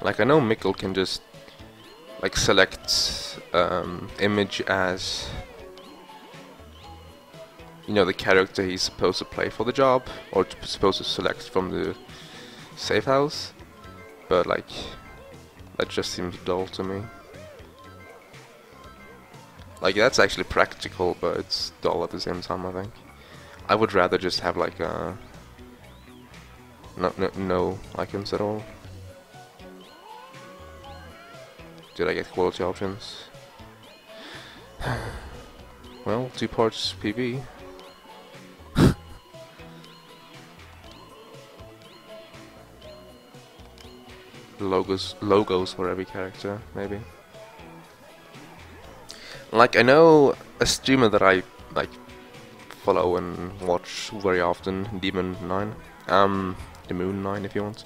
Like I know Mikkel can just like select image as, you know, the character he's supposed to play for the job, or supposed to select from the safe house, but like that just seems dull to me. Like that's actually practical, but it's dull at the same time, I think. I would rather just have like no icons at all. Did I get quality options? Well, 2 parts PB. Logos for every character, maybe. Like I know a streamer that I like follow and watch very often, Demon9, the Moon9 if you want.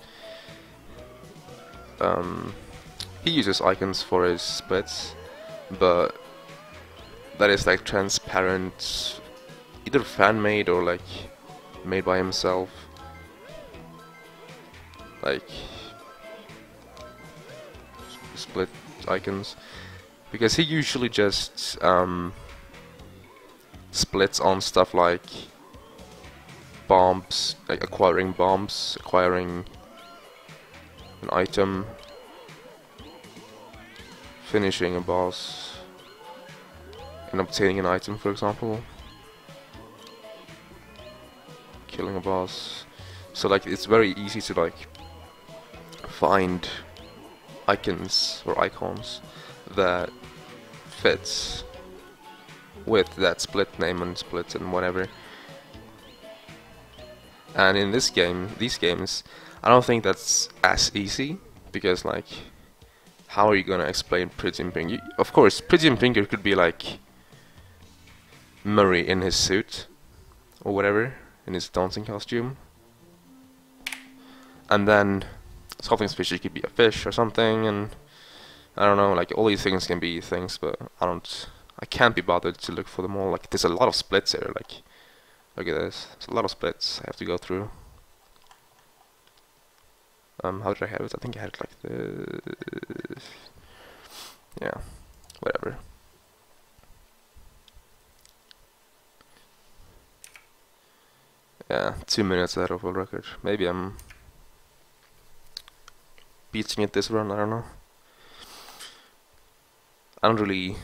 He uses icons for his splits, but that is like transparent, either fan-made or like made by himself. Like split icons, because he usually just splits on stuff like bombs, like acquiring bombs, acquiring an item, finishing a boss, and obtaining an item, for example, killing a boss. So like it's very easy to like find icons or icons that fits with that split name and split and whatever. And in this game, these games, I don't think that's as easy, because like, how are you gonna explain Pretty in Pink? Of course, Pretty in Pink could be like Murray in his suit or whatever, in his dancing costume, and then something's fishy could be a fish or something, and I don't know, like all these things can be things, but I can't be bothered to look for them all. Like there's a lot of splits here, like look at this, there's a lot of splits I have to go through. How did I have it? I think I had it like this. Yeah, whatever. Yeah, 2 minutes ahead of world record. Maybe I'm beating it this run, I don't know. I don't really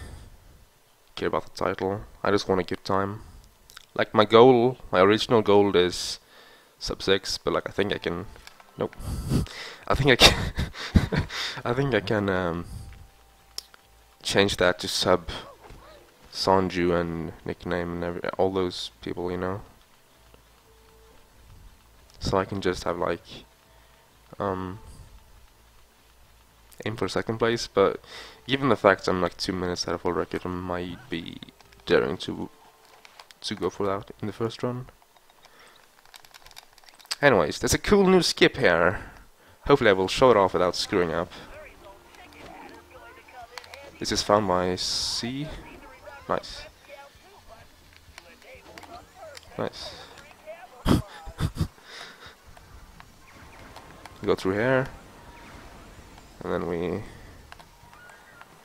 care about the title, I just want a good time. Like my goal, my original goal is sub 6, but like I think I can, nope. I think I can, I think I can change that to sub Sanju and nickname and all those people, you know. So I can just have like aim for second place, but given the fact I'm like 2 minutes out of full record, I might be daring to go for that in the first run. Anyways, there's a cool new skip here. Hopefully I will show it off without screwing up. This is found by C. Nice. Nice. Go through here. And then we...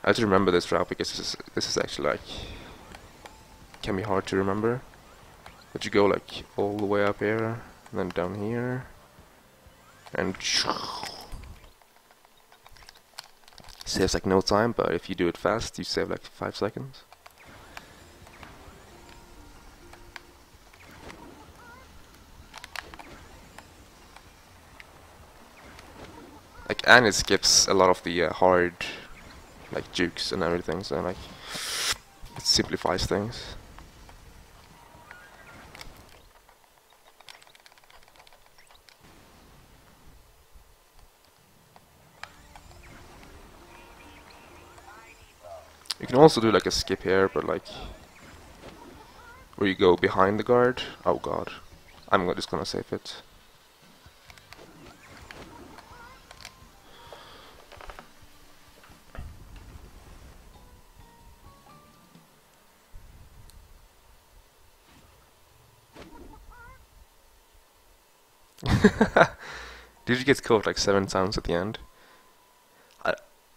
I have to remember this route because this is actually like... can be hard to remember. But you go like all the way up here, and then down here. And... saves like no time, but if you do it fast, you save like 5 seconds. Like, and it skips a lot of the hard, like, jukes and everything, so like, it simplifies things. You can also do like a skip here, but like, where you go behind the guard. Oh god, I'm just gonna save it. Did you get caught like 7 times at the end?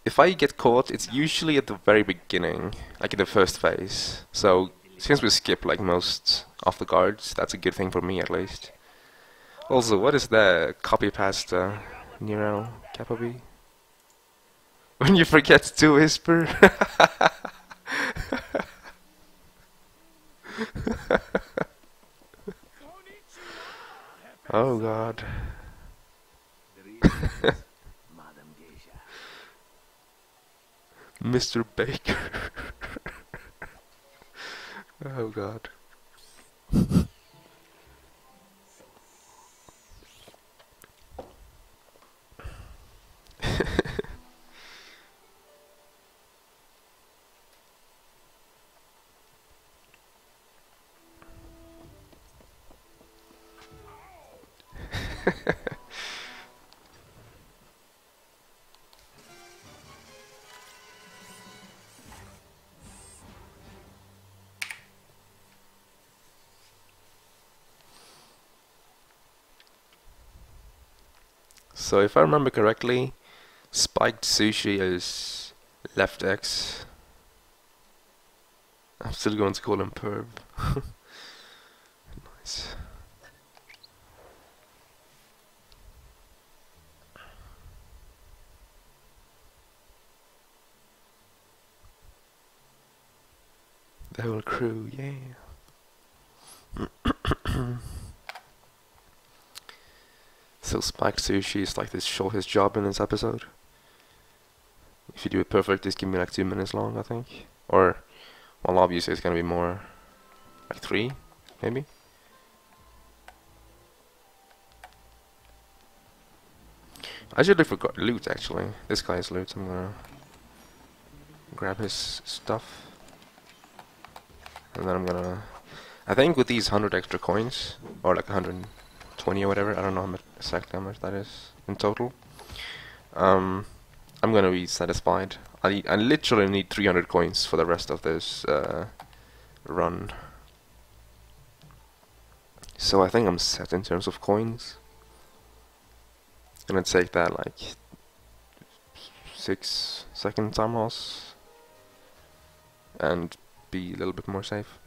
if I get caught, it's usually at the very beginning, like in the first phase. So since we skip like most of the guards, that's a good thing for me at least. Also, what is the copy pasta Nero Capobi? When you forget to whisper. Oh god. Mr. Baker. Oh god. So if I remember correctly, spiked sushi is left X. I'm still going to call him perv. Nice. The whole crew, yeah. So spiked sushi is like this shortest job in this episode. If you do it perfect, this can be like 2 minutes long, I think. Or, well, obviously it's gonna be more, like 3, maybe. I should look for loot actually. This guy's loot. I'm gonna grab his stuff, and then I'm gonna. I think with these 100 extra coins, or like 120 or whatever, I don't know exactly how much that is in total. I'm gonna be satisfied. I literally need 300 coins for the rest of this run. So I think I'm set in terms of coins. Gonna take that like 6-second time loss and be a little bit more safe.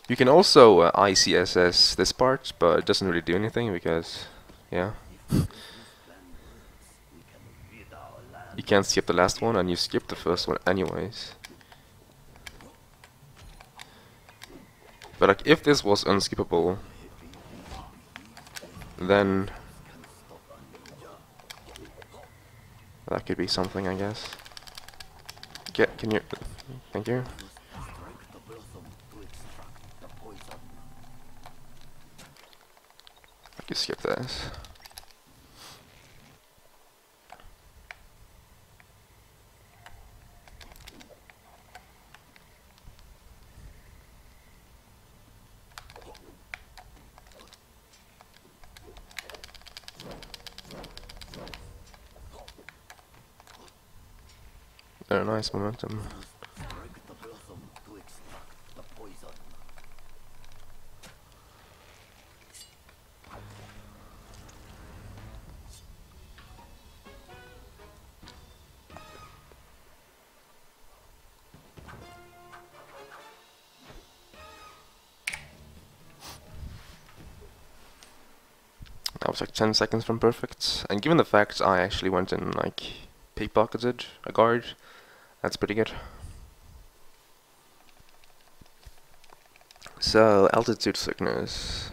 You can also ICSS this part, but it doesn't really do anything because, yeah. You can't skip the last one and you skip the first one anyways. But like, if this was unskippable, then that could be something, I guess. Can you? Thank you. I could skip this. Oh, nice momentum. That was like 10 seconds from perfect, and given the fact I actually went and like pickpocketed a guard, that's pretty good. So, altitude sickness.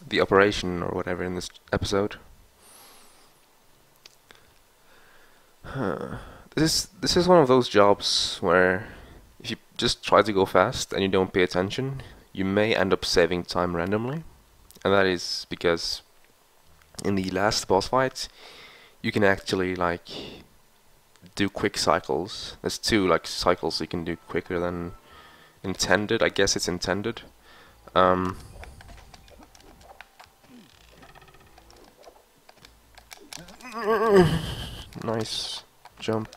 The operation or whatever in this episode. This is one of those jobs where if you just try to go fast and you don't pay attention, you may end up saving time randomly. And that is because in the last boss fight, you can actually like do quick cycles. There's 2 like cycles you can do quicker than intended. I guess it's intended. Nice jump.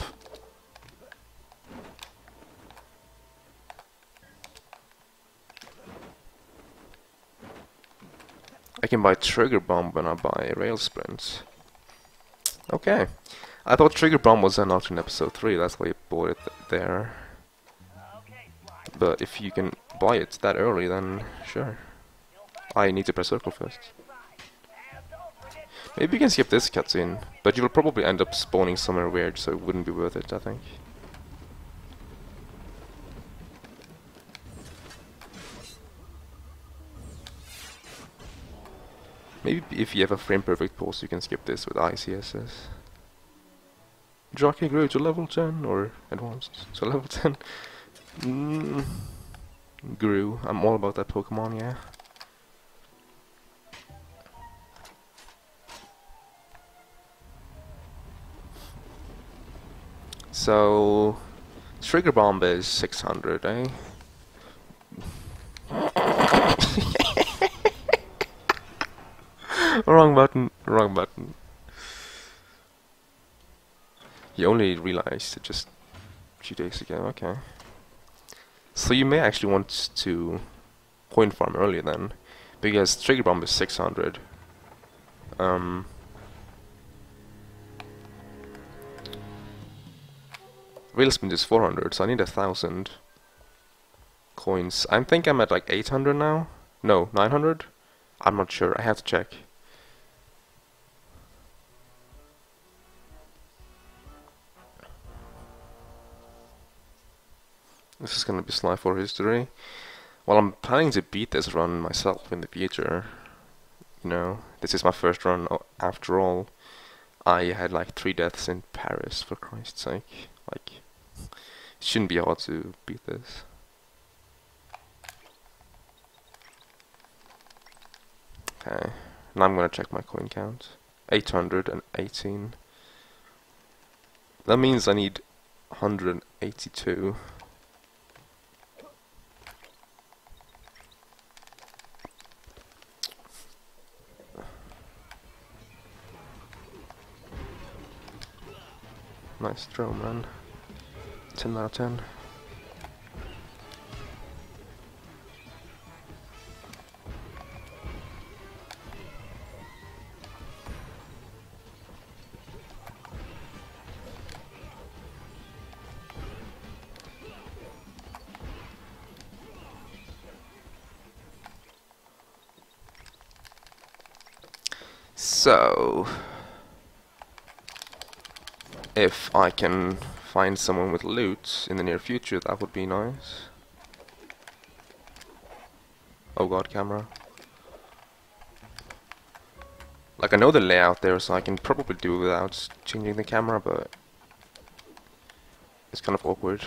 I can buy Trigger Bomb when I buy Rail Sprint. Okay. I thought Trigger Bomb was unlocked in episode 3, that's why I bought it there. But if you can buy it that early, then sure. I need to press circle first. Maybe you can skip this cutscene, but you will probably end up spawning somewhere weird, so it wouldn't be worth it, I think. Maybe if you have a frame perfect pause, you can skip this with ICSS. Jockey grew to level 10, or advanced to level 10. Grew. I'm all about that Pokemon, yeah. So, Trigger Bomb is 600, eh? Wrong button, wrong button. You only realized it just a few days ago, okay. So you may actually want to coin farm earlier then, because Trigger Bomb is 600. Rail Sprint is 400, so I need 1,000 coins. I think I'm at like 800 now. No, 900? I'm not sure, I have to check. This is gonna be Sly 4 history. Well, I'm planning to beat this run myself in the future. You know, this is my first run after all. I had like 3 deaths in Paris, for Christ's sake. Like, it shouldn't be hard to beat this. Okay, now I'm gonna check my coin count. 818. That means I need 182. Nice throw, man. 10 out of 10. So, if I can find someone with loot in the near future, that would be nice. Oh god, camera. Like, I know the layout there, so I can probably do without changing the camera, but it's kind of awkward.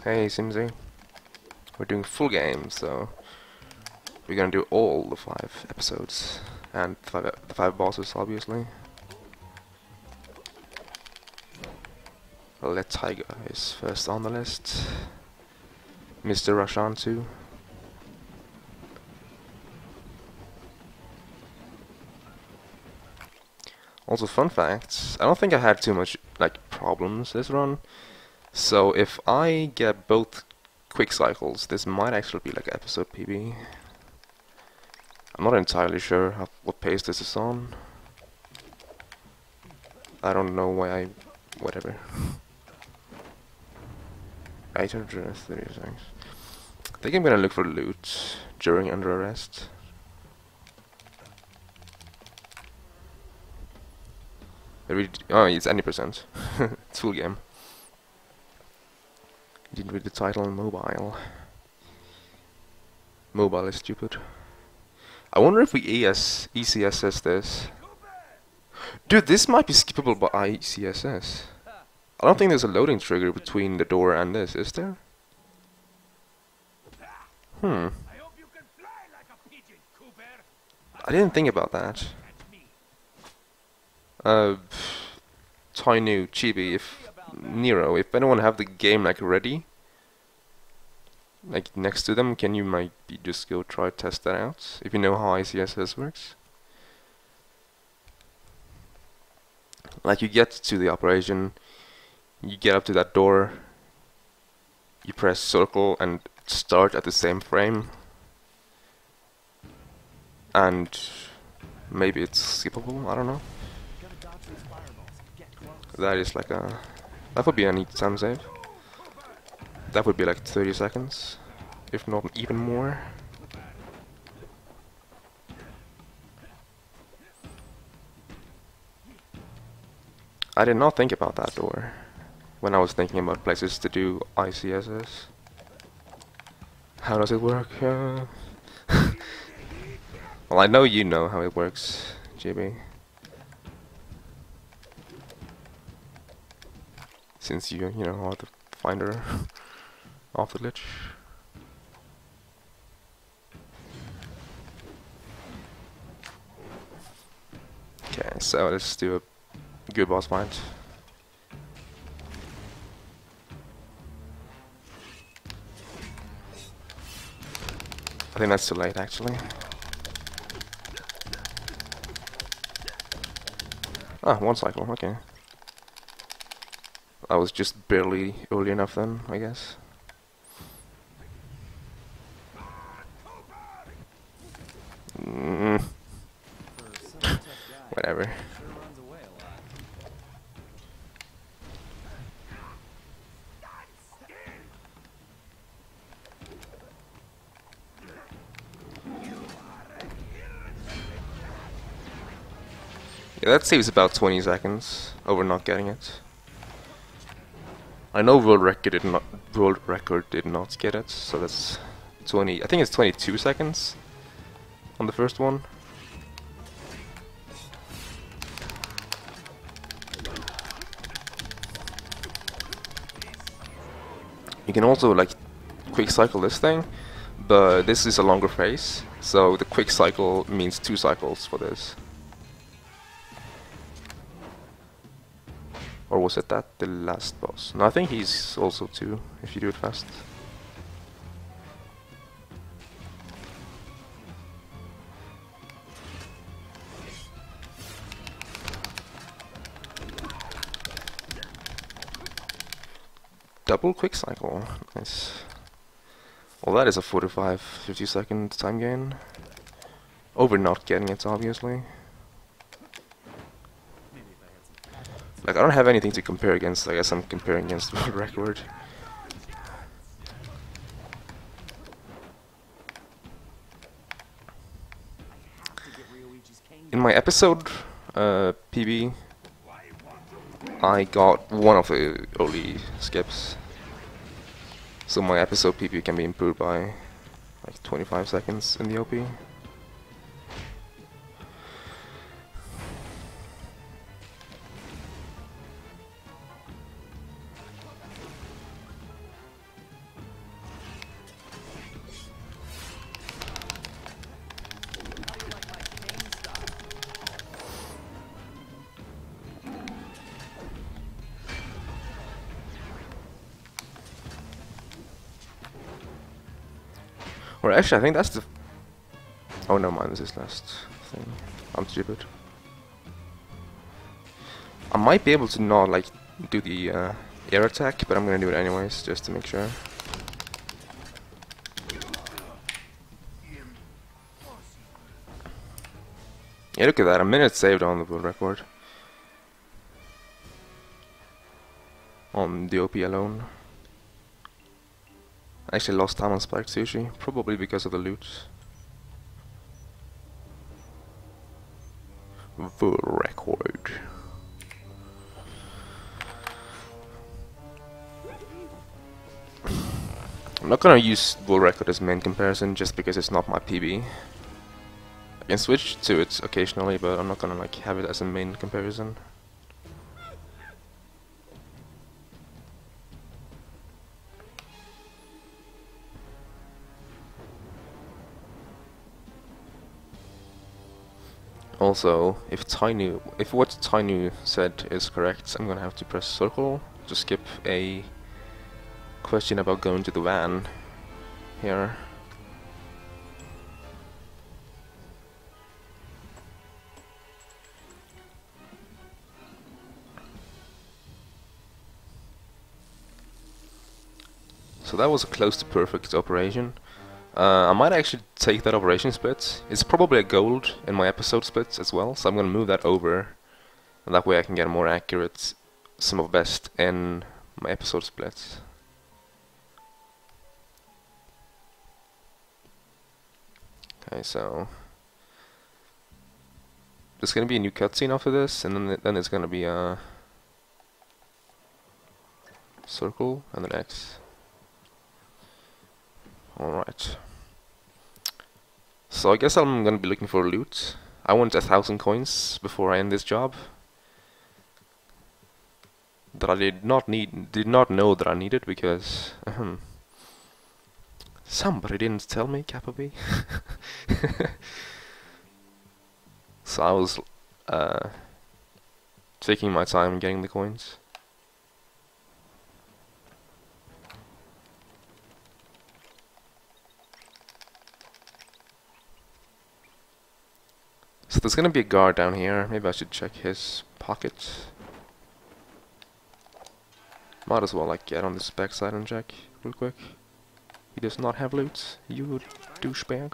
Hey, Simsy. We're doing full game, so we're gonna do all the 5 episodes. And the 5 bosses, obviously. Well, that Tiger is first on the list. Mr. Rashan too. Also, fun facts. I don't think I had too much like problems this run. So if I get both quick cycles, this might actually be like episode PB. I'm not entirely sure what pace this is on. I don't know why I... whatever. 836. I think I'm gonna look for loot during under arrest. Oh, it's any percent. It's full game. Didn't read the title on mobile. Mobile is stupid. I wonder if we ECSS this. Dude, this might be skippable by ICSS. I don't think there's a loading trigger between the door and this, is there? I didn't think about that. Tainu, Chibi, if Nero, if anyone have the game like ready, like next to them, can you maybe just go try to test that out, if you know how ICSS works? Like, you get to the operation, you get up to that door, you press circle and start at the same frame, and maybe it's skippable, I don't know. That is like a... that would be a neat time save. That would be like 30 seconds, if not even more. I did not think about that door when I was thinking about places to do ICSS. How does it work? Well, I know you know how it works, JB. Since you know, are the finder of the glitch. Okay, so let's do a good boss fight. I think that's too late, actually. Ah, one cycle, okay. I was just barely early enough then, I guess. Whatever. Yeah, that saves about 20 seconds over not getting it. I know world record did not get it, so that's 20. I think it's 22 seconds on the first one. You can also like quick cycle this thing, but this is a longer phase, so the quick cycle means 2 cycles for this. Or was it that the last boss? No, I think he's also 2 if you do it fast. Double quick cycle, nice. Well, that is a 45-50 second time gain. Over not getting it, obviously. Like, I don't have anything to compare against. I guess I'm comparing against the world record. In my episode PB, I got one of the early skips. So my episode PB can be improved by like 25 seconds in the OP. Or actually, I think that's the... oh, no mind, this is last thing. I'm stupid. I might be able to not, like, do the air attack, but I'm gonna do it anyways, just to make sure. Yeah, look at that, a minute saved on the world record. On the OP alone. I actually lost time on Spiked Sushi, probably because of the loot. World record. I'm not gonna use world record as main comparison just because it's not my PB. I can switch to it occasionally, but I'm not gonna like have it as a main comparison. Also, if what Tiny said is correct, I'm gonna have to press circle to skip a question about going to the van here. So So that was a close to perfect operation. I might actually take that operation split. It's probably a gold in my episode splits as well, so I'm gonna move that over, and that way I can get a more accurate sum of best in my episode splits. Okay, so there's gonna be a new cutscene after this, and then it's gonna be a circle and an X. Alright. So I guess I'm gonna be looking for loot. I want 1,000 coins before I end this job. That I did not know that I needed because somebody didn't tell me, Kappa B. So I was taking my time getting the coins. So there's gonna be a guard down here. Maybe I should check his pockets. Might as well like get on this backside and check real quick. He does not have loot, you douchebag.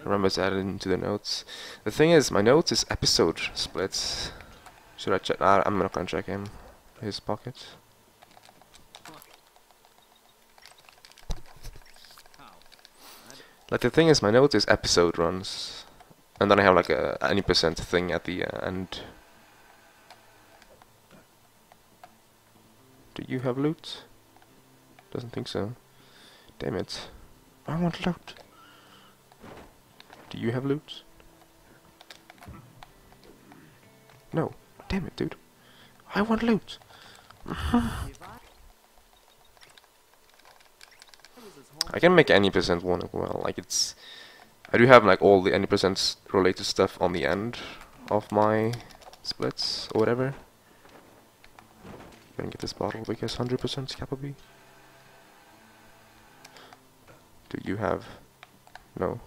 Remember to add it into the notes. The thing is, my notes is episode splits. Should I check? I'm not gonna check his pockets. Like the thing is, my notes is episode runs, and then I have like a any percent thing at the end. Do you have loot? Doesn't think so. Damn it! I want loot. Do you have loot? No. Damn it, dude. I want loot. I can make any percent one as well. Like it's, I do have like all the any percent related stuff on the end of my splits or whatever. I'm gonna get this bottle because 100% Kappa B. Do you have? No.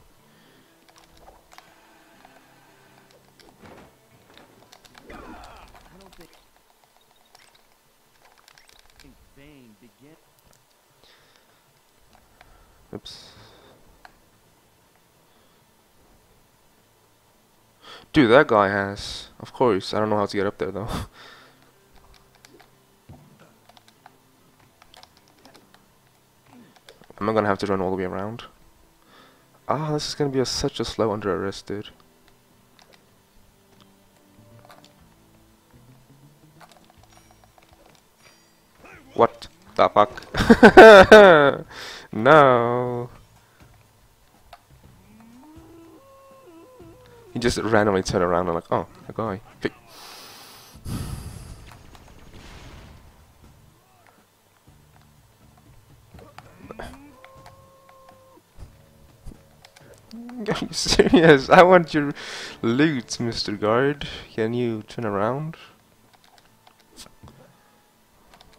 Oops. Dude, that guy has. Of course, I don't know how to get up there though. Am I gonna have to run all the way around? Ah, this is gonna be such a slow under arrest, dude. What the fuck? No. He just randomly turned around and like, oh, a guy. Are you serious? I want your loot, Mr. Guard. Can you turn around?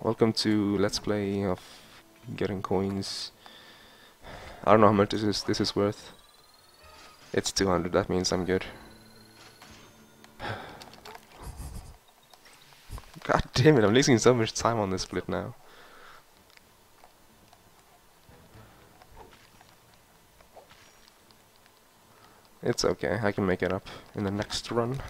Welcome to Let's Play of getting coins. I don't know how much this is worth. It's 200, that means I'm good. God damn it, I'm losing so much time on this split now. It's okay, I can make it up in the next run.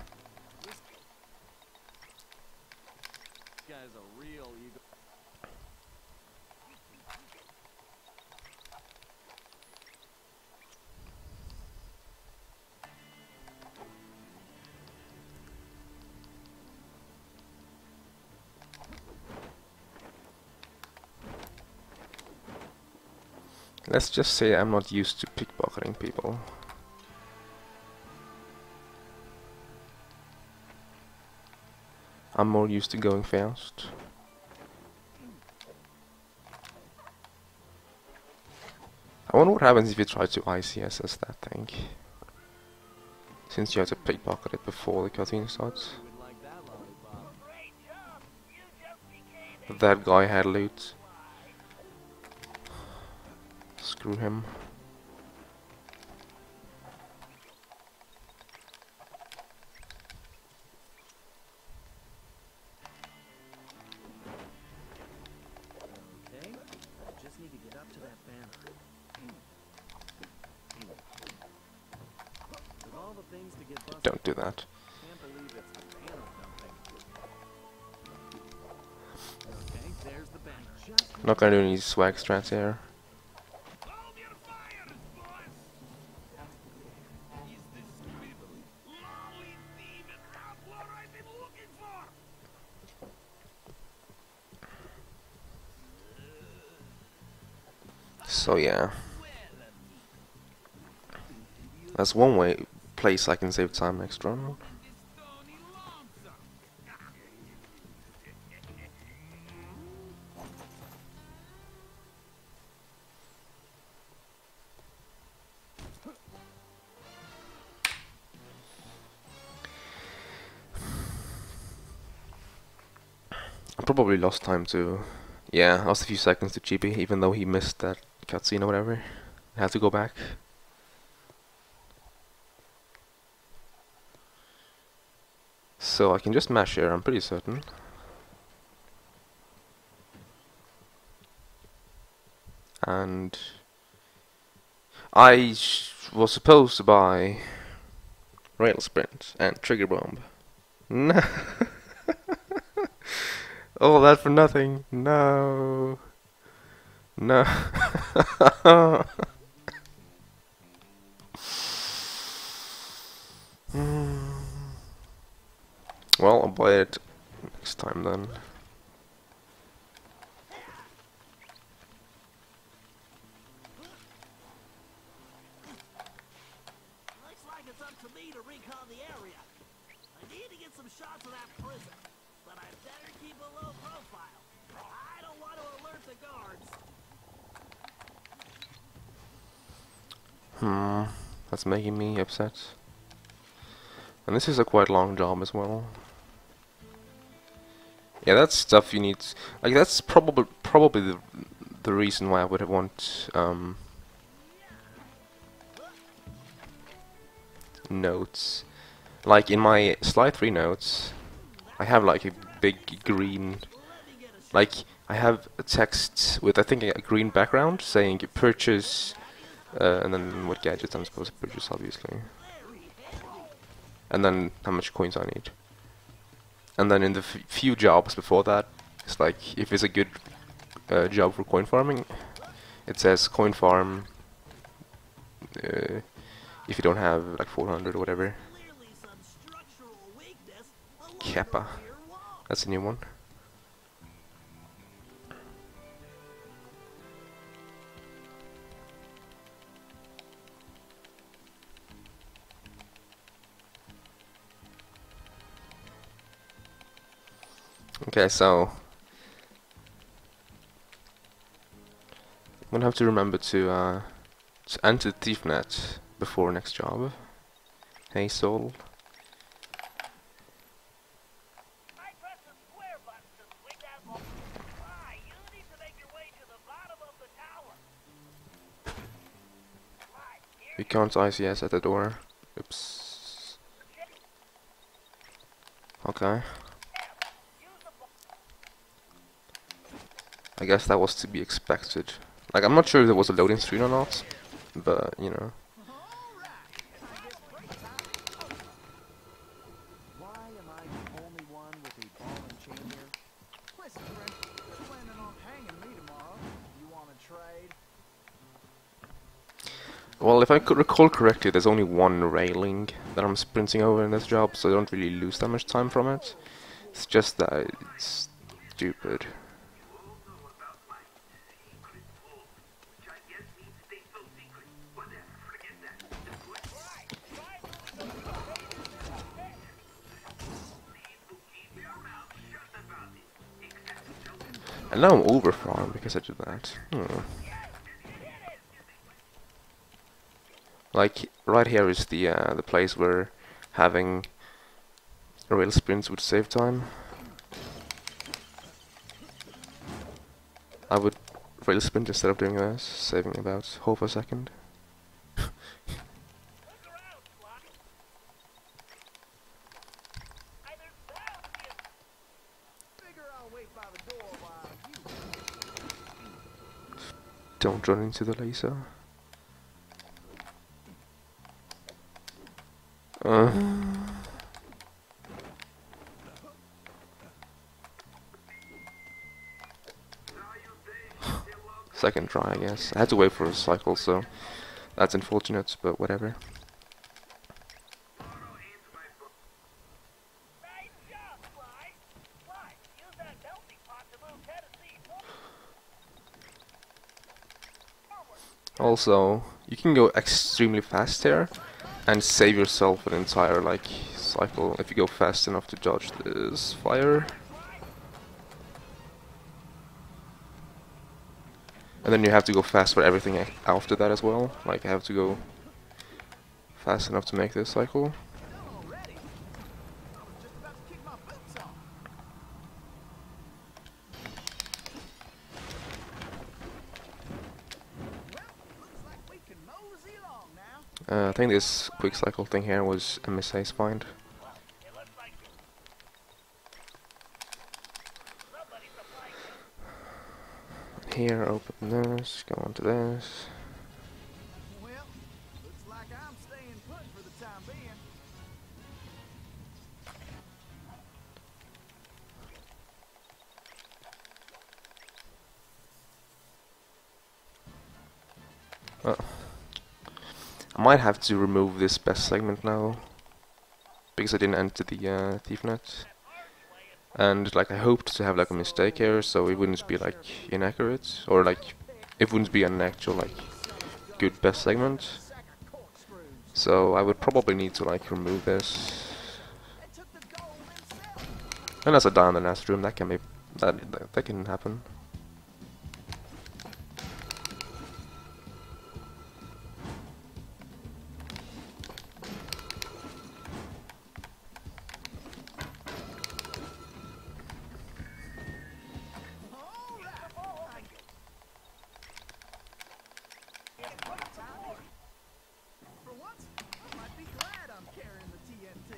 Let's just say I'm not used to pickpocketing people. I'm more used to going fast. I wonder what happens if you try to ICSS that thing. Since you have to pickpocket it before the cutscene starts. That guy had loot. Screw him. need to get up to that banner. With all the things to get busted. Don't do that. Can't believe it's banner dumping. Okay, there's the banner. Just Not gonna do any swag strats here. Hold your fire, boss! Is this lolly demon outlaw I've been looking for? So yeah, that's one place I can save time next run. I probably lost time to, yeah, I lost a few seconds to GB, even though he missed that cutscene or whatever. I had to go back. So I can just mash here, I'm pretty certain. And I was supposed to buy rail sprint and trigger bomb. No. All that for nothing. No. No. Well, I'll buy it next time then. Looks like it's up to me to recon the area. I need to get some shots of that prison, but I better keep a low profile. I don't want to alert the guards. That's making me upset. And this is a quite long job as well. Yeah, that's stuff you need. Like that's probably the reason why I would have want notes. Like in my slide 3 notes, I have like a big green, like I have a text with I think a green background saying purchase, and then what gadgets I'm supposed to purchase, obviously, and then how much coins I need. And then in the few jobs before that, it's like if it's a good job for coin farming, it says coin farm if you don't have like 400 or whatever. Kappa. That's a new one. Okay, so I'm gonna have to remember to enter the thief net before next job. Hey, soul. We can't ICS at the door. Oops. Okay. I guess that was to be expected. Like, I'm not sure if there was a loading screen or not, but, you know. Why am I the only one with a ball and chain here? Listen, friend, you're planning on hanging me tomorrow. You want to trade? Well, if I could recall correctly, there's only one railing that I'm sprinting over in this job, so I don't really lose that much time from it. It's just that it's stupid. And now I'm overfarmed because I did that. Like, right here is the place where having rail sprints would save time. I would rail sprint instead of doing this, saving about half a second. Don't run into the laser. Second try, I guess. I had to wait for a cycle, so that's unfortunate, but whatever. Also, you can go extremely fast here and save yourself an entire like cycle if you go fast enough to dodge this fire. And then you have to go fast for everything after that as well. Like I have to go fast enough to make this cycle. Already? I was just about to kick my boots off. Well, looks like we can mosey along now. I think this quick cycle thing here was MSA's find. Here, open this, go on to this. Well, looks like I'm staying put for the time being. I might have to remove this best segment now, because I didn't enter the thief net. And like I hoped to have like a mistake here, so it wouldn't be like inaccurate, or like it wouldn't be an actual like good best segment. So I would probably need to like remove this. Unless I die in the last room, that can be that can happen. For once, I might be glad I'm carrying the TNT.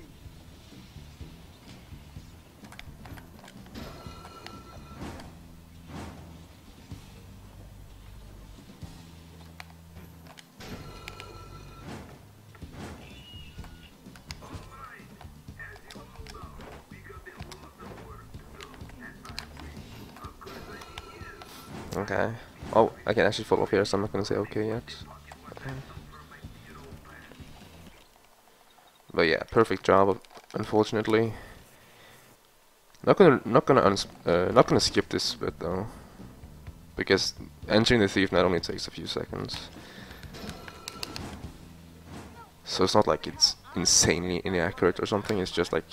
Okay. Oh, I can actually fall off here, so I'm not gonna say okay yet. Okay. But yeah, perfect job. Unfortunately, not gonna skip this bit though, because entering the thief net only takes a few seconds. So it's not like it's insanely inaccurate or something. It's just like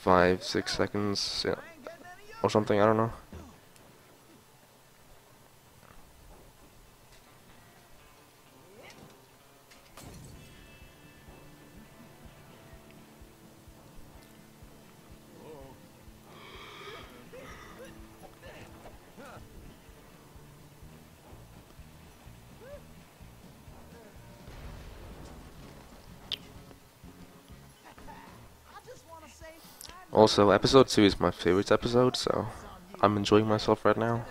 5-6 seconds, yeah, or something. I don't know. Also, episode 2 is my favorite episode, so I'm enjoying myself right now.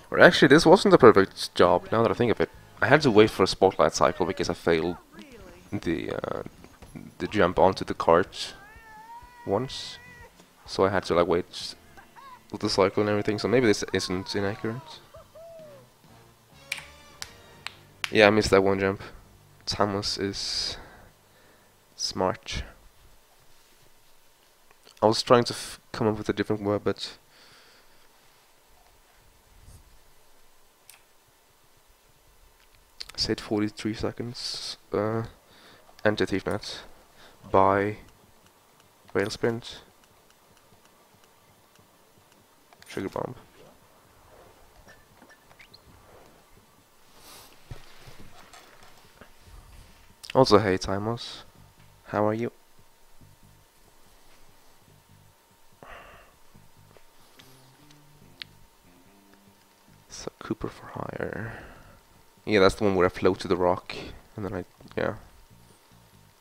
Or actually, this wasn't a perfect job, now that I think of it. I had to wait for a spotlight cycle because I failed the jump onto the cart once. So I had to like wait with the cycle and everything, so maybe this isn't inaccurate. Yeah, I missed that one jump. Thomas is smart. I was trying to come up with a different word, but I said 43 seconds. Enter thief net by rail sprint. Sugar bomb. Also, hey Timos, how are you? So Cooper for hire. Yeah, that's the one where I float to the rock, and then yeah.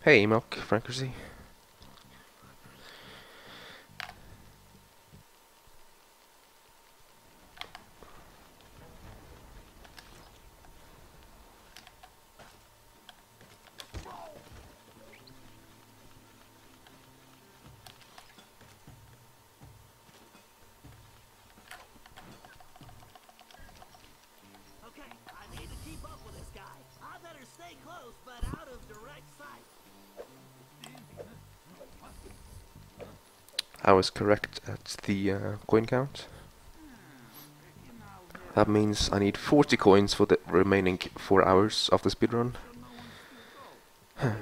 Hey, Milk, Frankersy. I was correct at the coin count. That means I need 40 coins for the remaining 4 hours of the speedrun. I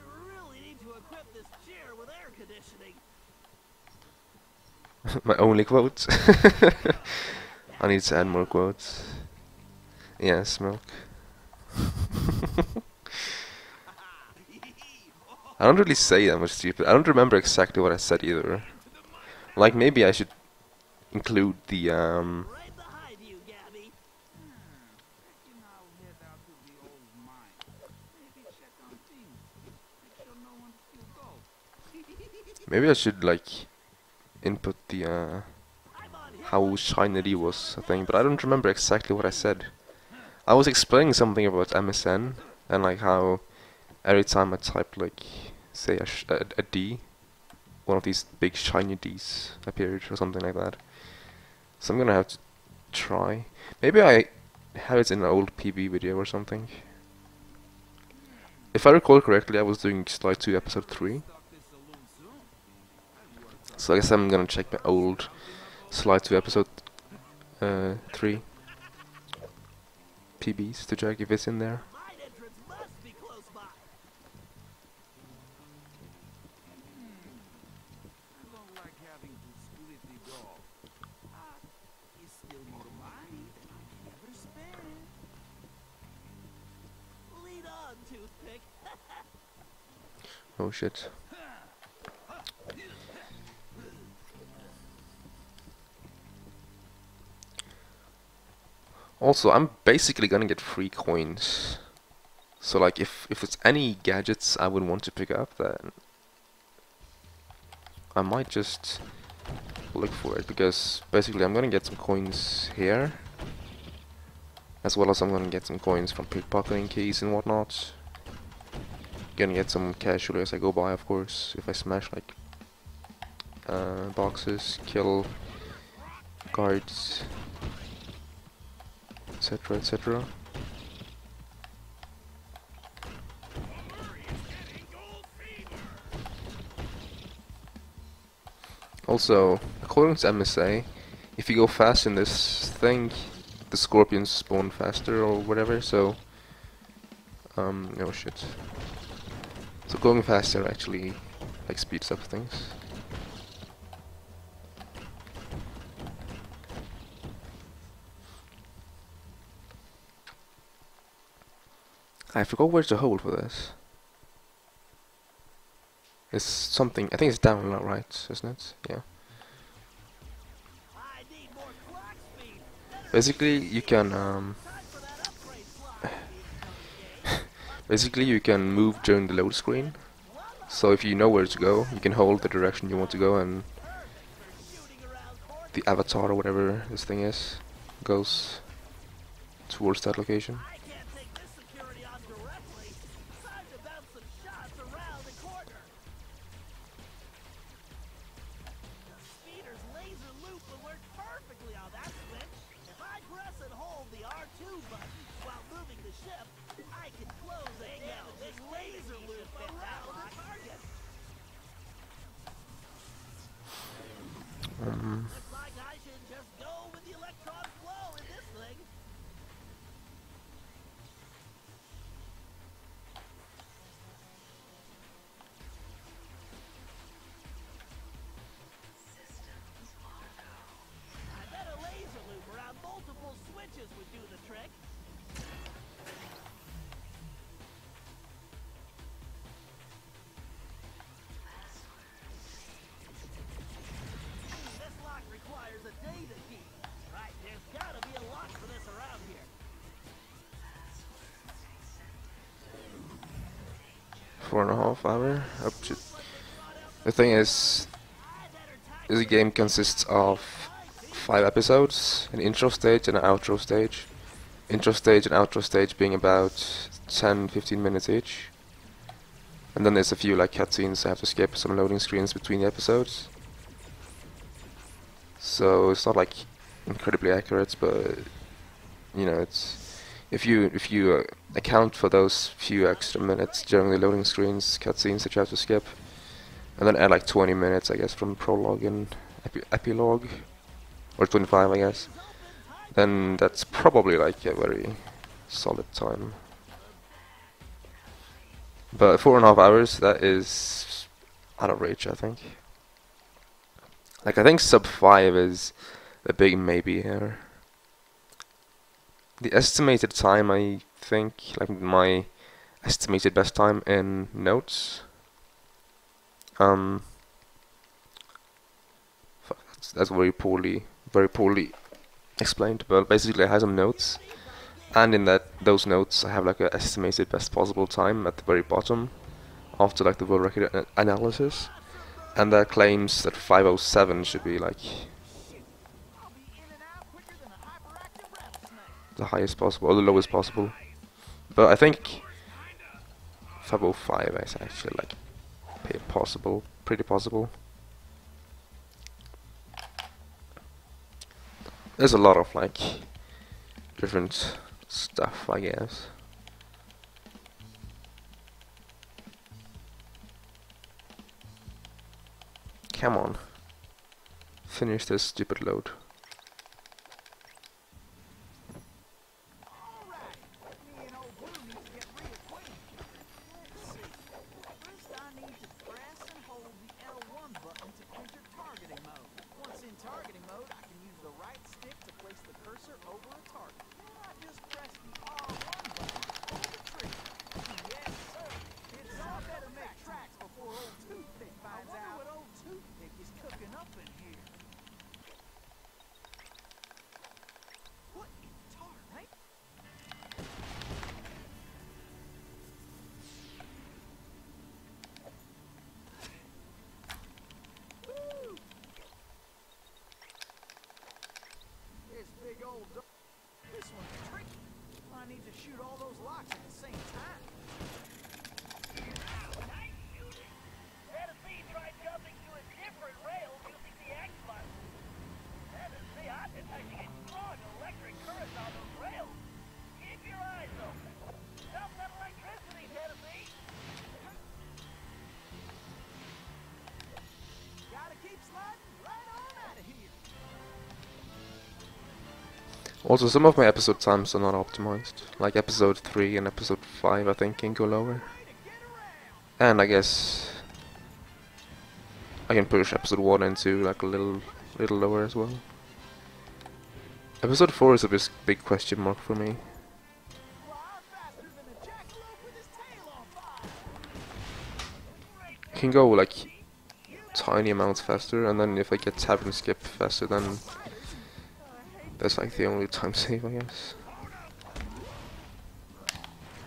really need to equip this chair with air conditioning. My only quote. I need to add more quotes. Yes, milk. I don't really say that much stupid. I don't remember exactly what I said either. Like, maybe I should include the Right behind you, Gabby. Reckon I'll head out to the old mine. Maybe check on things. Make sure no one still go. maybe I should like input the I'm on here how shiny it was, I think, but I don't remember exactly what I said. I was explaining something about MSN and like how every time I typed like say a D, one of these big shiny Ds appeared or something like that. So I'm gonna have to try. Maybe I have it in an old PB video or something. If I recall correctly, I was doing Slide 2 episode 3. So I guess I'm gonna check my old Slide 2 episode 3 PBs to check if it's in there. mine entrance must be close by. I don't like having to split it all. It's still more money than I can ever spend. Lead on, toothpick. Oh shit. Also, I'm basically gonna get free coins. So like if it's any gadgets I would want to pick up, then I might just look for it, because basically I'm gonna get some coins here, as well as I'm gonna get some coins from pickpocketing keys and whatnot. Gonna get some casually as I go by, of course, if I smash like boxes, kill guards, etc, etc. Also, according to MSA, if you go fast in this thing, the scorpions spawn faster or whatever, so oh shit. So going faster actually like speeds up things. I forgot where's the hole for this. It's something, I think it's down now, right, isn't it? Yeah. I need more clock speed. Better Basically you can time for that upgrade slot. basically you can move during the load screen. So if you know where to go, you can hold the direction you want to go, and Shooting around corners. the avatar or whatever this thing is goes towards that location. I can't take this security on directly. Time to bounce some shots around the corner. The speeder's laser loop will work perfectly on that switch. If I press and hold the R2 button while moving the ship, I can close the damaging laser loop around the target. Looks like I should just go with the electron flow in this thing. I bet a laser loop around multiple switches would do the trick. This lock requires a data key. Right, there's gotta be a lock for this around here. 4.5 hour. Oh shit. The thing is, this game consists of 5 episodes, an intro stage and an outro stage. Intro stage and outro stage being about 10-15 minutes each. And then there's a few like cutscenes I have to skip, some loading screens between the episodes. So it's not like incredibly accurate, but you know, if you account for those few extra minutes during the loading screens, cutscenes that you have to skip, and then add like 20 minutes, I guess, from prologue and epilogue, or 25, I guess, then that's probably like a very solid time. But 4.5 hours, that is out of reach, I think. Like, I think sub 5 is a big maybe here. The estimated time, I think, like my estimated best time in notes, fuck, that's very poorly explained, but basically I have some notes, and in those notes I have like an estimated best possible time at the very bottom after like the world record analysis, and that claims that 5:07 should be like I'll be in and out quicker than a hyperactive rattlesnake. the highest possible or the lowest possible. But I think 5:05 is actually like pretty possible. There's a lot of like different stuff, I guess. Come on. Finish this stupid load. Alright, me and old Blue need to get reacquainted. Let's see. First I need to press and hold the L1 button to enter targeting mode. Once in targeting mode, I can use the right stick to place the cursor over a target. I just press the R1 button to pull the trigger. Yes, sir. It's all better make tracks before old Toothpick finds out what old Toothpick is cooking up in here. What in tar, right? Woo! This big old dog. This one's tricky. I need to shoot all those locks at the same time. Tennessee tried jumping to a different rail using the X button. Tennessee, I'm detecting a strong electric current on those rails. Keep your eyes open. Stop that electricity, Tennessee. Gotta keep sliding right on out of here. Also, some of my episode times are not optimized. Like episode 3 and episode 5, I think, can go lower. Way to get around. And I guess I can push episode 1 into like a little lower as well. Episode 4 is a big question mark for me. Fly faster than a jackalope with his tail on fire. Can go like tiny amounts faster, and then if I get tab and skip faster, then that's like the only time save, I guess.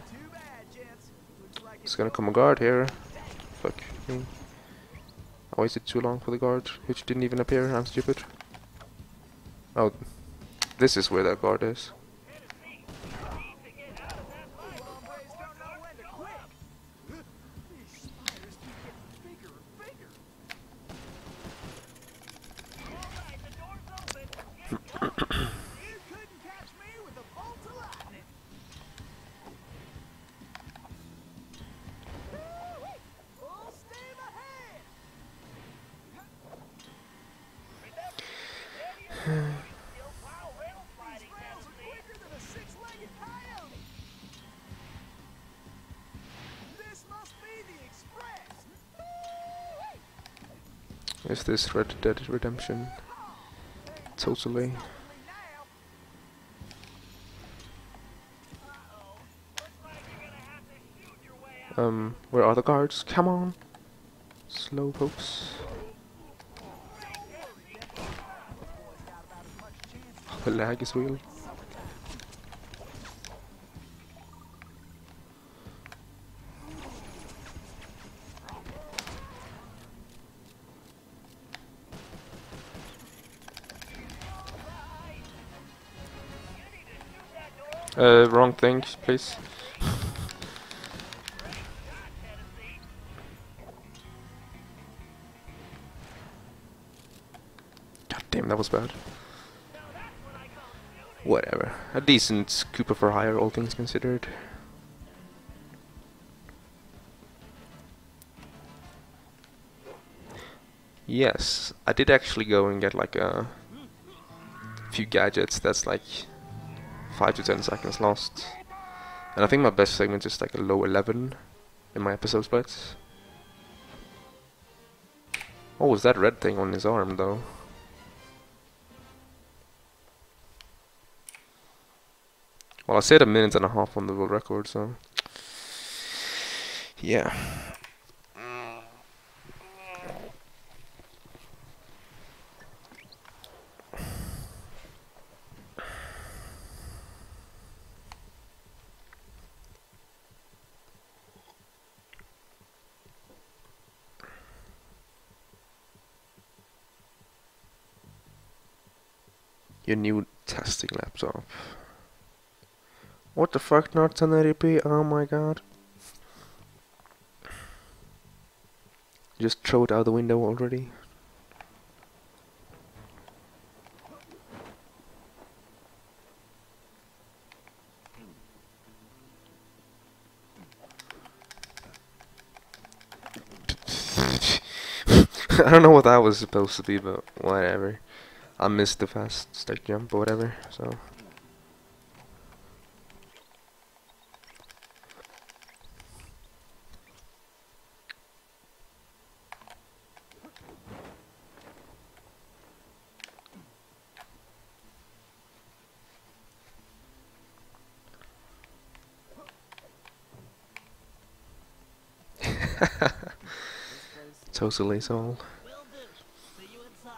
Too bad, gents. Looks like It's gonna come a guard here. Fuck me. I waited too long for the guard, which didn't even appear. I'm stupid. Oh, this is where that guard is. hombres don't know when to quit. These spiders keep getting bigger and bigger. You couldn't catch me with a bolt of lightning. Woo-wee! Full steam ahead. These rails are quicker than a six-legged coyote. This must be the express. Woo-wee! Is this Red Dead Redemption? Totally. Now. Where are the guards? Come on! Slow pokes. The lag is real. Wrong thing, please. God damn, that was bad. Whatever. A decent Cooper for hire, all things considered. Yes, I did actually go and get like a few gadgets that's like 5 to 10 seconds lost. And I think my best segment is like a low 11 in my episode splits. Oh, was that red thing on his arm though? Well, I said a minute and a half on the world record, so yeah. Your new testing laptop. What the fuck, not 1080p? Oh my god. Just throw it out the window already. I don't know what that was supposed to be, but whatever. I missed the fast stack jump or whatever, so. Totally sold. Will do. See you inside.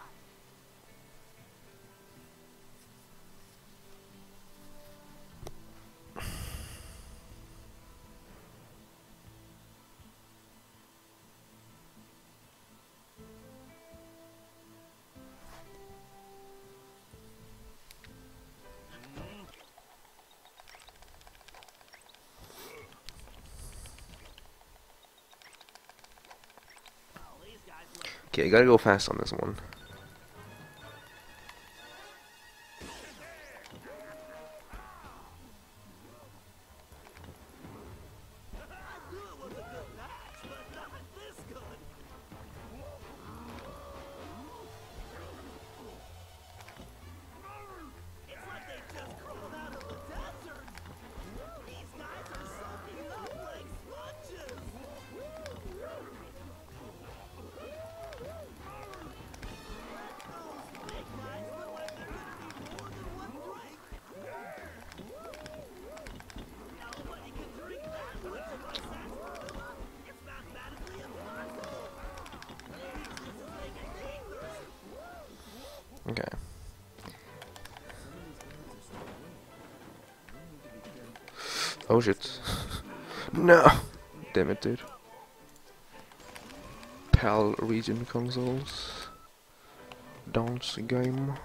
Oh, these guys look. Okay, I gotta go fast on this one. I knew it was a good match, but not this good. It's like they just crawled out of the desert. These guys are soaking up like sponges. Those big guys look like they're gonna need more than one drink. Nobody can drink that much of my sarsaparilla. It's mathematically impossible. Thieves, this is making me thirsty. Okay. Oh shit. No! Damn it, dude. PAL region consoles. Dance game.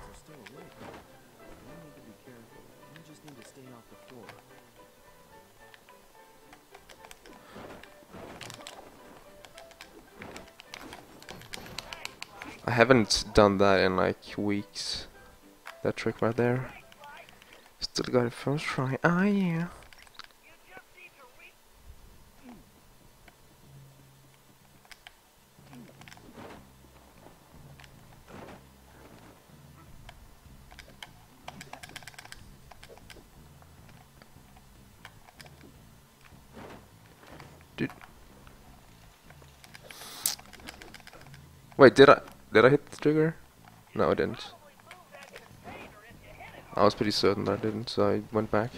I haven't done that in like weeks. That trick right there. Still got it first try. Ah yeah. Dude. Wait, did I hit the trigger? No, I didn't. I was pretty certain that I didn't, so I went back.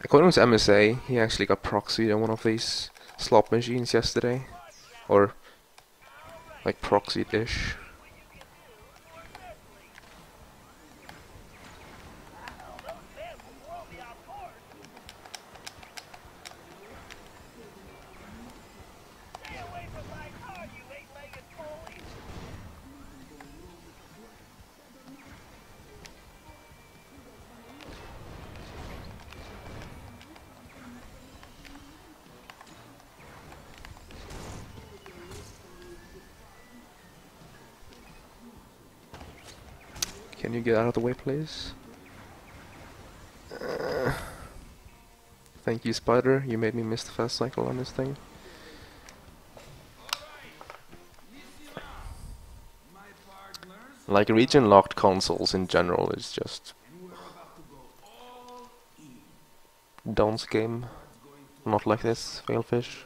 According to MSA, he actually got proxied on one of these slot machines yesterday. Or, like, proxied-ish. Can you get out of the way, please? Thank you, Spider. You made me miss the fast cycle on this thing. Like region-locked consoles in general is just Don's game. Not like this, Whalefish.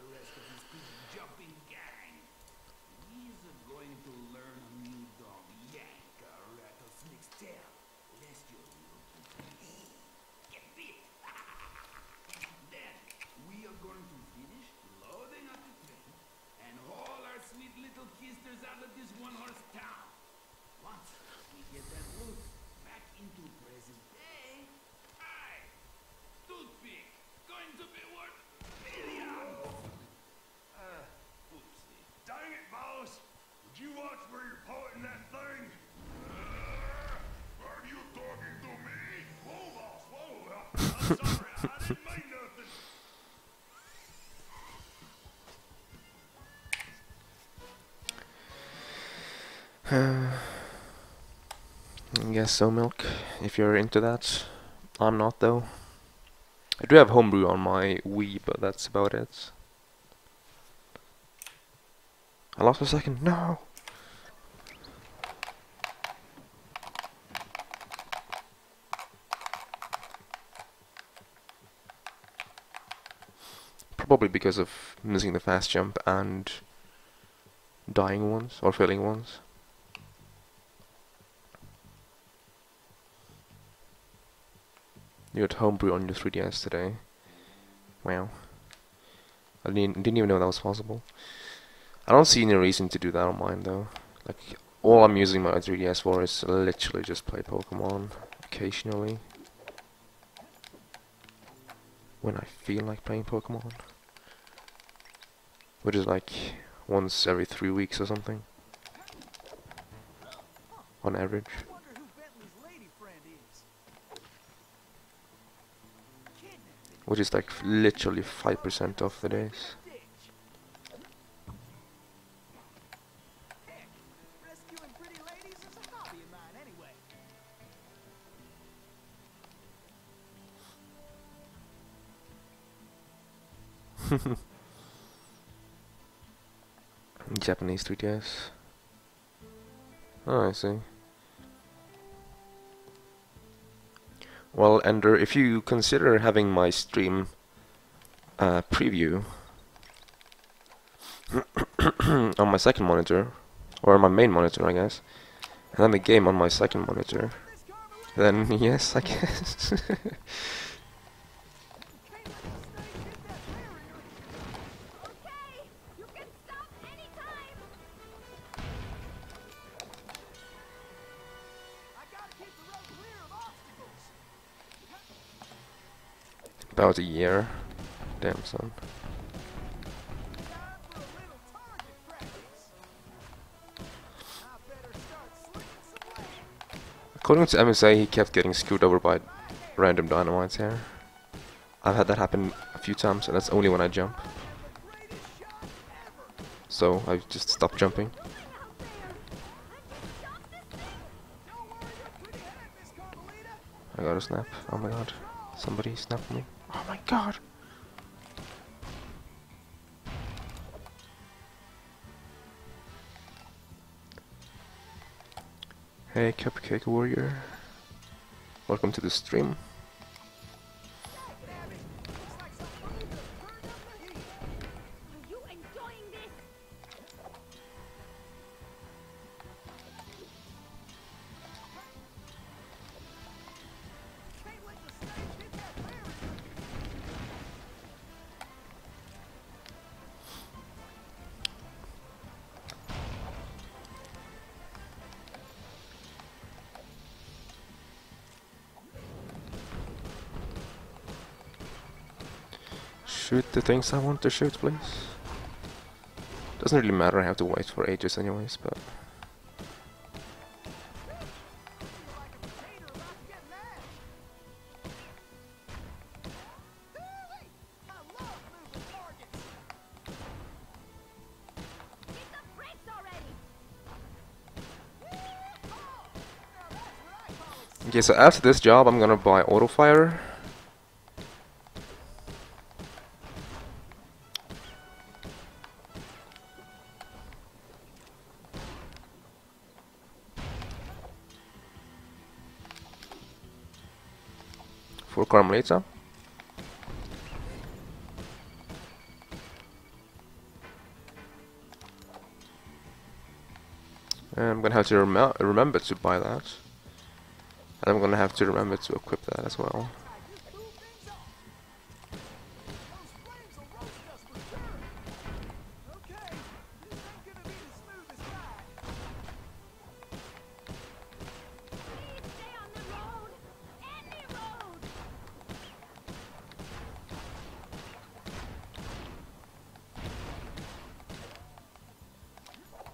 I guess so, Milk, if you're into that. I'm not, though. I do have homebrew on my Wii, but that's about it. I lost a second. No! Probably because of missing the fast jump and dying once, or failing once. You had homebrew on your 3DS today. Wow. I didn't even know that was possible. I don't see any reason to do that on mine, though. Like, all I'm using my 3DS for is literally just play Pokemon occasionally. When I feel like playing Pokemon. Which is like once every 3 weeks or something. On average. Which is like literally 5% of the days. Japanese 3DS. Oh, I see. Well, Ender, if you consider having my stream preview on my second monitor, or my main monitor, I guess, and then the game on my second monitor, then yes, I guess. About a year. Damn, son. According to MSA, he kept getting screwed over by random dynamites here. I've had that happen a few times, and that's only when I jump. So I just stopped jumping. I got a snap. Oh my god. Somebody snapped me. Oh my god! Hey, Cupcake Warrior. Welcome to the stream. Shoot the things I want to shoot, please. Doesn't really matter, I have to wait for ages anyways, but... Okay, so after this job, I'm gonna buy auto fire. For Carmelita. And I'm gonna have to remember to buy that. And I'm gonna have to remember to equip that as well.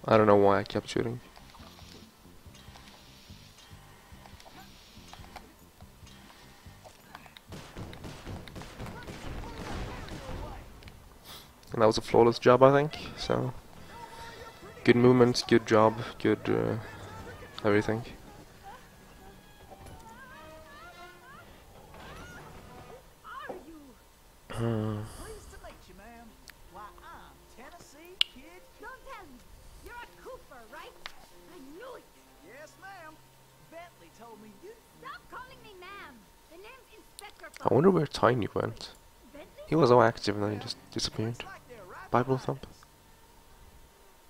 I don't know why I kept shooting. And that was a flawless job, I think. So, good movement, good job, good everything. Pleased to meet you, ma'am. Why, I'm Tennessee Kid. Don't tell me. You're a Cooper, right? I knew it. Yes, ma'am. Bentley told me you. Stop calling me ma'am. The name's Inspector I wonder where Tiny went. Bentley? He was so active and then he just disappeared. Looks like they're right Bible behind thump. us.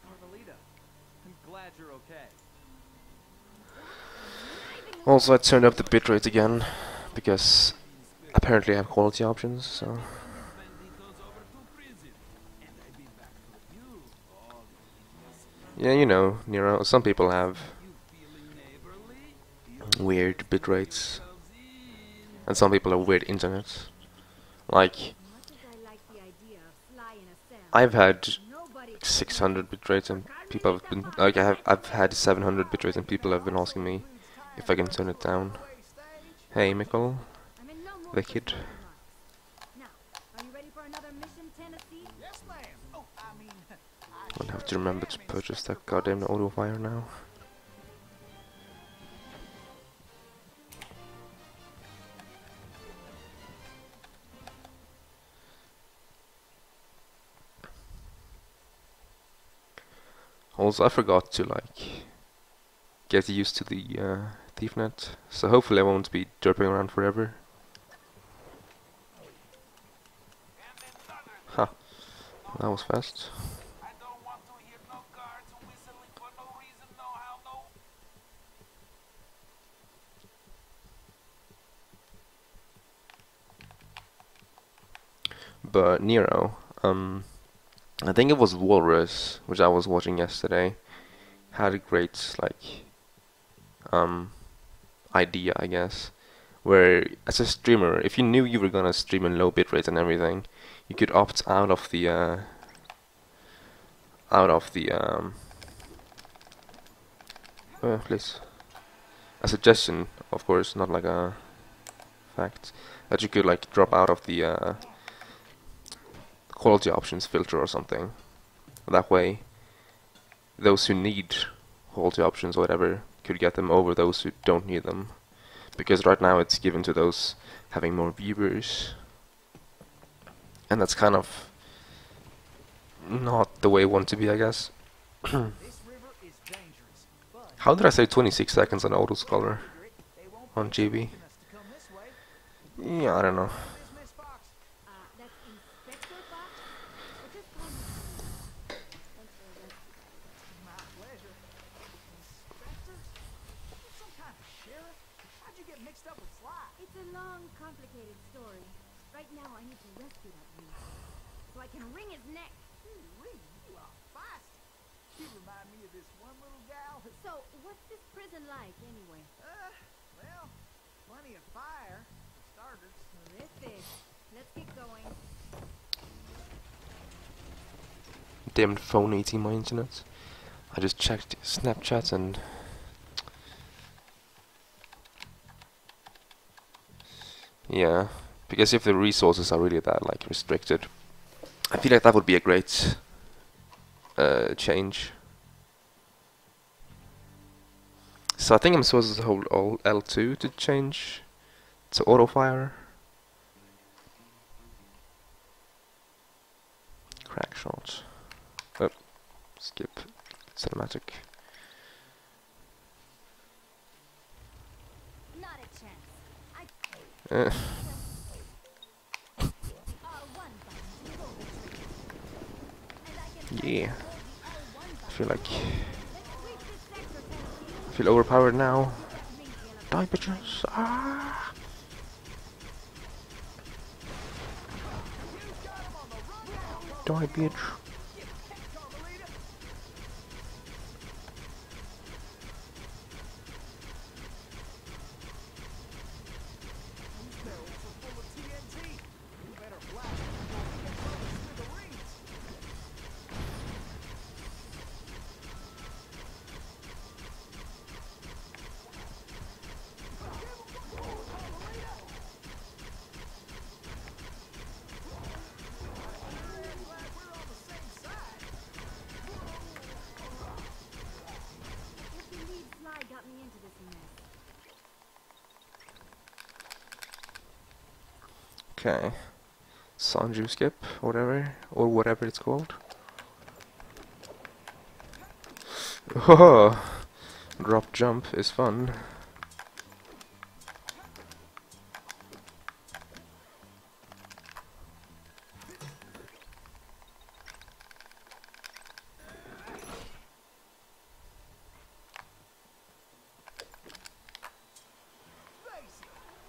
Carmelita, I'm glad you're okay. Also, I turned up the bitrate again because apparently I have quality options. So. Yeah, you know, Nero, some people have weird bit rates, and some people have weird internet. Like, As much as I like the idea of Sly in a cell, I've had nobody 600 bit rates, and people have been like, I've had 700 bit rates, and people have been asking me if I can turn it down. Hey, Mikkel, I'm in no mood the for kid. spoken remarks. Now, are you ready for another mission, Tennessee? Yes, ma'am. Oh, I mean, I'm gonna have to remember to purchase that goddamn auto fire now. Also, I forgot to like get used to the thief net, so hopefully I won't be derping around forever. Ha, that was fast. But Nero, I think it was Walrus, which I was watching yesterday, had a great like idea, I guess, where as a streamer, if you knew you were gonna stream in low bitrate and everything, you could opt out of the please. A suggestion, of course, not like a fact, that you could like drop out of the quality options filter or something. That way, those who need quality options or whatever could get them over those who don't need them. Because right now it's given to those having more viewers. And that's kind of not the way I want to be, I guess. this river is dangerous, but How did I say 26 seconds on autoscaler they won't on be GB? asking us to come this way. Yeah, I don't know. This Miss Fox. That's Inspector Fox? Or just call me Tony. Thanks for the rescue. My pleasure. Inspector? You some kind of sheriff? How'd you get mixed up with Sly? It's a long, complicated story. Right now, I need to rescue that youth, so I can wring his neck. Ooh-wee, you are feisty. You remind me of this one little gal. So, what's this prison like, anyway? Well, plenty of fire, for starters. Terrific. Let's get going. Damn phone eating my internet. I just checked Snapchat and yeah, because if the resources are really that like restricted, I feel like that would be a great change. So I think I'm supposed to hold Alt L2 to change to auto fire. Crack shot. Oh, skip cinematic. Not a chance. I Eh, R1 button to pull the trigger. And I can yeah, hold the L1 I button. feel like Let's sweep this sector, Tennessee. I feel overpowered now. Keep that mink yellow Die, button right bitches! Ah! Die, bitch! I can't believe Sly got me into this mess. Okay. Sanju skip, whatever, or whatever it's called. Oh, drop jump is fun.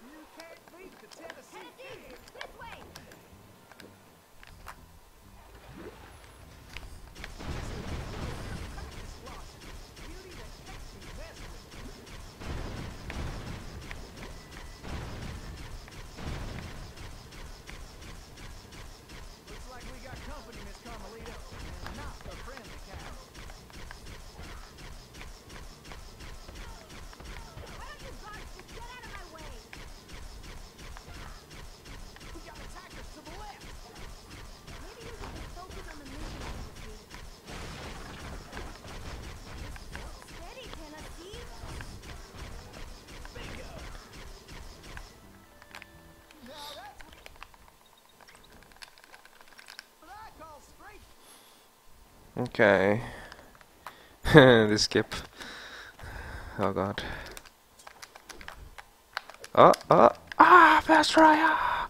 You can't beat the Tennessee Tennessee, Kid. this way! Beauty that can't be messed with. Looks like we got company, Miss Carmelito, and not the friendly kind. Why don't you guards just get out of my way? We got attackers to the left. Maybe you should just focus on the mission, Tennessee. Steady, Tennessee. Bingo. Now that's what I call straight. Okay. This skip. Oh god. Fast try! Ah!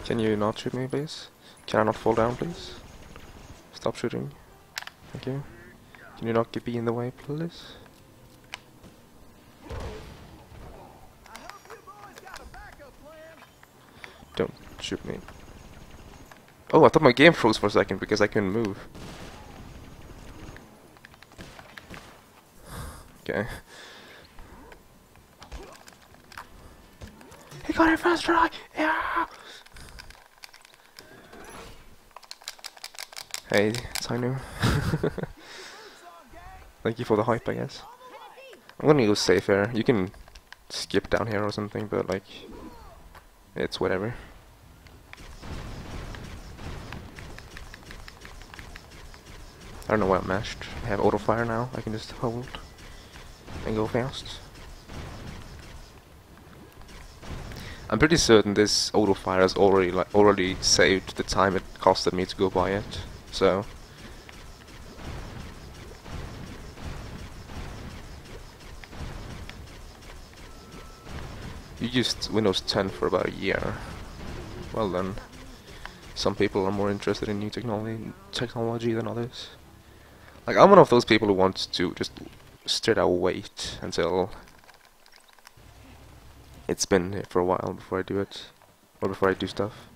Can you not shoot me, please? Can I not fall down, please? Stop shooting. Thank you. Can you not be in the way, please? I hope you boys got a backup plan. Don't shoot me. Oh, I thought my game froze for a second because I couldn't move. Okay. He got it first try! Yeah! Hey, it's Hainu. Thank you for the hype, I guess. Tennessee! I'm gonna go safe here. You can skip down here or something, but like, it's whatever. I don't know why I'm mashed. I have auto fire now. I can just hold and go fast. I'm pretty certain this auto fire has already saved the time it costed me to go buy it. So you used Windows 10 for about a year. Well then, some people are more interested in new technology than others. Like, I'm one of those people who wants to just straight out wait until it's been here for a while before I do it, or before I do stuff.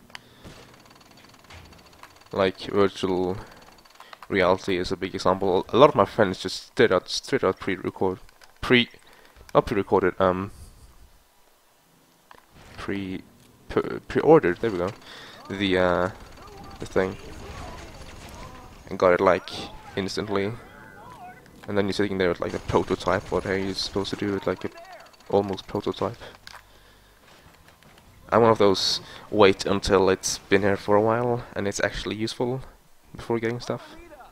Like, virtual reality is a big example. A lot of my friends just straight out pre-ordered, there we go, the thing, and got it like instantly. And then you're sitting there with like a prototype. What are you supposed to do with like a almost prototype? I'm one of those wait until it's been here for a while and it's actually useful before getting stuff. Carmelita,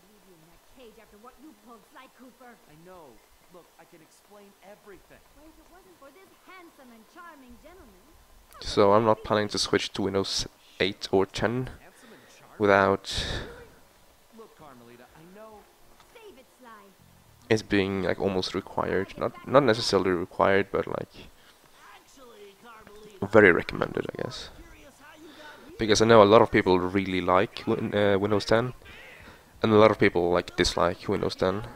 leave you in that cage after what you pulled, Sly Cooper. I know. Look, I can explain everything. Well, if it wasn't for this handsome and charming gentleman... So I'm not planning to switch to Windows 8 or 10 Handsome and charming. without Look, Carmelita, I know. Save it, Sly. it being like almost required. Not necessarily required, but like Actually, Carmelita, very recommended, I guess. curious how you got here. Because I know a lot of people really like Windows 10, and a lot of people like dislike Windows 10. Later,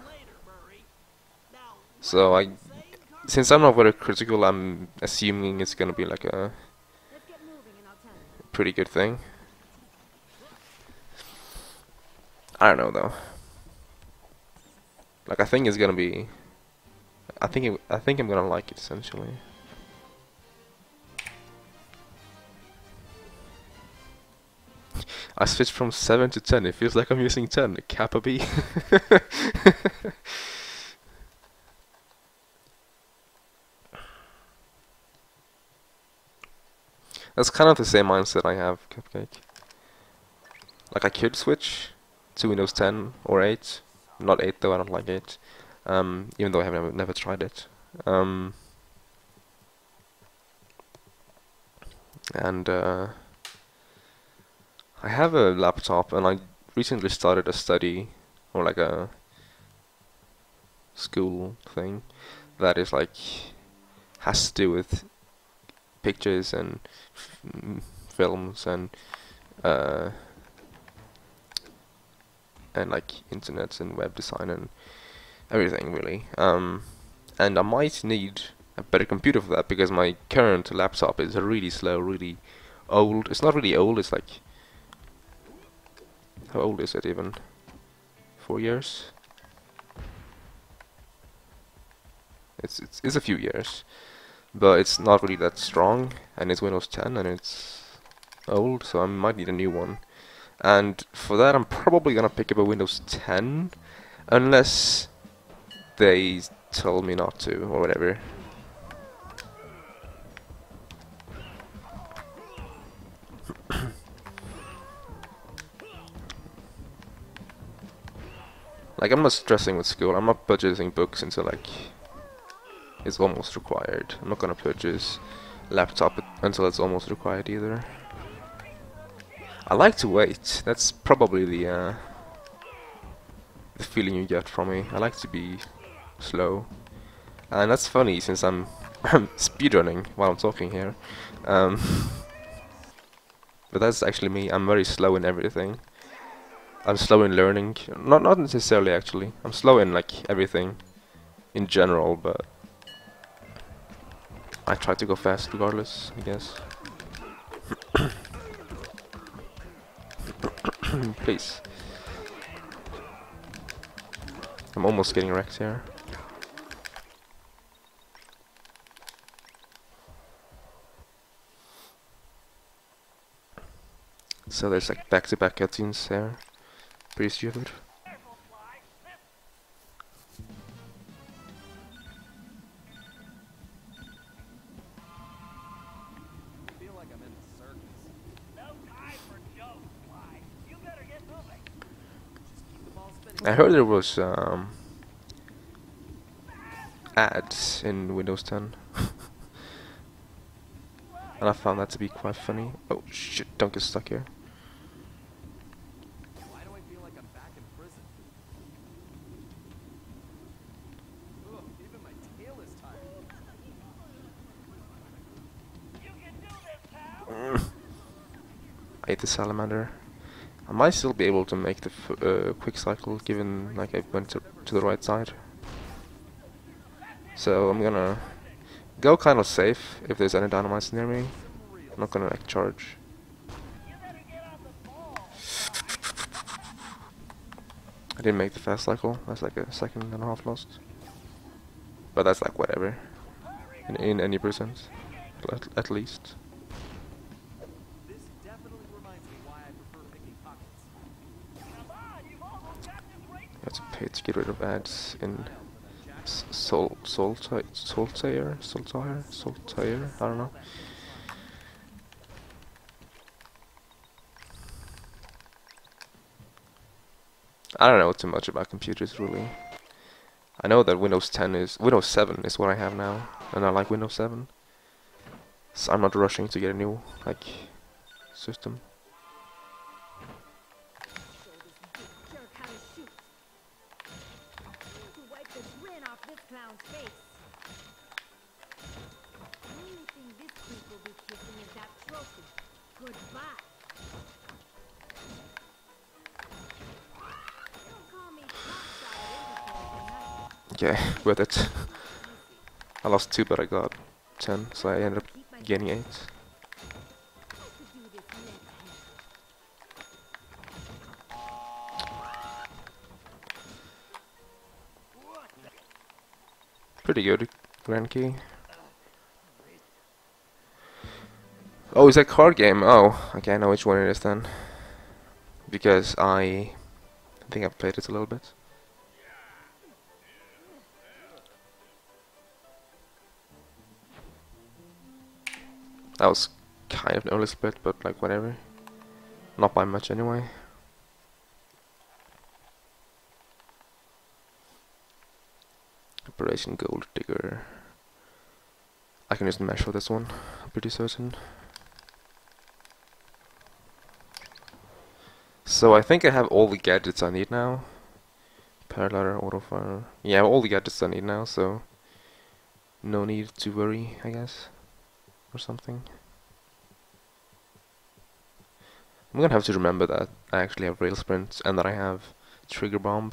Murray. Now, So saying, since I'm not very critical, I'm assuming it's gonna be like a Let's get moving and I'll tell you. pretty good thing. I don't know though. Like I think it's gonna be. I think I'm gonna like it essentially. I switched from 7 to 10. It feels like I'm using 10. Kappa B. That's kind of the same mindset I have, Cupcake. Like I could switch to Windows 10 or 8. Not 8 though, I don't like 8. Even though I have never tried it. And I have a laptop and I recently started a study or like a school thing that is like has to do with pictures and films and like internet and web design and everything really. And I might need a better computer for that because my current laptop is really slow, really old. It's not really old, it's like, how old is it even? 4 years? It's a few years, but it's not really that strong, and it's Windows 10 and it's old, so I might need a new one. And for that I'm probably gonna pick up a Windows 10 unless they tell me not to or whatever. Like I'm not stressing with school. I'm not purchasing books until like it's almost required. I'm not gonna purchase laptop until it's almost required either. I like to wait. That's probably the feeling you get from me. I like to be slow, and that's funny since I'm speedrunning while I'm talking here. But that's actually me. I'm very slow in everything. I'm slow in learning. Not necessarily actually. I'm slow in like everything in general, but I try to go fast regardless, I guess. Please. I'm almost getting wrecked here. So there's like back-to-back cutscenes there. Pretty stupid. I feel like I'm in a circus. No time for jokes, Sly. You better get moving. Just keep the ball spinning. I heard there was ads in Windows 10. And I found that to be quite funny. Oh shit, don't get stuck here. Why do I feel like I'm back in prison? Ugh, even my tail is tired. You can do this, pal. I hate the salamander. I might still be able to make the quick cycle given like I went to the right side. So I'm gonna go kind of safe if there's any dynamites near me. I'm not gonna like charge. You better get on the ball. I didn't make the fast cycle. That's like a second and a half lost. But that's like whatever. In any percent, at least. This definitely reminds me why I prefer picking pockets. Come on, you've almost got this race. You have to pay to get rid of ads in Jack. Saltaire, I don't know. I don't know too much about computers really. I know that Windows 7 is what I have now, and I like Windows 7. So I'm not rushing to get a new like system. Show this big jerk how to shoot. To wipe the grin off this clown's face. The only thing this creep will be kissing is that trophy. Goodbye. Don't call me cockside Interpol tonight. Okay, with it. I lost 2 but I got 10, so I ended up Keep my gaining 8. I could do this left hand. Pretty good, Grand Key. Oh, it's a card game. Oh, okay, I know which one it is then. Because I think I've played it a little bit. That was kind of an early split, but like whatever. Not by much anyway. Operation Gold Digger. I can just mesh for this one, I'm pretty certain. So I think I have all the gadgets I need now. Paraglider, autofire. Yeah, all the gadgets I need now, so no need to worry, I guess. Or something. I'm gonna have to remember that I actually have rail sprint and that I have trigger bomb.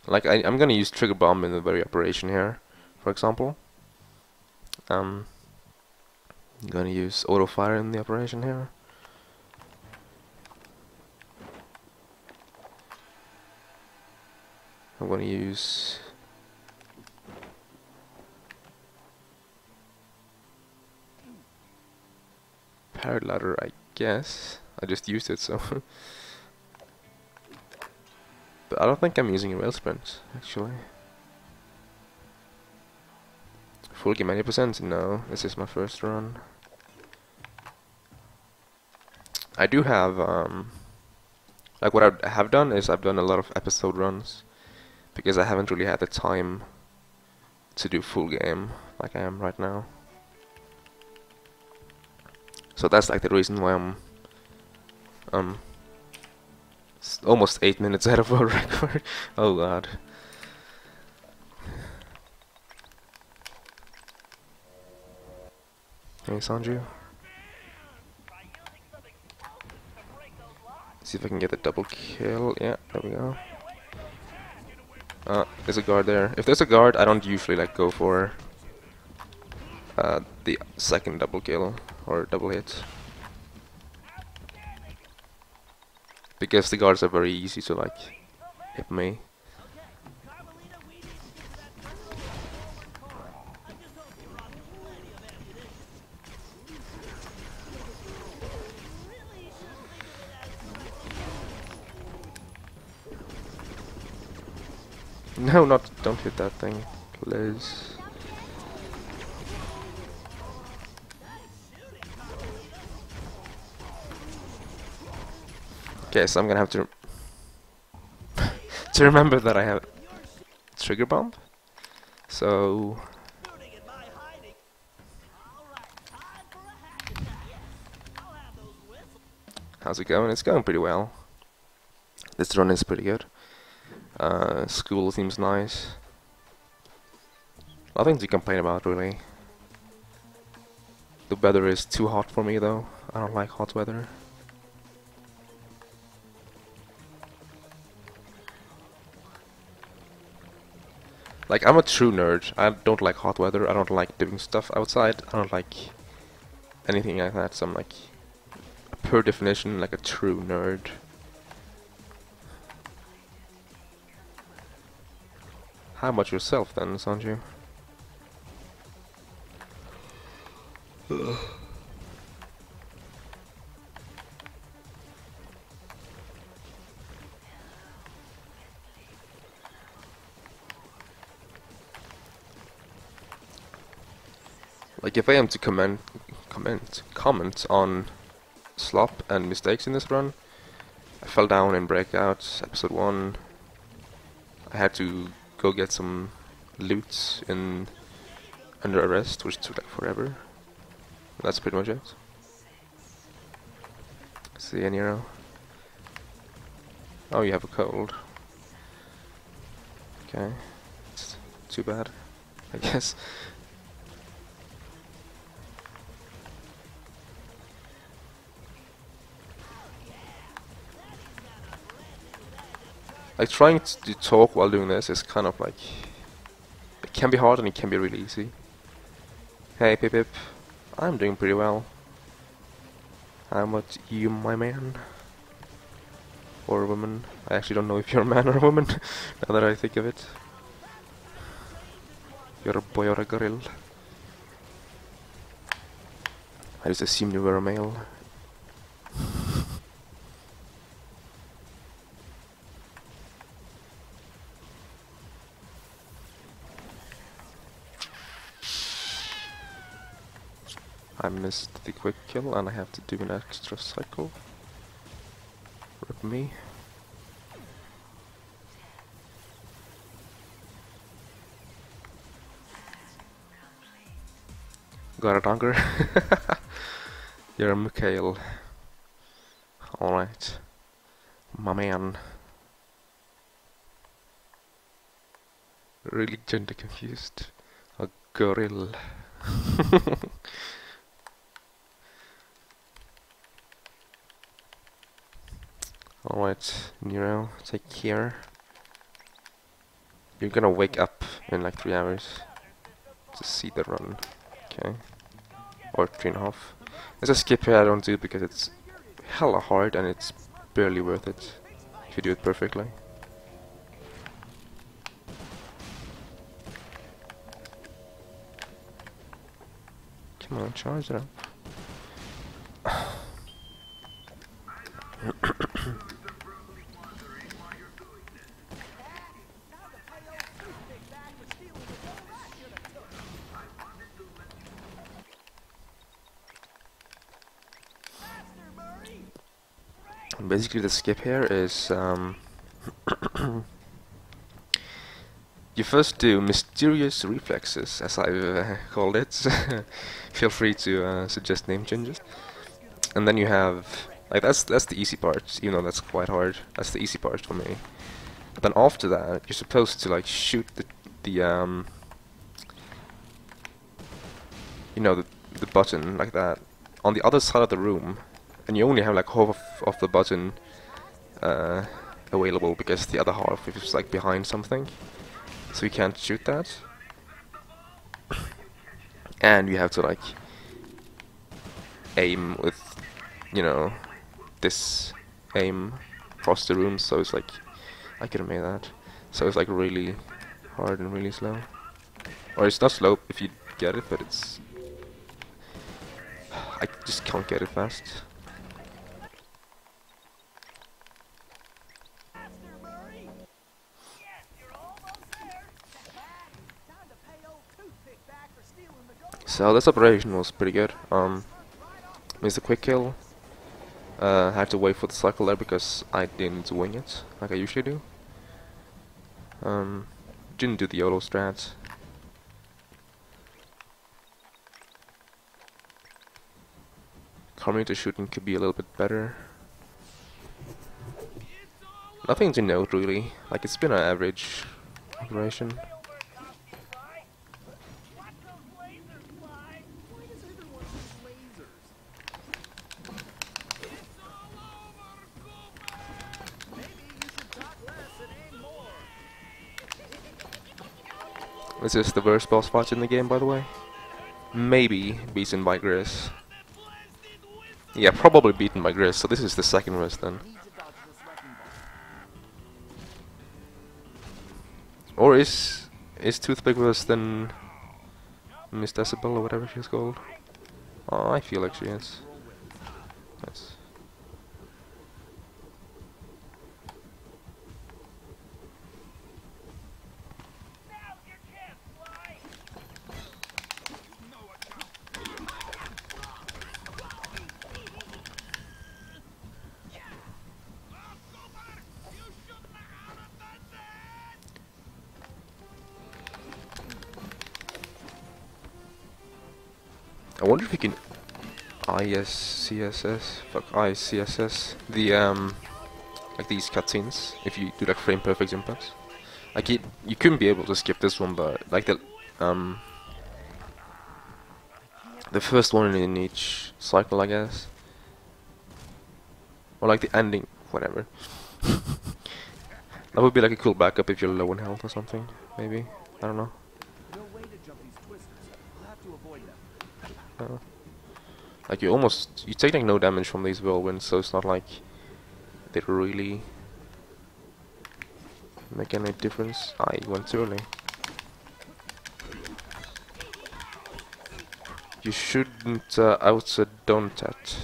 Like I'm gonna use trigger bomb in the very operation here, for example. I'm gonna use auto fire in the operation here. I'm gonna use paraglider, I guess. I just used it, so. But I don't think I'm using a rail sprint, actually. Full game 80%? No, this is my first run. I do have, like what I have done is I've done a lot of episode runs. Because I haven't really had the time to do full game like I am right now. So that's like the reason why I'm almost 8 minutes ahead of our record. Oh god. Hey Sanju. See if I can get a double kill. Yeah, there we go. There's a guard there. If there's a guard, I don't usually like go for the second double kill or double hit, because the guards are very easy to like hit me. No, don't hit that thing, please. Okay, so I'm gonna have to to remember that I have trigger bomb. So how's it going? It's going pretty well. This run is pretty good. School seems nice. Nothing to complain about really. The weather is too hot for me though. I don't like hot weather. Like, I'm a true nerd. I don't like hot weather. I don't like doing stuff outside. I don't like anything like that. So I'm like, per definition, like a true nerd. How about yourself then, Sanju? Like, if I am to comment on slop and mistakes in this run, I fell down in Breakout, episode 1. I had to go get some loot in Under Arrest, which took like forever. That's pretty much it. See any arrow? Oh, you have a cold. Okay. It's too bad, I guess. Like, trying to talk while doing this is kind of like... It can be hard and it can be really easy. Hey, Pip Pip. I'm doing pretty well. How about you, my man? Or a woman? I actually don't know if you're a man or a woman, now that I think of it. You're a boy or a girl. I just assumed you were a male. I missed the quick kill and I have to do an extra cycle. Rip me. Got a donker. You're a Mikhail. Alright. My man. Really gender confused. A gorilla. Alright, Nero, take care. You're gonna wake up in like 3 hours to see the run. Okay. Or 3.5. There's a skip here I don't do because it's hella hard and it's barely worth it if you do it perfectly. Come on, charge it up. Basically, the skip here is you first do mysterious reflexes, as I've called it. Feel free to suggest name changes. And then you have like that's the easy part, even though that's quite hard. That's the easy part for me. But then after that, you're supposed to like shoot the you know the button like that on the other side of the room, and you only have like half of the button available because the other half is like behind something, so you can't shoot that. And you have to like aim with, you know, this aim across the room, so it's like I could have made that. So it's like really hard and really slow. Or it's not slow if you get it, but it's I just can't get it fast. So this operation was pretty good. Missed a quick kill. Had to wait for the cycle there because I didn't wing it like I usually do. Didn't do the YOLO strat. Community shooting could be a little bit better. Nothing to note really. Like it's been an average operation. This is the worst boss fight in the game, by the way. Maybe beaten by Grizz. Yeah, probably beaten by Grizz, so this is the second worst then. Or is Toothpick worse than Miss Decibel or whatever she's called? Oh, I feel like she is. Nice. I wonder if you can ISCSS, fuck ICSS, the like these cutscenes, if you do like frame perfect inputs. Like you couldn't be able to skip this one, but like the first one in each cycle, I guess, or like the ending, whatever. That would be like a cool backup if you're low in health or something, maybe. I don't know. No way to jump these twisters. I'll have to avoid them. Like you take like no damage from these whirlwinds, so it's not like they really make any difference. I went too early. You shouldn't don't that.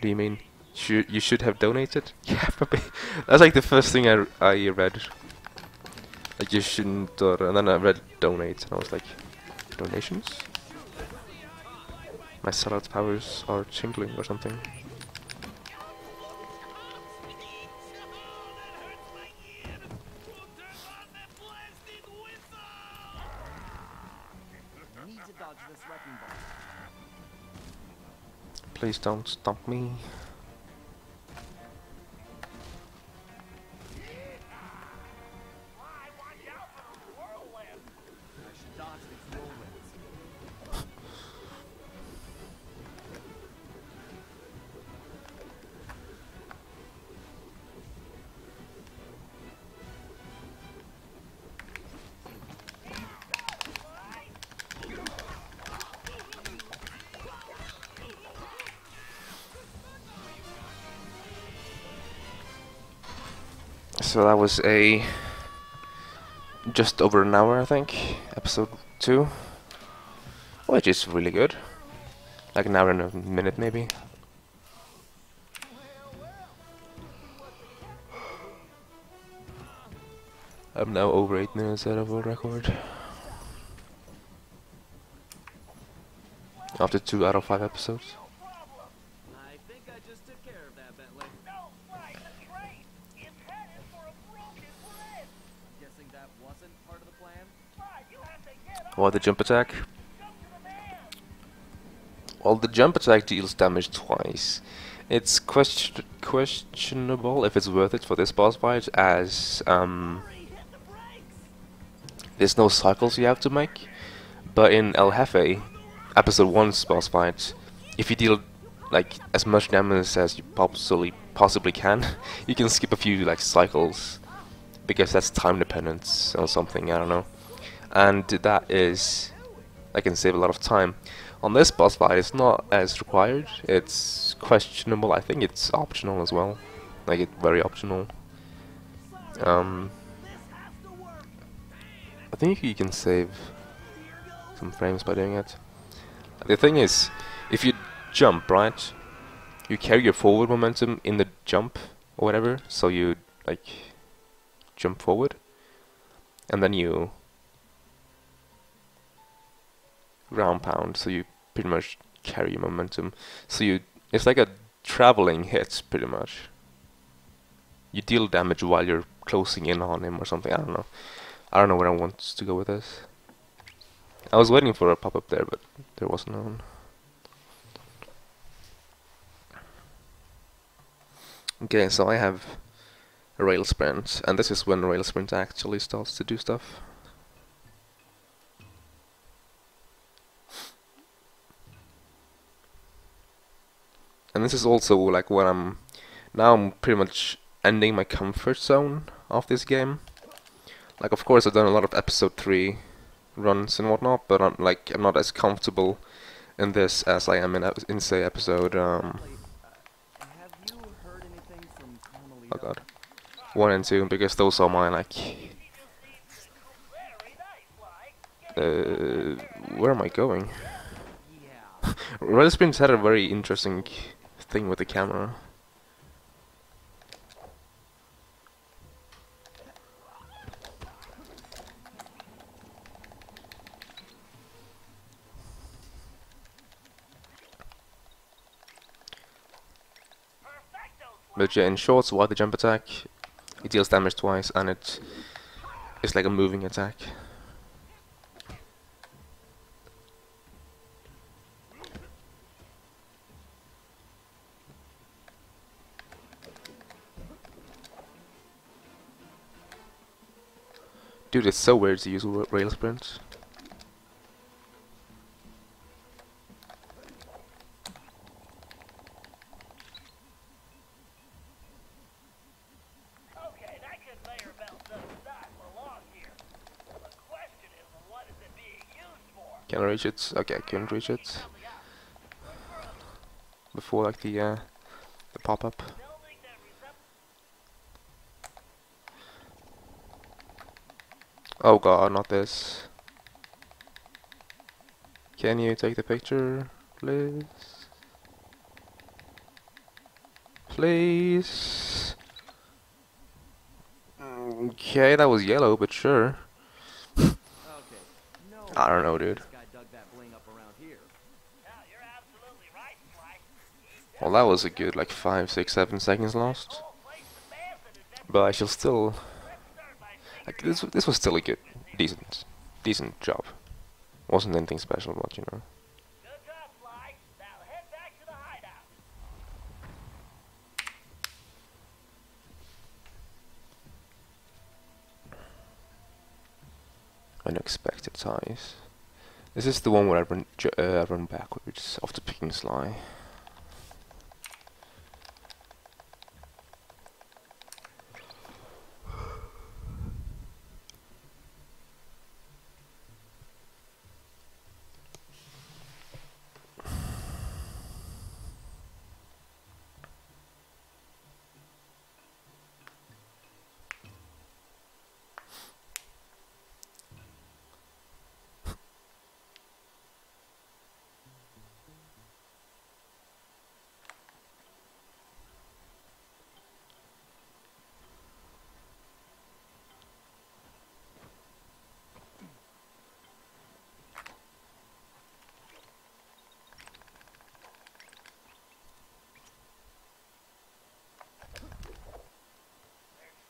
Do you mean you should have donated? Yeah, probably. That's like the first thing I read. Like you shouldn't, and then I read donate, and I was like, donations? My sellout powers are tingling or something. Need to dodge this wrecking ball. Please don't stop me. I should dodge these whirlwinds. So that was just over an hour, I think, episode 2, which is really good. Like an hour and a minute, maybe. I'm now over 8 minutes out of a record. After 2 out of 5 episodes. I think I just took care of that, Bentley. No, right, the train! It's headed for a broken bridge! I'm guessing that wasn't part of the plan? Right, you have to get up! Or the jump attack. Jump to the man! Well, the jump attack deals damage twice. It's questionable if it's worth it for this boss fight, as Hurry, hit the brakes! there's no cycles you have to make. But in El Jefe, episode 1's boss fight, if you deal like as much damage as you possibly can, you can skip a few like cycles, because that's time dependent or something, I don't know. And that can save a lot of time. On this boss fight, it's not as required. It's questionable. I think it's optional as well. Like it's very optional. I think you can save some frames by doing it. The thing is, if you jump, right, you carry your forward momentum in the jump or whatever, so you like jump forward, and then you ground pound, so you pretty much carry your momentum. So it's like a traveling hit, pretty much. You deal damage while you're closing in on him or something. I don't know. I don't know where I want to go with this. I was waiting for a pop-up there, but there wasn't none. Okay, so I have a rail sprint, and this is when rail sprint actually starts to do stuff. And this is also like when I'm pretty much ending my comfort zone of this game. Like, of course, I've done a lot of episode 3 runs and whatnot, but I'm not as comfortable in this as I am in say episode Have you heard anything from Carmelita? oh god, 1 and 2, because those are my like where am I going? Yeah. Rail Sprints had a very interesting thing with the camera. But yeah, in short, why the jump attack? It deals damage twice, and it's like a moving attack. Dude, it's so weird to use rail sprints. Okay, that conveyor belt doesn't not belong here. The question is, what is it being used for? Can I reach it? Okay, I couldn't reach it Something else. before like the pop-up. Building that resembles Oh god, not this. Can you take the picture, please? Please. Okay, that was yellow, but sure. Okay. No I don't know, way dude. this guy dug that bling up around here. Yeah, you're absolutely right, Sly. Well, that was a good like 5, 6, 7 seconds lost. Whole place abandoned and then But I shall still let's start by like figuring this was still a good, decent job. Wasn't anything special, but you know. Good job, Sly. Now head back to the hideout. Unexpected ties. This is the one where I run backwards after picking Sly.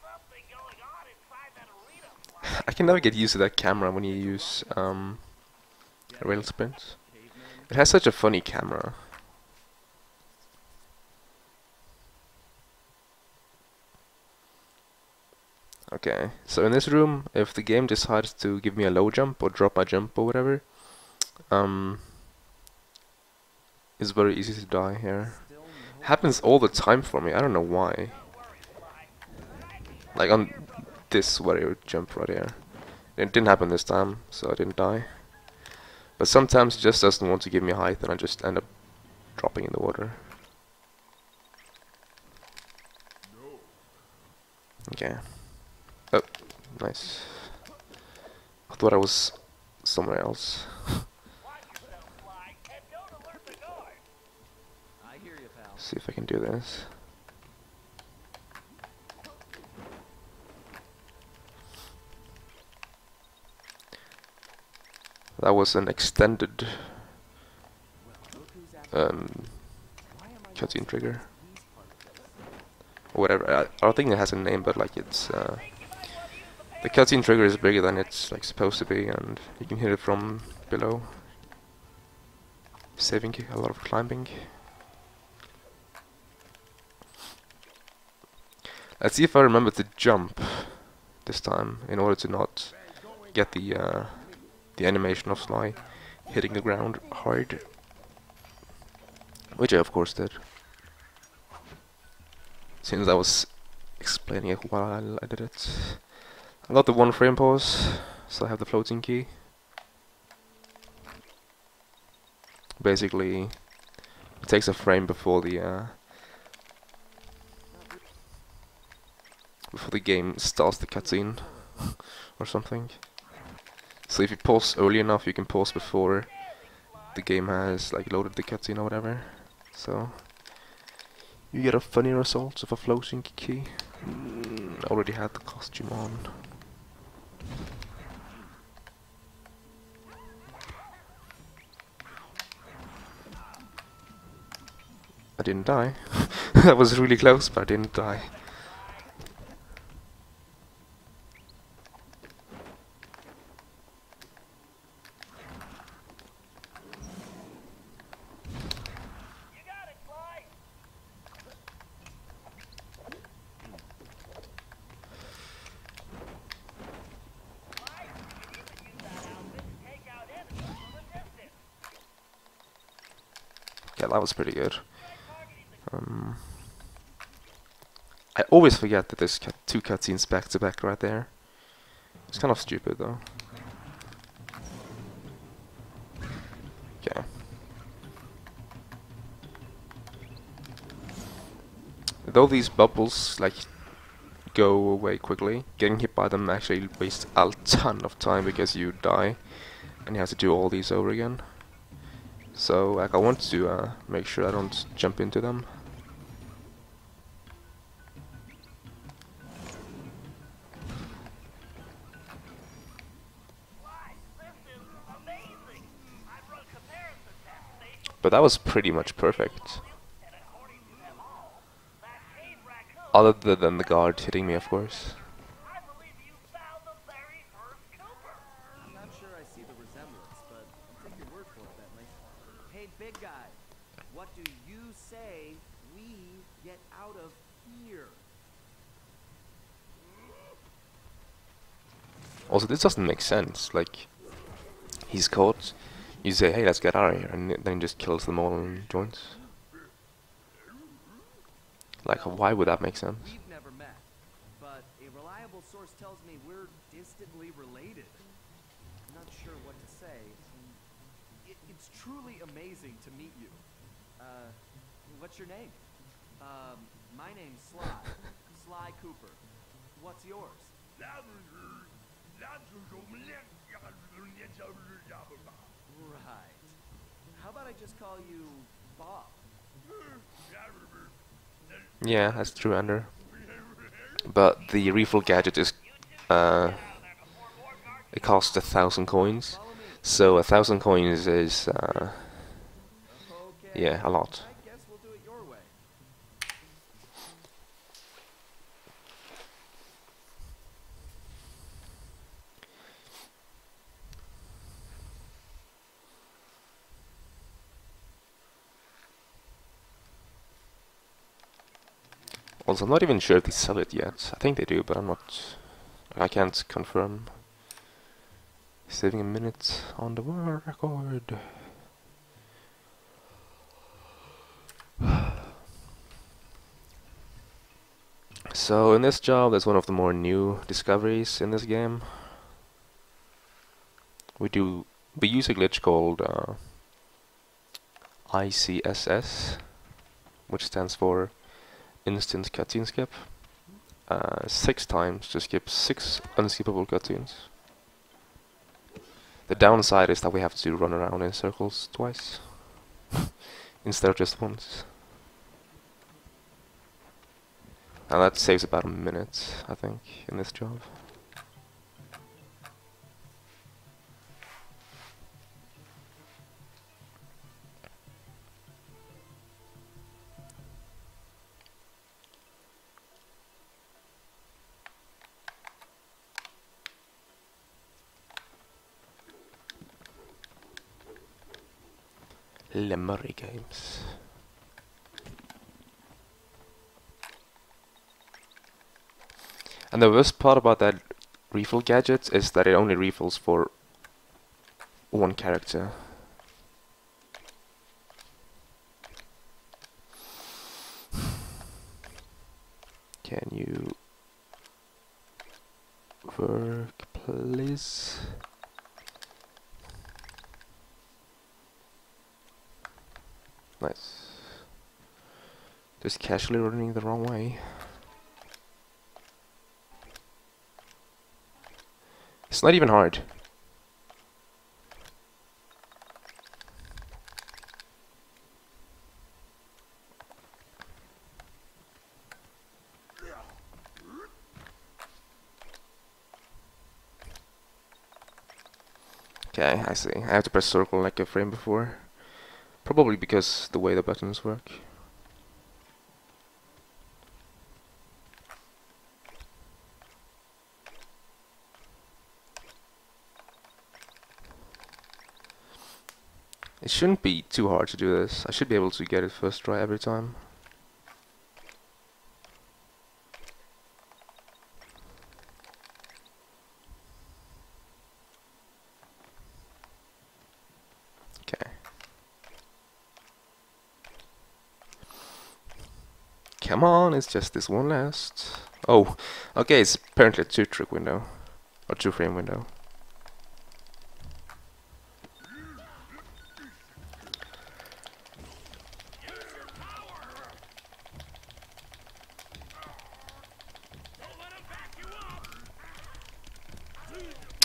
Something going on inside that arena, Sly. I can never get used to that camera when you use rail sprints. It has such a funny camera. Okay, so in this room, if the game decides to give me a low jump or drop my jump or whatever, it's very easy to die here. Happens all the time for me. I don't know why. Like on this warrior jump right here. It didn't happen this time, so I didn't die. But sometimes it just doesn't want to give me height, and I just end up dropping in the water. Okay. Oh, nice. I thought I was somewhere else. Watch yourself, Sly, and don't alert the guard. I hear you, pal. See if I can do this. That was an extended cutscene trigger. Or whatever. I don't think it has a name, but like it's the cutscene trigger is bigger than it's like supposed to be, and you can hit it from below, saving a lot of climbing. Let's see if I remember to jump this time in order to not get the animation of Sly hitting the ground hard, which I of course did, since I was explaining it while I did it. I got the 1 frame pause, so I have the floating key. Basically, it takes a frame before the game starts the cutscene or something. So if you pause early enough, you can pause before the game has like loaded the cutscene or whatever. So you get a funny result of a floating key. I already had the costume on. I didn't die. That was really close, but I didn't die. You got it, Sly. Yeah, that was pretty good. I always forget that there's two cutscenes back to back right there. It's kind of stupid though. Okay. Though these bubbles like go away quickly, getting hit by them actually wastes a ton of time because you die and you have to do all these over again. So like I want to make sure I don't jump into them. But that was pretty much perfect. Other than the guard hitting me, of course. I'm not sure I see the resemblance, but I'll take your word for it, Bentley. Hey, big guy, what do you say we get out of here? Also, this doesn't make sense. Like, he's caught. You say, "Hey, let's get out of here," and then he just kills them all and joins. Like, why would that make sense? We've never met, but a reliable source tells me we're distantly related. I'm not sure what to say. It's truly amazing to meet you. What's your name? My name's Sly. Sly Cooper. What's yours? Right. How about I just call you Bob? Yeah, that's true, Ender. But the refill gadget is, it costs 1,000 coins. Follow me. So 1,000 coins is, Okay. yeah, a lot. I guess we'll do it your way. Also, I'm not even sure if they sell it yet. I think they do, but I'm not. I can't confirm. Saving a minute on the world record. So in this job, there's one of the more new discoveries in this game. We use a glitch called ICSS, which stands for Instant Cutscene Skip. 6 times to skip 6 unskippable cutscenes. The downside is that we have to run around in circles twice instead of just once. And that saves about a minute, I think, in this job. Lemery Games. And the worst part about that refill gadget is that it only refills for one character. Can you work, please? Nice. Just casually running the wrong way. It's not even hard. Okay, I see. I have to press circle like a frame before. Probably because the way the buttons work. It shouldn't be too hard to do this. I should be able to get it first try every time. Okay. Come on, it's just this one last. Oh, okay, it's apparently a 2-trick window. Or 2-frame window.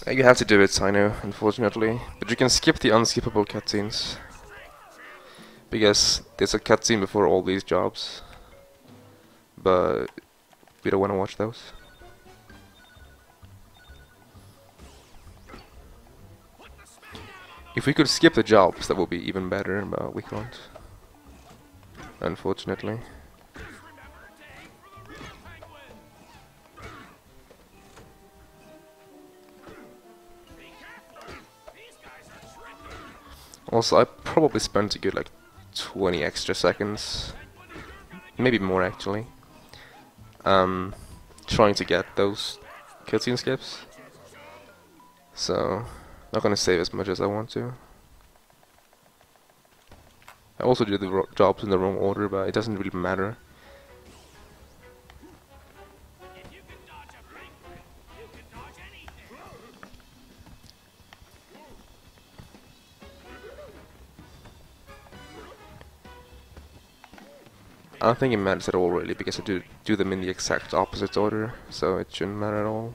You have to do it, I know, unfortunately. But you can skip the unskippable cutscenes. Because there's a cutscene before all these jobs. But we don't want to watch those. If we could skip the jobs, that would be even better, but we can't. Unfortunately. Also, I probably spent a good like 20 extra seconds, maybe more actually, trying to get those cutscene skips. So, not gonna save as much as I want to. I also did the jobs in the wrong order, but it doesn't really matter. I don't think it matters at all really, because I do them in the exact opposite order, so it shouldn't matter at all.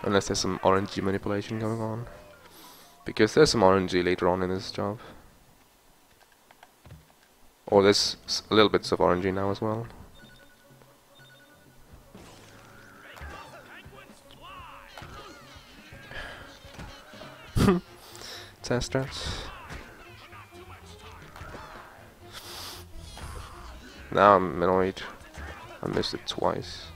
Unless there's some RNG manipulation going on. Because there's some RNG later on in this job. Or there's a little bits of RNG now as well. Test strats. Now I'm annoyed. I missed it twice.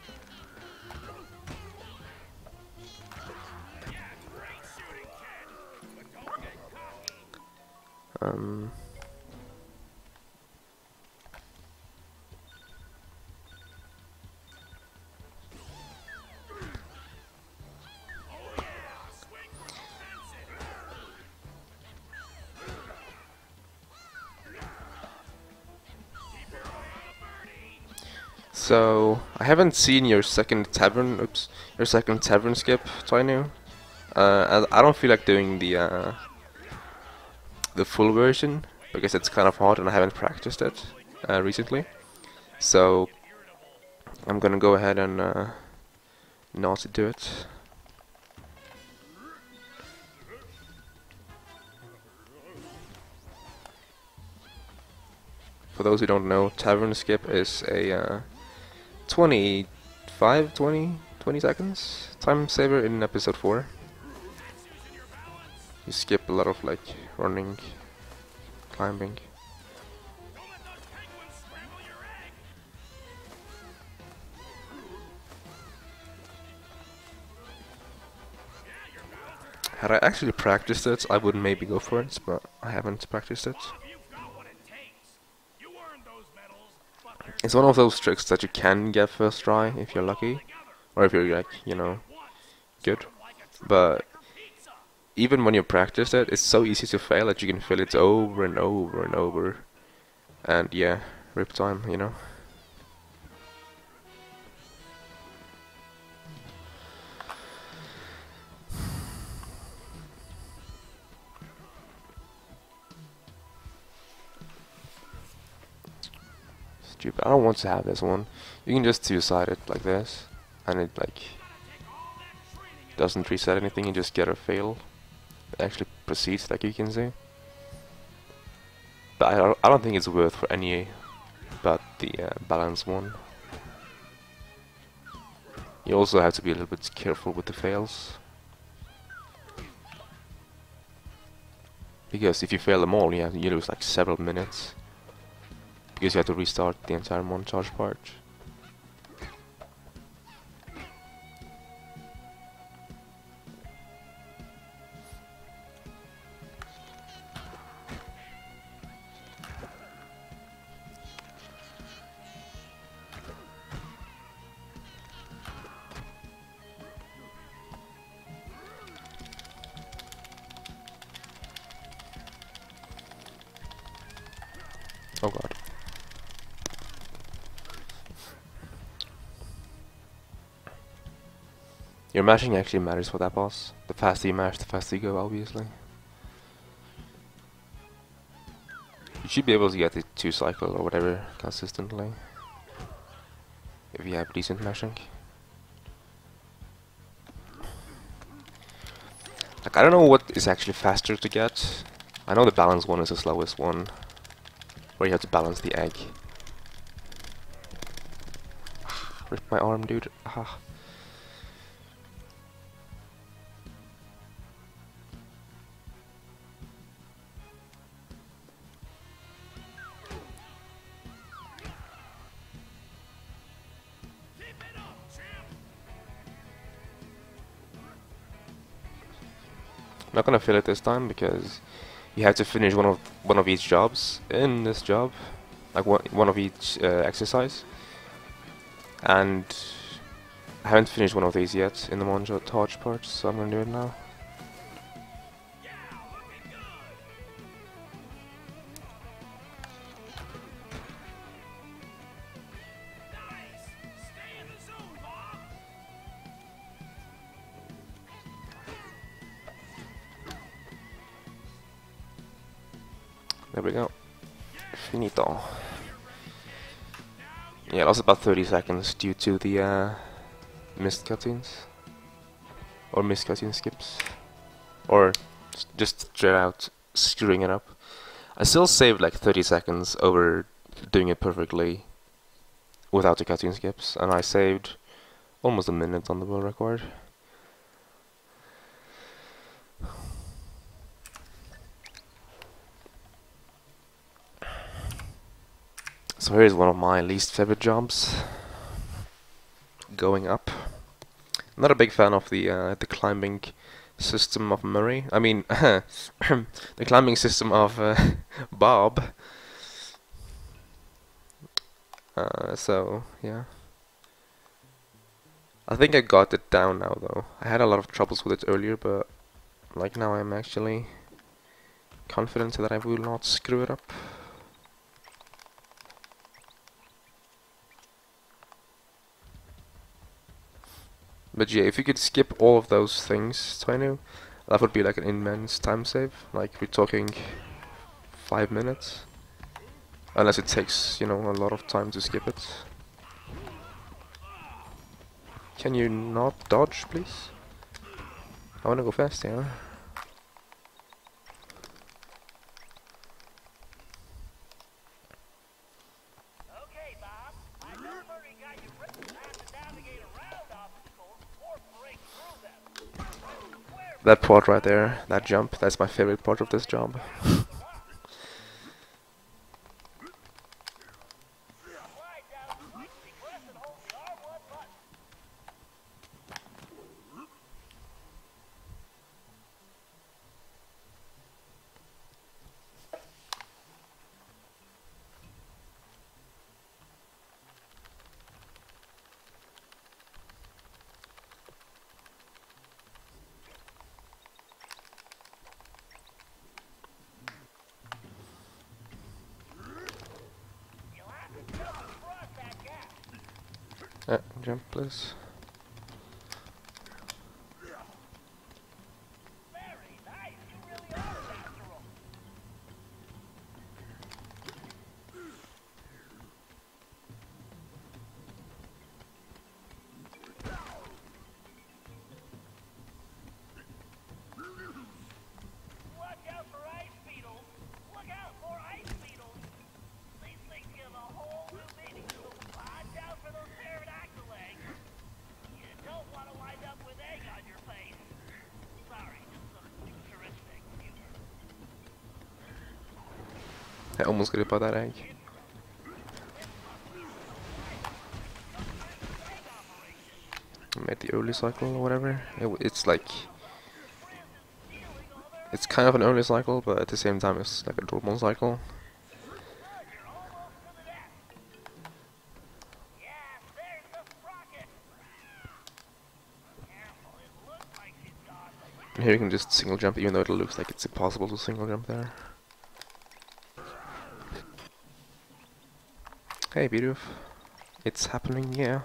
So I haven't seen your second tavern. Oops, your second tavern skip, Tainu. I don't feel like doing the full version because it's kind of hard and I haven't practiced it recently. So I'm gonna go ahead and not do it. For those who don't know, tavern skip is a 20 seconds time saver in episode 4. You skip a lot of like running, climbing. Had I actually practiced it, I would maybe go for it, but I haven't practiced it. It's one of those tricks that you can get first try if you're lucky, or if you're like, you know, good. But even when you practice it, it's so easy to fail that you can fail it over and over and over. And yeah, rip time, you know. Stupid. I don't want to have this one. You can just two-side it like this, and it like doesn't reset anything. You just get a fail. It actually proceeds, like you can see. But I don't think it's worth for any but the balance one. You also have to be a little bit careful with the fails. Because if you fail them all, you lose like several minutes. Because you have to restart the entire montage part. Oh god. Your mashing actually matters for that boss. The faster you mash, the faster you go, obviously. You should be able to get the 2 cycle or whatever consistently if you have decent mashing. Like, I don't know what is actually faster to get. I know the balance one is the slowest one, where you have to balance the egg. Rip my arm, dude. Ah. Not gonna fill it this time because you have to finish one of each jobs in this job, like one of each exercise, and I haven't finished one of these yet in the montage part, so I'm gonna do it now. There we go. Finito. Yeah, it lost about 30 seconds due to the missed cutscenes. Or missed cutscene skips. Or just straight out screwing it up. I still saved like 30 seconds over doing it perfectly without the cutscene skips, and I saved almost a minute on the world record. So here's one of my least favorite jobs. Going up. I'm not a big fan of the climbing system of Murray. I mean, the climbing system of Bob. So yeah. I think I got it down now though. I had a lot of troubles with it earlier, but like now I'm actually confident that I will not screw it up. But yeah, if you could skip all of those things, Twinu, that would be like an immense time save. Like we're talking 5 minutes. Unless it takes, you know, a lot of time to skip it. Can you not dodge, please? I wanna go fast, yeah. Okay, Bob. I know Murray got you written how to navigate around obstacles or break through them. That part right there, that jump, that's my favorite part of this job. Slide down quickly, press and hold the R1 button. You'll have to jump across that gap. Jump, please. Very nice. You really are a natural. Watch out for ice beetles. Look out for ice beetles. These things give a whole new meaning to them. Watch out for those pterodactyl eggs. You don't want to wind up with egg on your face. Sorry, just some futuristic humor. I almost got hit by that egg. I made the early cycle or whatever. It's like... It's kind of an early cycle, but at the same time it's like a normal cycle. You're almost to the net. Yes, there's the sprocket. Careful, it looks like she's gone, but And here you can just single jump even though it looks like it's impossible to single jump there. Hey, beautiful. It's happening, yeah.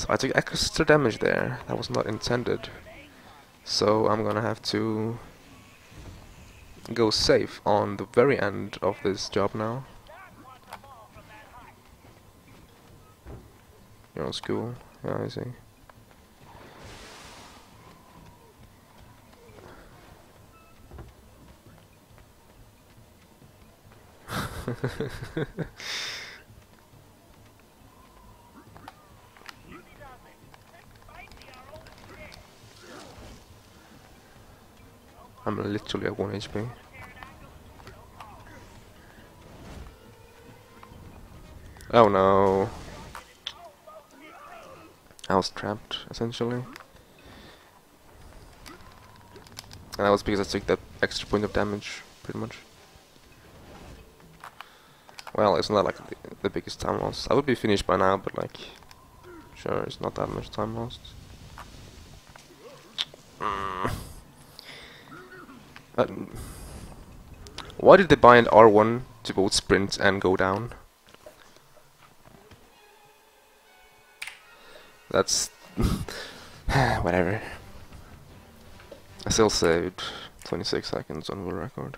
So I took extra damage there. That was not intended. So I'm gonna have to go safe on the very end of this job now. You're on school. Yeah, I see. I'm literally at 1 HP. Oh no. I was trapped, essentially. And that was because I took that extra point of damage, pretty much. Well, it's not like the biggest time loss. I would be finished by now, but like, sure, it's not that much time lost. Uh, why did they bind R1 to both sprint and go down? That's whatever. I still saved 26 seconds on the record.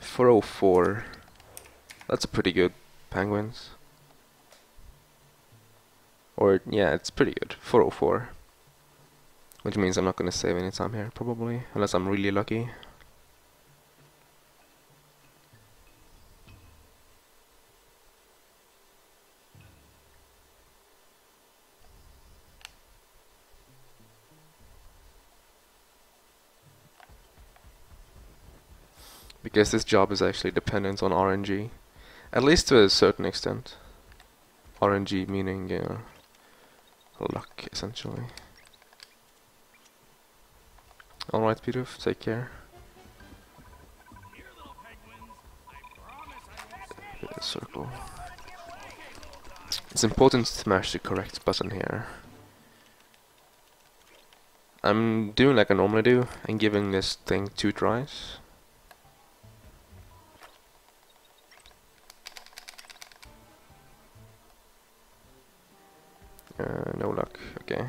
404. That's a pretty good penguins. Or yeah, it's pretty good. 404. Which means I'm not gonna save any time here, probably, unless I'm really lucky. Because this job is actually dependent on RNG. At least to a certain extent. RNG meaning luck, essentially. Alright, Peter, take care. Circle. It's important to smash the correct button here. I'm doing like I normally do and giving this thing 2 tries. No luck, okay.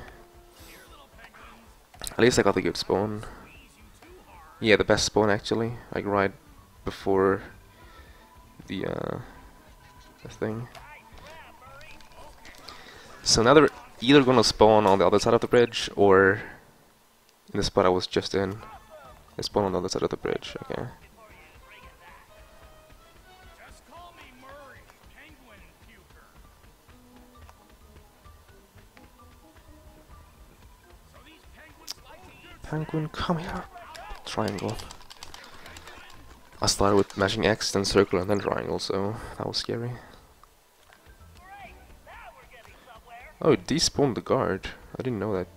At least I got the good spawn. Yeah, the best spawn actually, like right before the thing. So now they're either gonna spawn on the other side of the bridge or in the spot I was just in. They spawn on the other side of the bridge, okay. Penguin, come here. Triangle. I started with mashing X, then circle, and then triangle, so that was scary. Oh, it despawned the guard. I didn't know that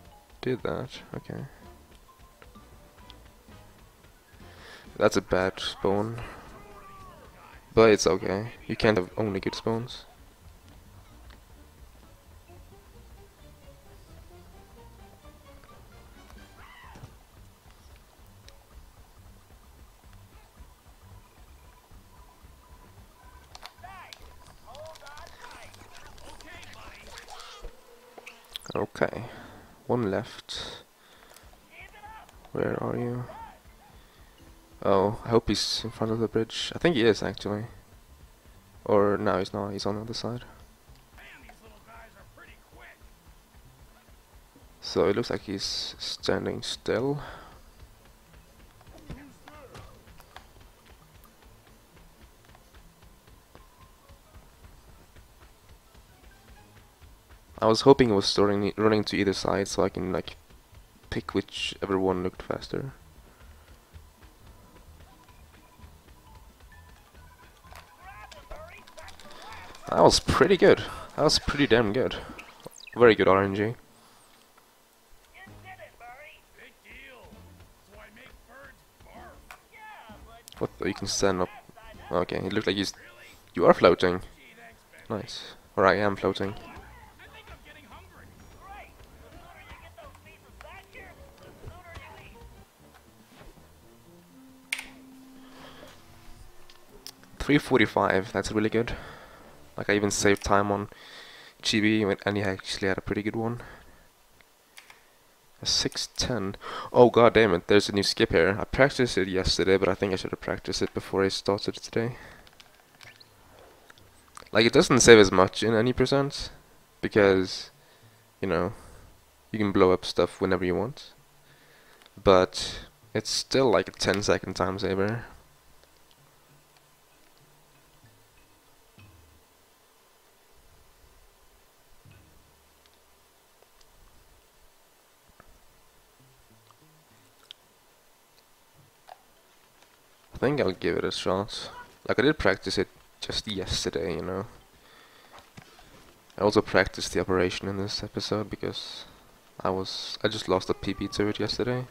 did that. Okay. That's a bad spawn. But it's okay. You can't have only good spawns. Okay, 1 left. Where are you? Oh, I hope he's in front of the bridge. I think he is actually. Or no, he's not. He's on the other side. So it looks like he's standing still. I was hoping it was running to either side so I can like pick whichever one looked faster. That was pretty good. That was pretty damn good. Very good RNG. What? You can stand up. Okay, it looked like you are floating. Nice. Or I am floating. 3:45. That's really good. Like I even saved time on GB, and he actually had a pretty good one. A 6:10. Oh god damn it! There's a new skip here. I practiced it yesterday, but I think I should have practiced it before I started today. Like, it doesn't save as much in any percent, because, you know, you can blow up stuff whenever you want. But it's still like a 10-second time saver. I think I'll give it a shot. Like, I did practice it just yesterday, you know. I also practiced the operation in this episode because I just lost a PP to it yesterday.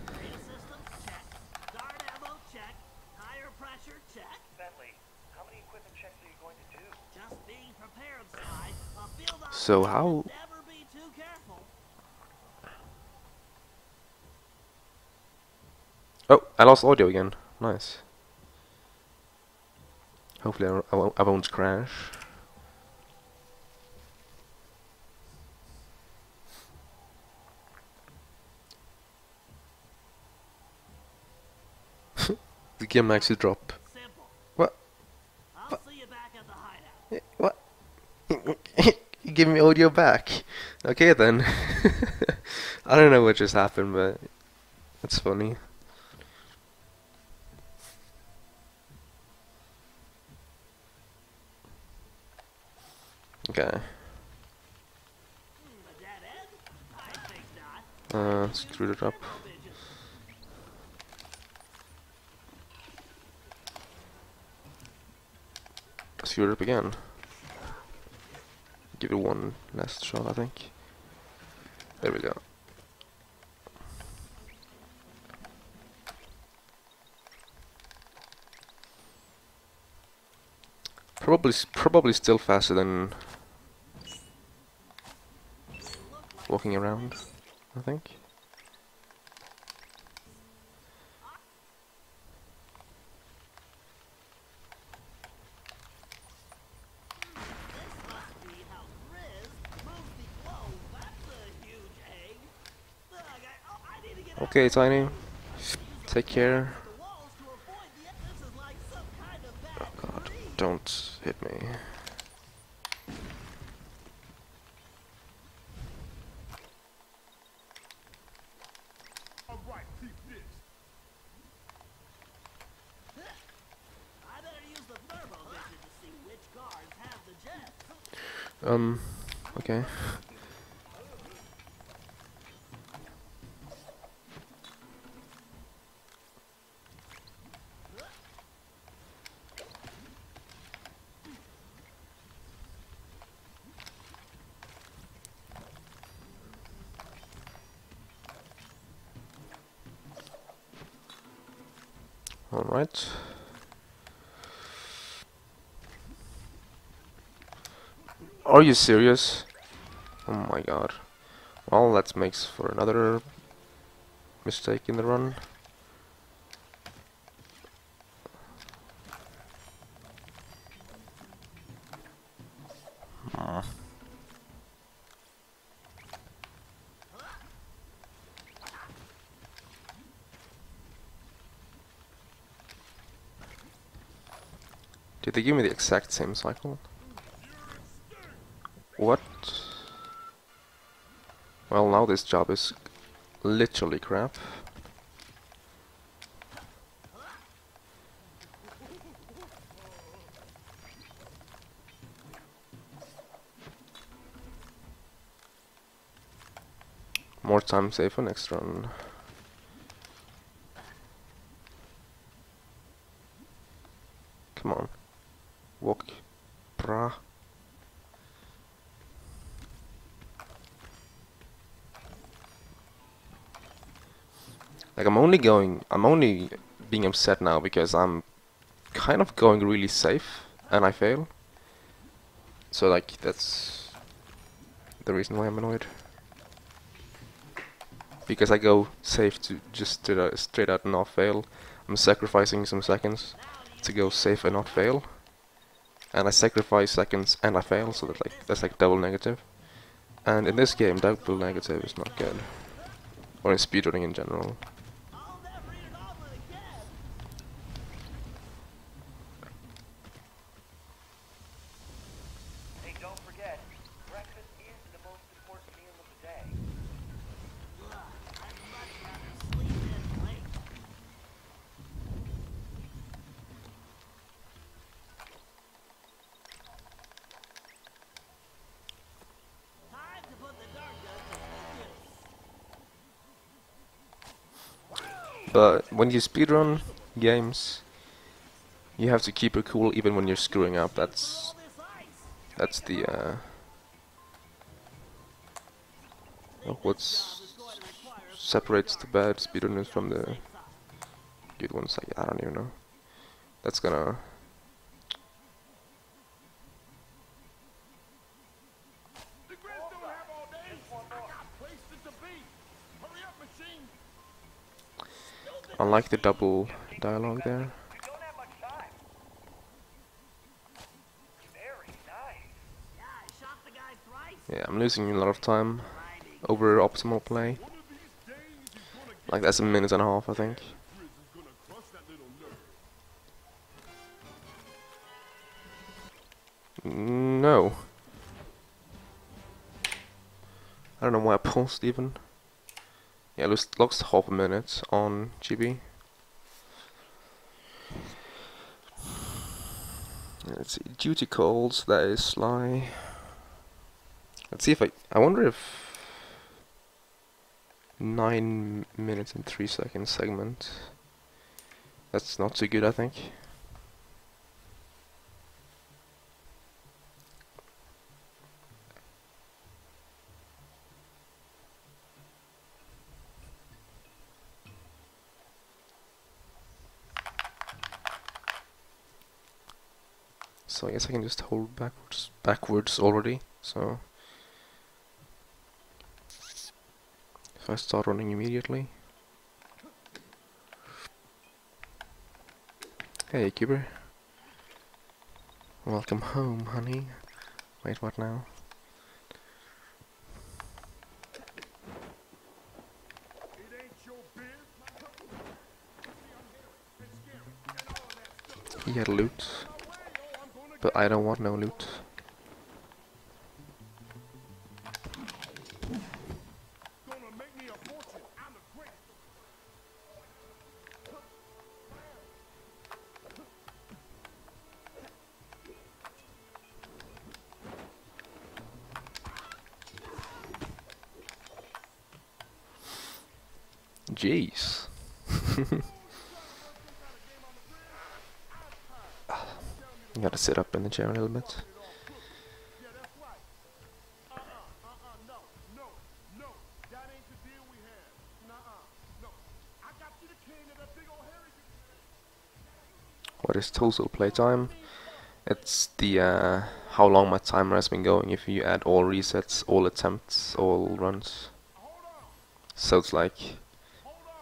Data system, check. Guard ammo, check. Tire pressure, check. Bentley, how many equipment checks are you going to do? Just being prepared, Sly. A field So operator how... should never be too careful. Oh, I lost audio again. Nice. Hopefully I won't crash. The game actually drop. Simple. What? I'll see you back at the hideout. What? You give me audio back? Okay then. I don't know what just happened, but it's funny. Okay. A dead end? I think not. Screwed it up. Screwed it up again. Give it one last shot, I think. There we go. Probably still faster than walking around, I think. Okay, Tiny. Take care. Oh god, don't hit me. Okay. Alright. Are you serious? Oh my god. Well, that makes for another mistake in the run. Did they give me the exact same cycle? What? Well, now this job is literally crap. More time saved for next run. Come on. Walk. Brah. Like, I'm only being upset now because I'm kind of going really safe and I fail. So, like, that's the reason why I'm annoyed. because I go safe to just straight out and not fail. I'm sacrificing some seconds to go safe and not fail, and I sacrifice seconds and I fail, so that's like double negative. And in this game, double negative is not good, or in speedrunning in general. I'll never eat an omelet again. Hey, don't forget, breakfast is the most important meal of the day. Ugh, I'd much rather sleep in late. Time to put the dark gun to good use. But when you speedrun games, you have to keep it cool even when you're screwing up. All this ice. That's the what Job is going to require a separates the bad speedrunners from the good ones. Like, I don't even know. That's gonna. The Grizz don't have all day. I got places to be. Hurry up, machine. I like the double dialogue there. You don't have much time. Very nice. Yeah, I shot the guy thrice. Yeah, I'm losing a lot of time over optimal play. One of these days he's gonna get Like, that's a minute and a half, I think. Grizz is gonna crush that little nerd. No. I don't know why I paused even. Yeah, lost half a minute on GB. Let's see, duty calls, that is Sly. Let's see if I wonder if 9 minutes and 3 seconds segment. That's not too good, I think. So I guess I can just hold backwards already. So if I start running immediately. Hey, Cuber. Welcome home, honey. Wait, what now? It ain't your biz. And all that stuff. He had loot, Oh, I'm gonna but I don't want no loot. gonna make me a fortune. I'm the greatest. Jeez. You gotta sit up in the chair a little bit. Yeah, that's right. No, no, no. That ain't the deal we had. No. I got you the king of that big old hairy. What is total playtime? It's the how long my timer has been going if you add all resets, all attempts, all runs. So it's like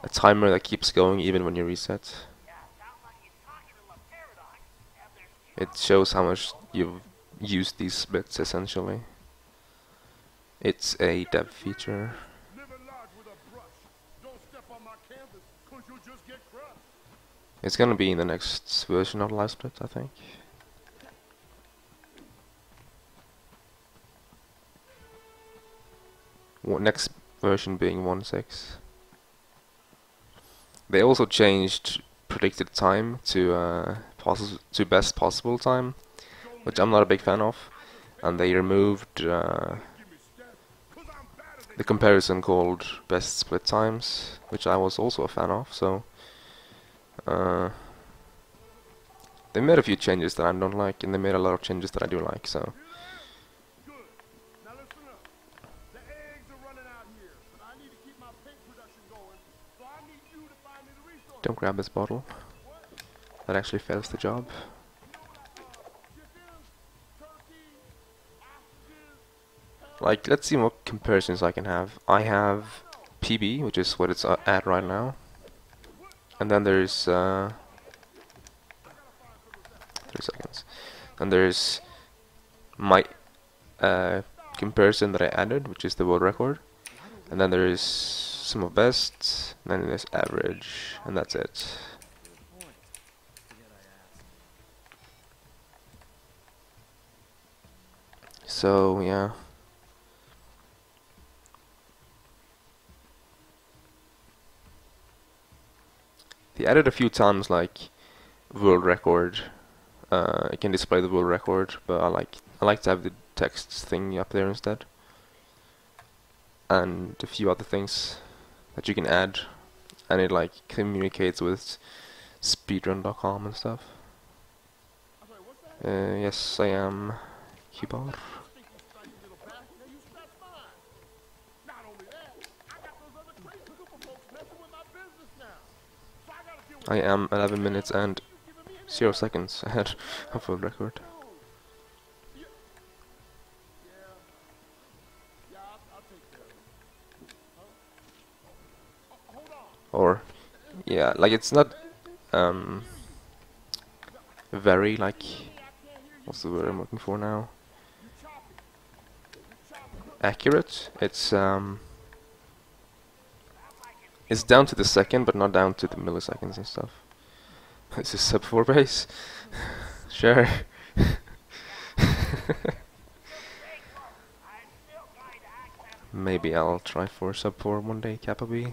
a timer that keeps going even when you reset. It shows how much you've used these bits essentially. It's a dev feature. Live large with a brush. Don't step on my canvas, 'cause you'll just get crushed. It's gonna be in the next version of LiveSplit, I think. Next version being 1.6. They also changed predicted time to best possible time, which I'm not a big fan of, and they removed the comparison called best split times, which I was also a fan of. So they made a few changes that I don't like, and they made a lot of changes that I do like. So Good. Now listen up. The eggs are running out here, but I need to keep my paint production going. So I need you to find me the resources. don't grab this bottle. That actually fails the job. Chickens, turkey, ostriches. Like, let's see what comparisons I can have. I have PB, which is what it's at right now, and then there's 3 seconds, and there's my comparison that I added, which is the world record, and then there's sum of best, and then there's average, and that's it. So yeah. They added a few times like world record. I can display the world record, but I like to have the text thing up there instead. And a few other things that you can add, and it like communicates with speedrun.com and stuff. Yes, I am Kibar. I am 11 minutes and 0 seconds ahead of world record. Or, yeah, like it's not very like, what's the word I'm looking for now? Accurate. It's down to the second, but not down to the milliseconds and stuff. This is sub 4 base. Sure. Maybe I'll try for sub 4 one day, Kappa B.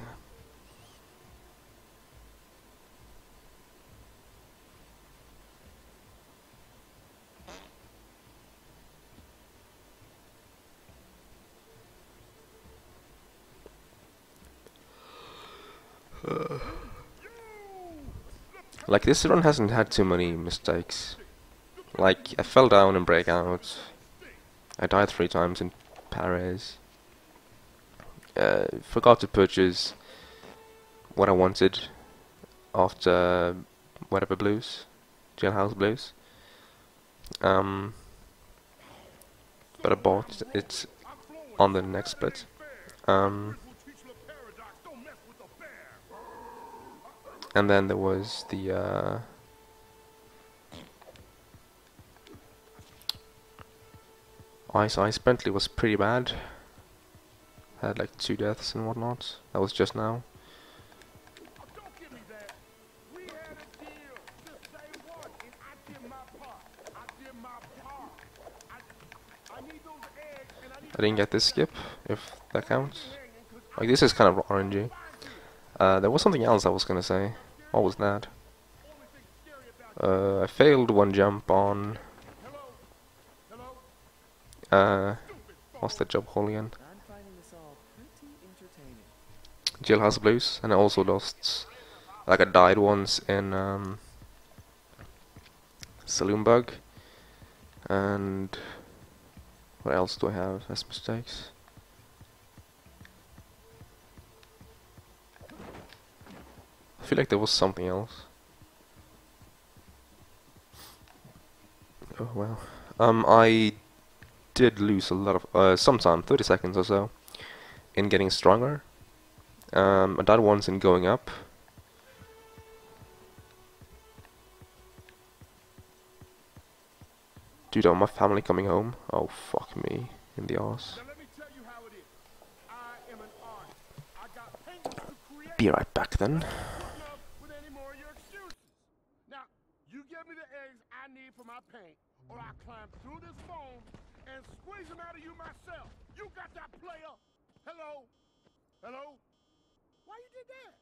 Like, this run hasn't had too many mistakes. Like, I fell down in breakout. I died 3 times in Paris. Forgot to purchase what I wanted after whatever blues, jailhouse blues. But I bought it on the next split. And then there was the Ice Bentley was pretty bad. Had like 2 deaths and whatnot. That was just now. I didn't get this skip, if that counts. Like, this is kind of RNG. There was something else I was gonna say. What was that? I failed 1 jump on... what's that job called again? Jailhouse Blues, and I also lost... Like, I died once in Saloon Bug. And... what else do I have as mistakes? I feel like there was something else. Oh well. I did lose a lot of, sometime, 30 seconds or so, in getting stronger. I died once in going up. Dude, my family coming home? Oh, fuck me. In the arse. Be right back then. Now, you give me the eggs I need for my paint, or I climb through this foam and squeeze them out of you myself. You got that, player? Hello? Hello? Why you did that?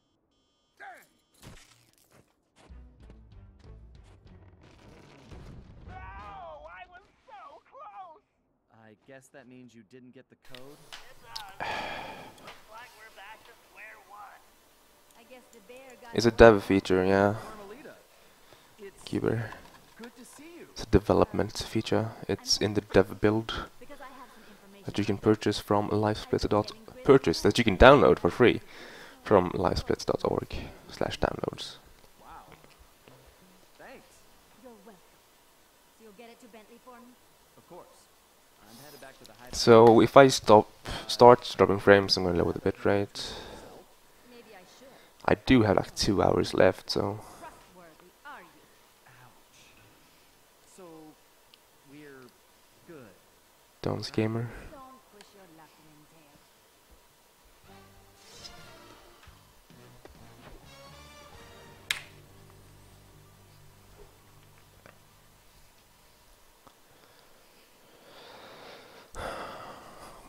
Dang! No! I was so close! I guess that means you didn't get the code? It does. Looks like we're back to square one. I guess the bear got It's a dev feature, yeah. Carmelita, it's Cuber. good to see you. It's a development feature. It's in the dev build because I have some information that you can purchase from livesplits. That you can download for free from livesplits.org/downloads. Wow. Thanks. You're welcome. So you'll get it to Bentley for me? Of course. I'm headed back to the high. So if I start dropping frames, I'm gonna lower the bitrate. I do have like 2 hours left, so Trustworthy, are you? Ouch. So, we're good. don't gamer. Don't push your luck, Ringtail.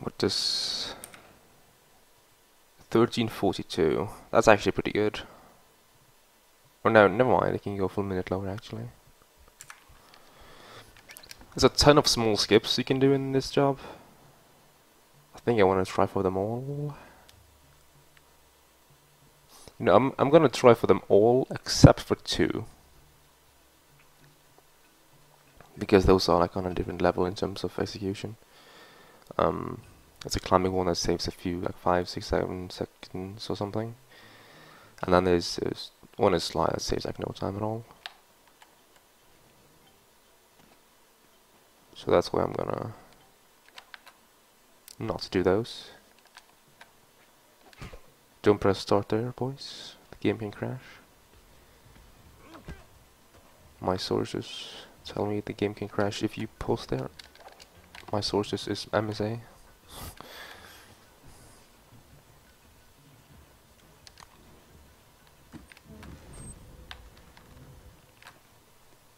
What does 1342? That's actually pretty good. Or no, never mind. I can go full minute lower actually. There's a ton of small skips you can do in this job. I think I want to try for them all. You know, I'm gonna try for them all except for 2. Because those are like on a different level in terms of execution. It's a climbing one that saves a few, like 5, 6, 7 seconds or something. And then there's one is slide that saves like no time at all. So that's why I'm gonna not do those. Don't press start there, boys. The game can crash. My sources tell me the game can crash if you pause there. My sources is MSA.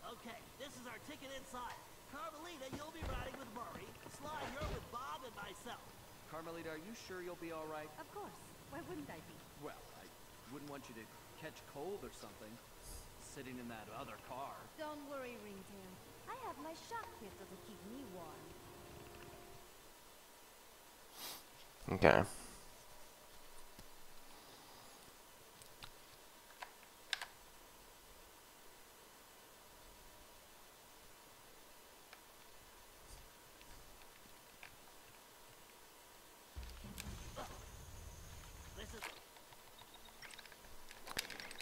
Okay, this is our ticket inside. Carmelita, you'll be riding with Murray. Sly, you're with Bob and myself. Carmelita, are you sure you'll be alright? Of course. Why wouldn't I be? Well, I wouldn't want you to catch cold or something. Sitting in that other car. Don't worry, Ringtail. I have my shock pistol to keep me warm. Okay. This is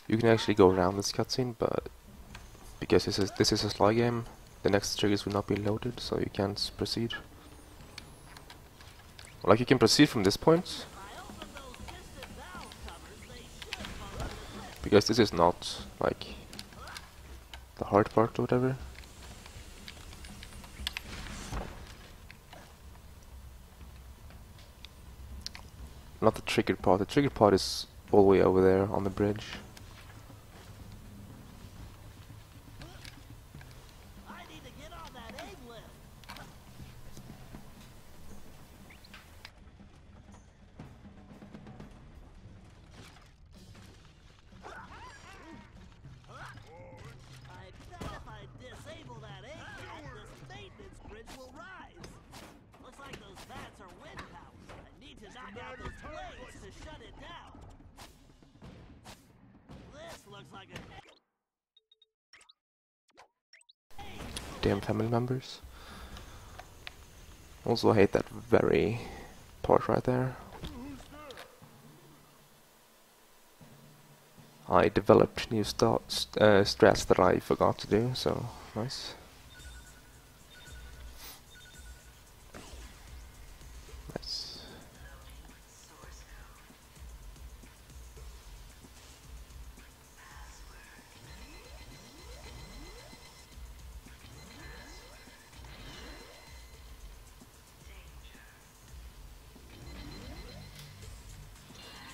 You can actually go around this cutscene, but because this is a Sly game, the next triggers will not be loaded, so you can't proceed. Like you can proceed from this point, I opened those distant valve covers. They should follow the clip. because this is not like the hard part or whatever. Not the triggered part. The triggered part is all the way over there on the bridge. I need to get on that egg lift. I bet if I disable that egg cat, this maintenance bridge will rise. Looks like those vats are wind powered. I need to knock out those blades to shut it down. This looks like a Damn family members. Also, I hate that very part right there. I developed new strats that I forgot to do, so nice. Nice.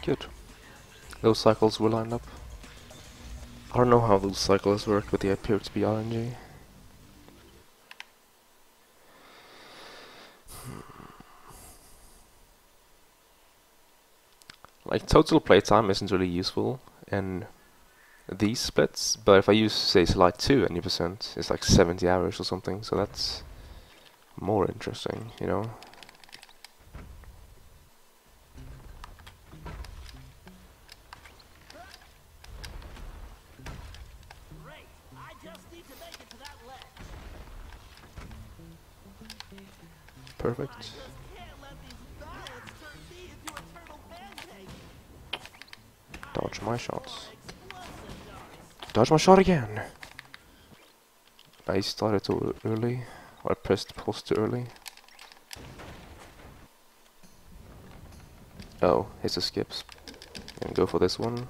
Good. Those cycles will line up. I don't know how those cycles work, but they appear to be RNG. Like, total playtime isn't really useful in these splits, but if I use, say, slide 2 any percent, it's like 70 hours or something, so that's more interesting, you know? great. I just need to make it to that ledge. I Perfect. just can't let these ballots turn me into a turtle pancake. Dodge my shots. Explosive darts. Dodge my shot again! I started too early, or I pressed pause too early. Oh, here's the skips. And go for this one.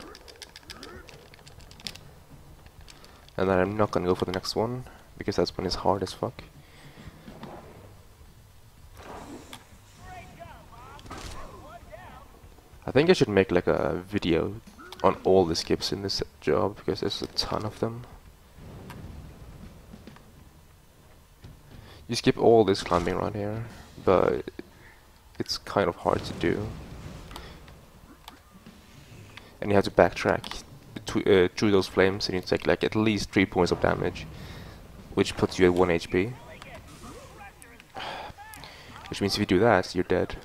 And then I'm not gonna go for the next one, because that's when it's hard as fuck. I think I should make like a video on all the skips in this job, because there's a ton of them. You skip all this climbing around here, but it's kind of hard to do. And you have to backtrack through those flames, and you take like at least 3 points of damage, which puts you at 1 HP. Which means if you do that, you're dead.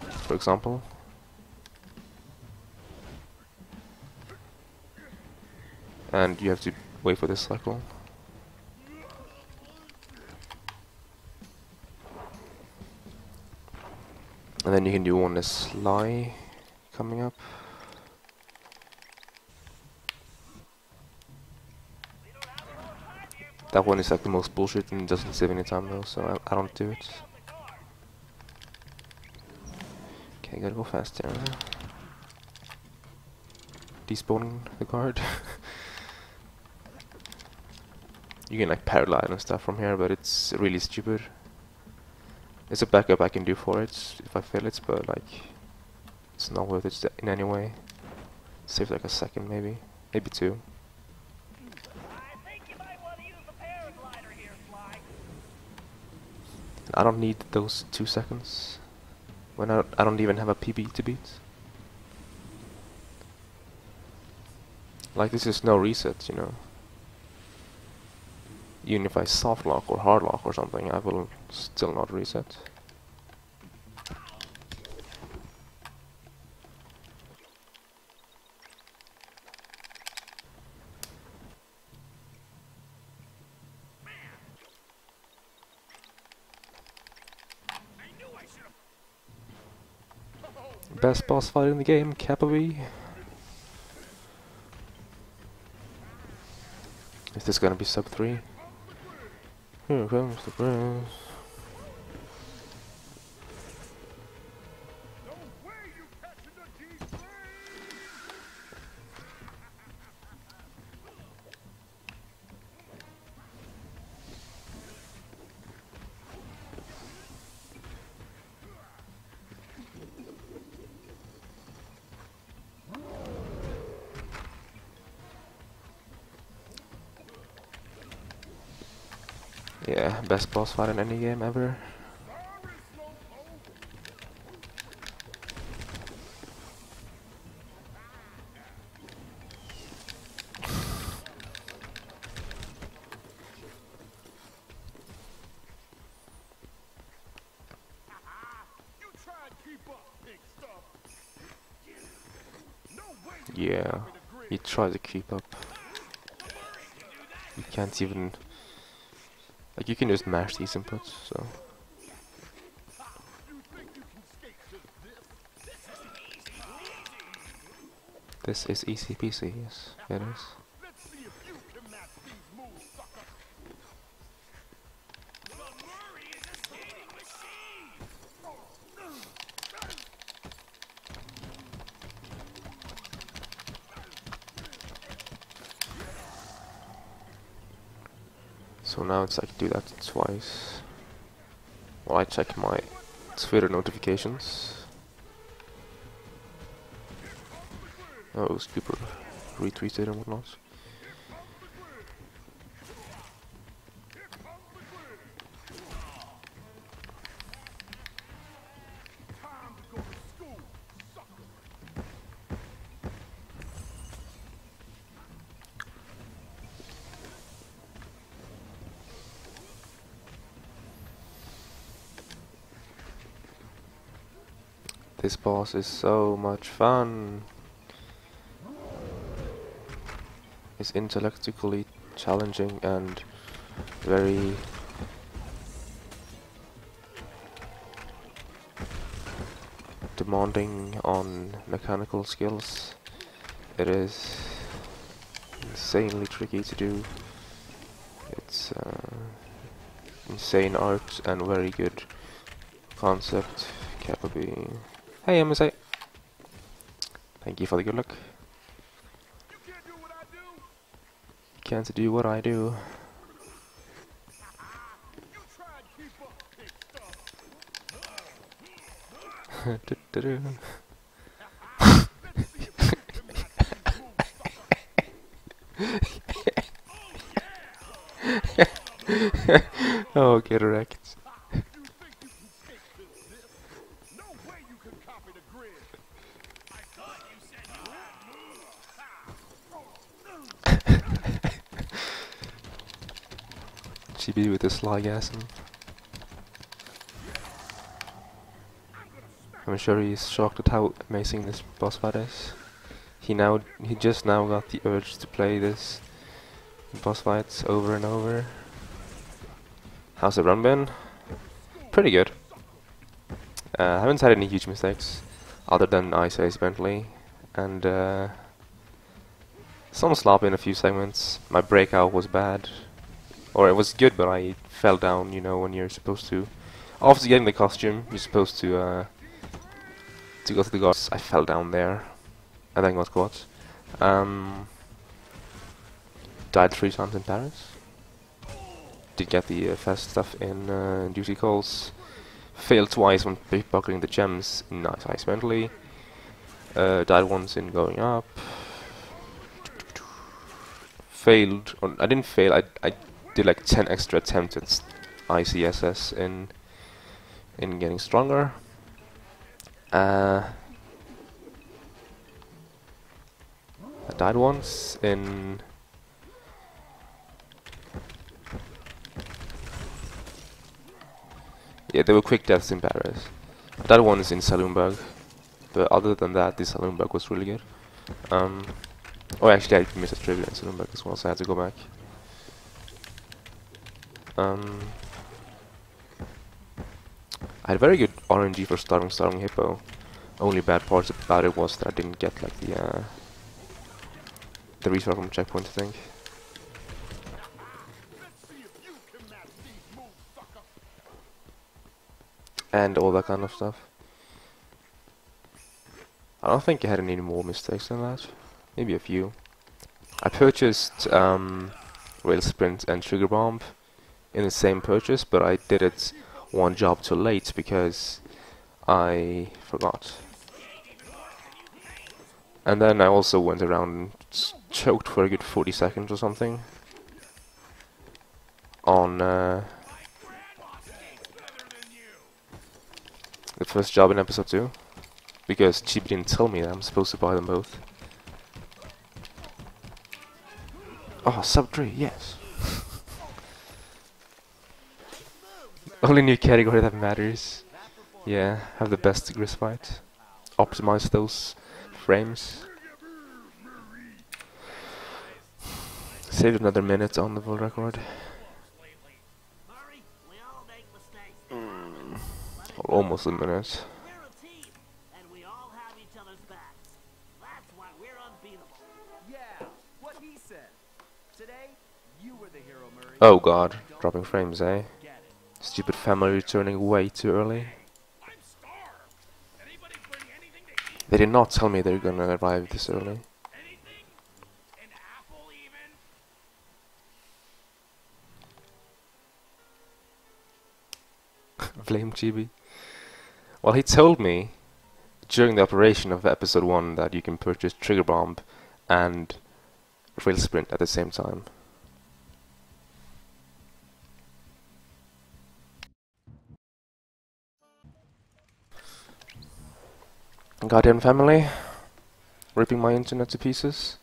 For example. And you have to wait for this cycle. And then you can do one as Sly coming up. That one is like the most bullshit and doesn't save any time though, so I don't do it. Okay, gotta go faster. Despawning the guard. You can like paraglide and stuff from here, but it's really stupid. It's a backup I can do for it if I fail it, but like it's not worth it in any way. Save like a second maybe 2. I don't need those 2 seconds when I don't even have a PB to beat. Like this is no reset, you know. Even if I soft lock or hard lock or something, I will still not reset. Best boss fight in the game, Kappa V. Is this gonna be sub 3? Here comes the press. Yeah, best boss fight in any game ever. Yeah, he tries to keep up. You can't even... Like, you can just mash these inputs, so... This is easy peasy, yes, it is. So now it's like do that twice. While I check my Twitter notifications. Oh, people retweeted and whatnot. This boss is so much fun. It's intellectually challenging and very demanding on mechanical skills. It is insanely tricky to do. It's insane art and very good concept. Kappa B. Hey MSA. Thank you for the good luck. can't do what I do. You try and keep up, big stuff. Du-du-du. Let's see if you can match these moves, sucker. Oh, get wrecked. You think you can skate this? No way you can copy the grid. I thought you said you had moves. GB with the slygasm. I'm sure he's shocked at how amazing this boss fight is. He just now got the urge to play this boss fights over and over. How's the run been? Pretty good. I haven't had any huge mistakes, other than Ice Ace Bentley, and some slop in a few segments. My breakout was bad, or it was good, but I fell down. You know, when you're supposed to, after getting the costume, you're supposed to go to the gods. I fell down there, and then got caught. Died 3 times in Paris. Did get the fast stuff in duty calls. Failed twice when pickpocketing the gems in Nice Ice Bentley. Died once in going up. Failed. Or I didn't fail. I did like 10 extra attempts at ICSS in getting stronger. I died once in. Yeah, there were quick deaths in Paris. That one is in Saloon Bug, but other than that, the Saloon Bug was really good. Oh, actually, I missed a trivia in Saloon Bug as well, so I had to go back. I had very good RNG for starting Hippo. Only bad parts about it was that I didn't get like the restart from checkpoint, I think. Let's see if you can match these moves, sucker. And all that kind of stuff. I don't think I had any more mistakes than that. Maybe a few. I purchased Rail Sprint and Trigger Bomb in the same purchase, but I did it one job too late because I forgot. And then I also went around and choked for a good 40 seconds or something on the first job in episode 2, because Chibi didn't tell me that I'm supposed to buy them both. Oh, sub 3, yes. Only new category that matters. Yeah, have the best grist fight. Optimize those frames. Saved another minute on the world record. Murray, we all make mistakes. Or almost a minute. We're a team, and we all have each other's backs. That's why we're unbeatable. Yeah, what he said. Today, you were the hero, Murray. Oh god, dropping frames, eh? Get it. Stupid family returning way too early. I'm starved. Anybody bring anything to eat? They did not tell me they're gonna arrive this early. Anything? An apple, even? Blame Chibi. Well, he told me during the operation of episode 1 that you can purchase Trigger Bomb and Rail Sprint at the same time. Goddamn family, ripping my internet to pieces.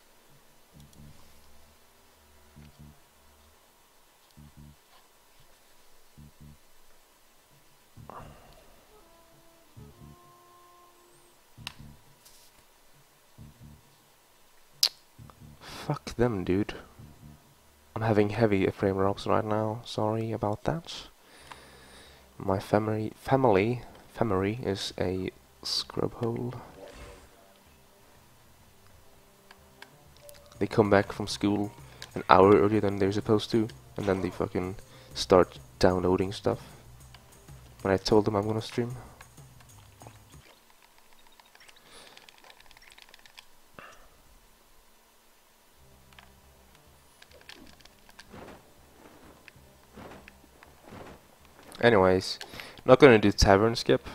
Fuck them, dude. I'm having heavy frame drops right now. Sorry about that. My family is a scrub hole. They come back from school an hour earlier than they're supposed to, and then they fucking start downloading stuff when I told them I'm gonna stream. Anyways, not gonna do tavern skip.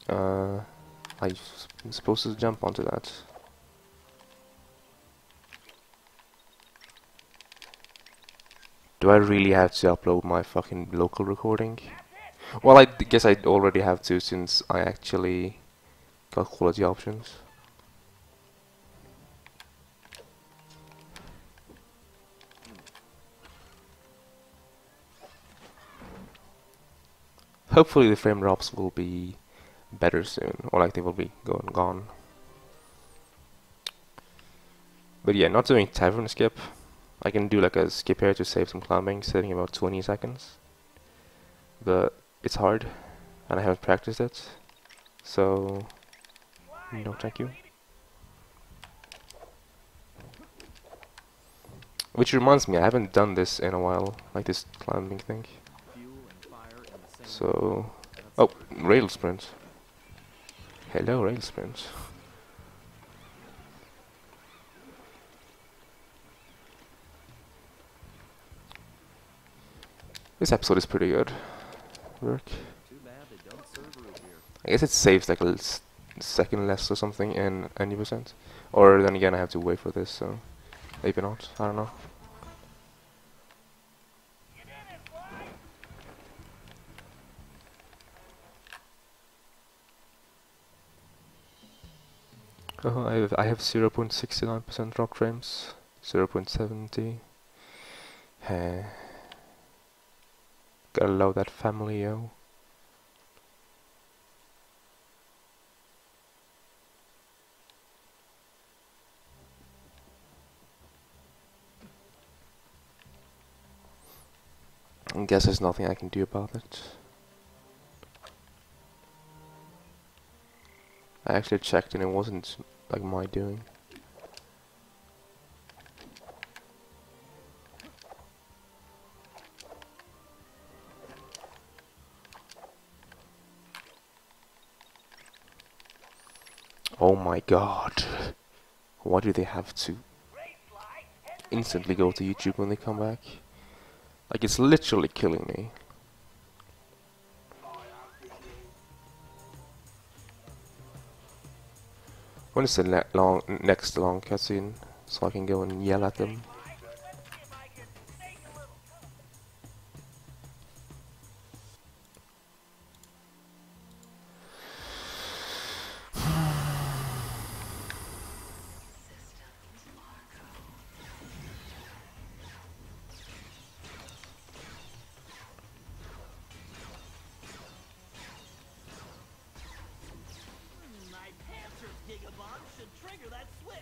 I'm supposed to jump onto that. Do I really have to upload my fucking local recording? Well, I guess I already have to since I actually got quality options. Hopefully the frame drops will be better soon, or like they will be gone. But yeah, not doing tavern skip. I can do like a skip here to save some climbing, saving about 20 seconds. But it's hard, and I haven't practiced it, so no thank you. Which reminds me, I haven't done this in a while, like this climbing thing. Fuel and fire in the same So, That's oh, rail sprint. Hello, rail sprint. This episode is pretty good. Work. too bad they don't serve root beer. I guess it saves like a second less or something in any percent. Or then again, I have to wait for this, so maybe not. I don't know. Oh, I have 0.69% drop frames, 0.70. Gotta love that family, yo. I guess there's nothing I can do about it. I actually checked and it wasn't like my doing. Oh my god. Why do they have to instantly go to YouTube when they come back? Like, it's literally killing me. When is the next long cutscene? So I can go and yell at them. My Panzer's Gigabomb should trigger that switch.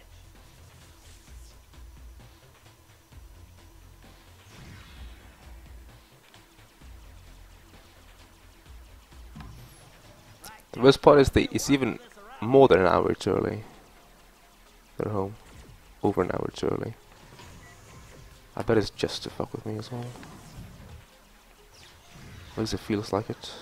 The worst part is it's even more than an hour too early. They're home. Over an hour too early. I bet it's just to fuck with me as well. At least it feels like it.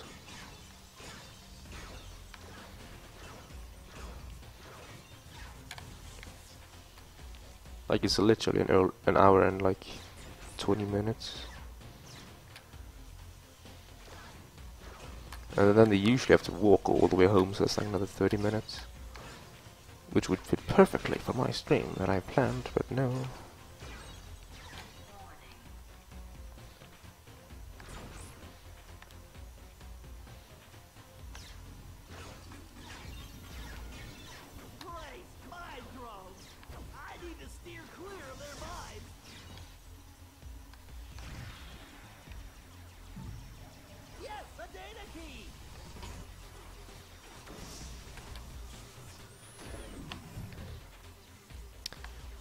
Like it's literally an hour and like 20 minutes. And then they usually have to walk all the way home, so it's like another 30 minutes. Which would fit perfectly for my stream that I planned, but no. Praise my drones. I need to steer clear of their vibes. Yes, a data key.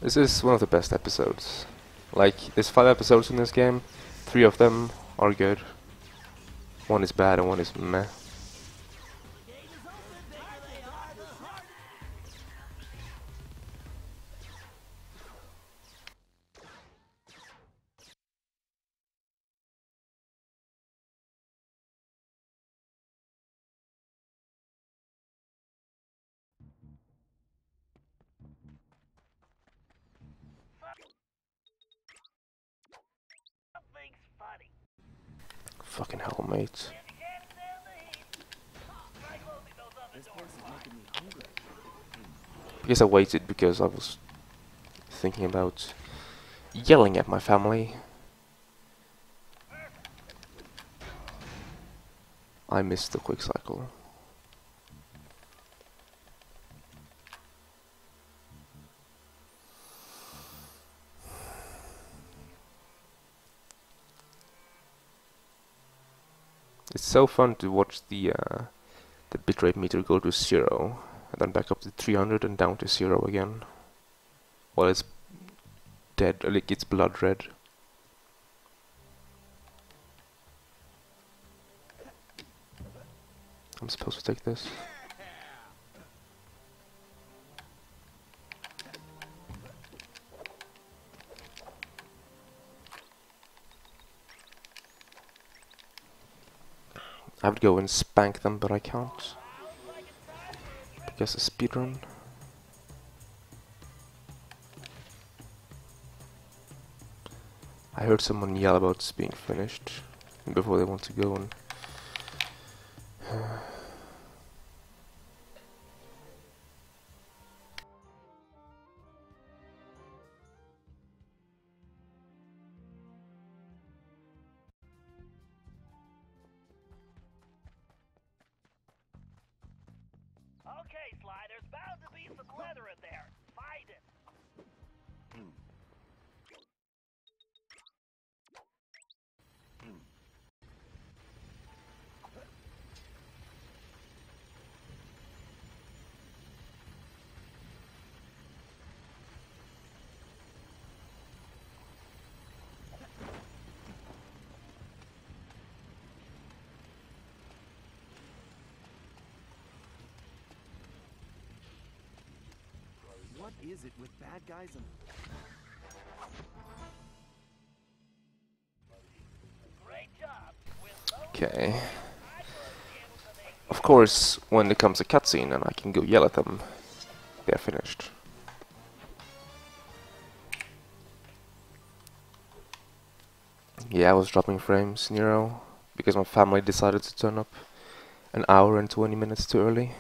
This is one of the best episodes. Like, there's 5 episodes in this game. 3 of them are good. 1 is bad and 1 is meh. The gate is open, bigger they are, the harder. Something's funny. Fucking hell, mate. If you can't stand the heat, try closing those other This doors. place is making me hungry. Because I waited because I was thinking about yelling at my family. I missed the quick cycle. It's so fun to watch the bitrate meter go to 0 and then back up to 300 and down to 0 again while it's dead, like it's blood red. I'm supposed to take this. I would go and spank them, but I can't because of speedrun. I heard someone yell about this being finished before they want to go and Okay, Sly, there's bound to be some leather in there. Find it. What is it with bad guys and... Great job. With those okay. I'd love to be able to make Of course, when there comes a cutscene and I can go yell at them, they're finished. Yeah, I was dropping frames, Nero, because my family decided to turn up an hour and 20 minutes too early.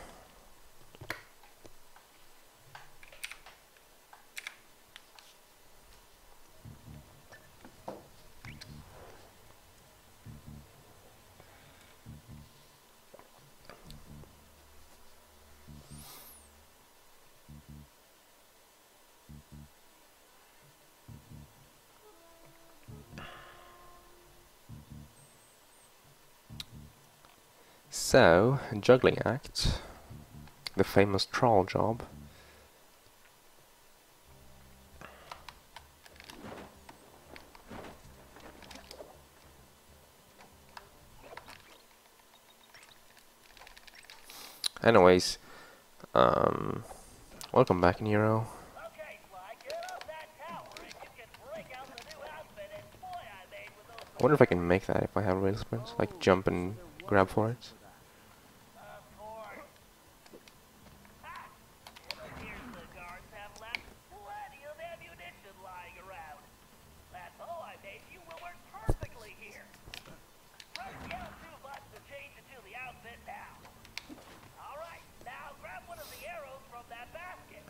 So, juggling act, the famous troll job. Anyways, welcome back, Nero. Okay, Sly, get up that tower and you can break out the new outfit and boy I made with those I wonder if I can make that if I have rail sprints, like jump and grab for it. Of course. Ha! It appears the guards have left plenty of ammunition lying around. That bow I made you will work perfectly here. Press the L2 button to change into the outfit now. Alright, now grab one of the arrows from that basket.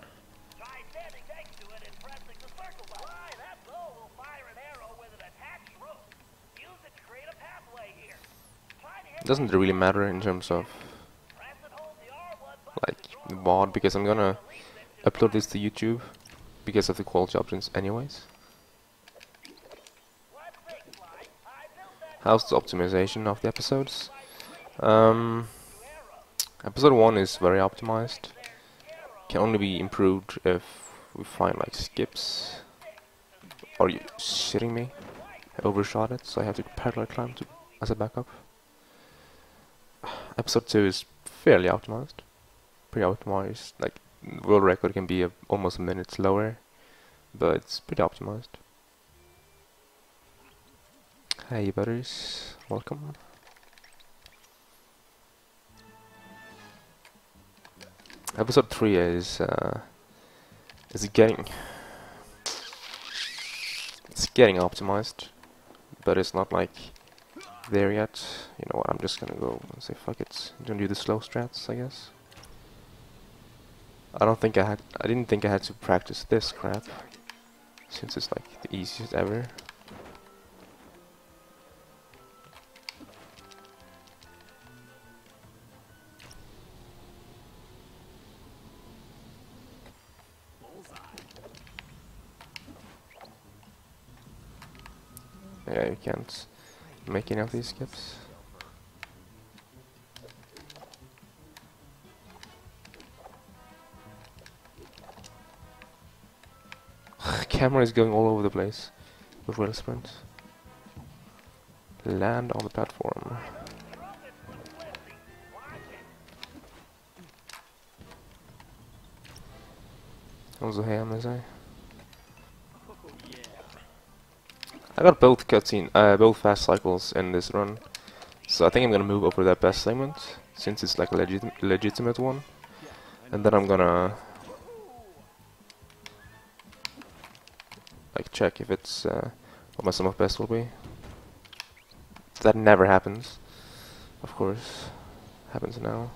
Try standing next to it and pressing the circle button. Why, that bow will fire an arrow with an attached rope. Use it to create a pathway here. Try to hit Doesn't really matter in terms of press and hold the R1 button like to draw the the VOD, because I'm gonna release it to upload this to YouTube because of the quality options anyways. Let's think, Sly. I built that How's the optimization of the episodes? Episode 1 is very optimized. Can only be improved if we find like skips. Are you shitting me? I overshot it, so I have to parallel climb to as a backup. Episode 2 is fairly optimized. Pretty optimized. Like, world record can be almost a minute slower, but it's pretty optimized. Hey buddies, welcome. Episode 3 is getting optimized, but it's not like there yet. You know what, I'm just gonna go and say fuck it. I'm gonna do the slow strats, I guess. I didn't think I had to practice this crap, since it's like the easiest ever. Yeah, you can't make any of these skips. Camera is going all over the place with wheel sprint. Land on the platform. Also here, am I? I got both both fast cycles in this run, so I think I'm gonna move over to that best segment since it's like a legitimate one, and then I'm gonna like check if it's what my sum of best will be. That never happens, of course. Happens now.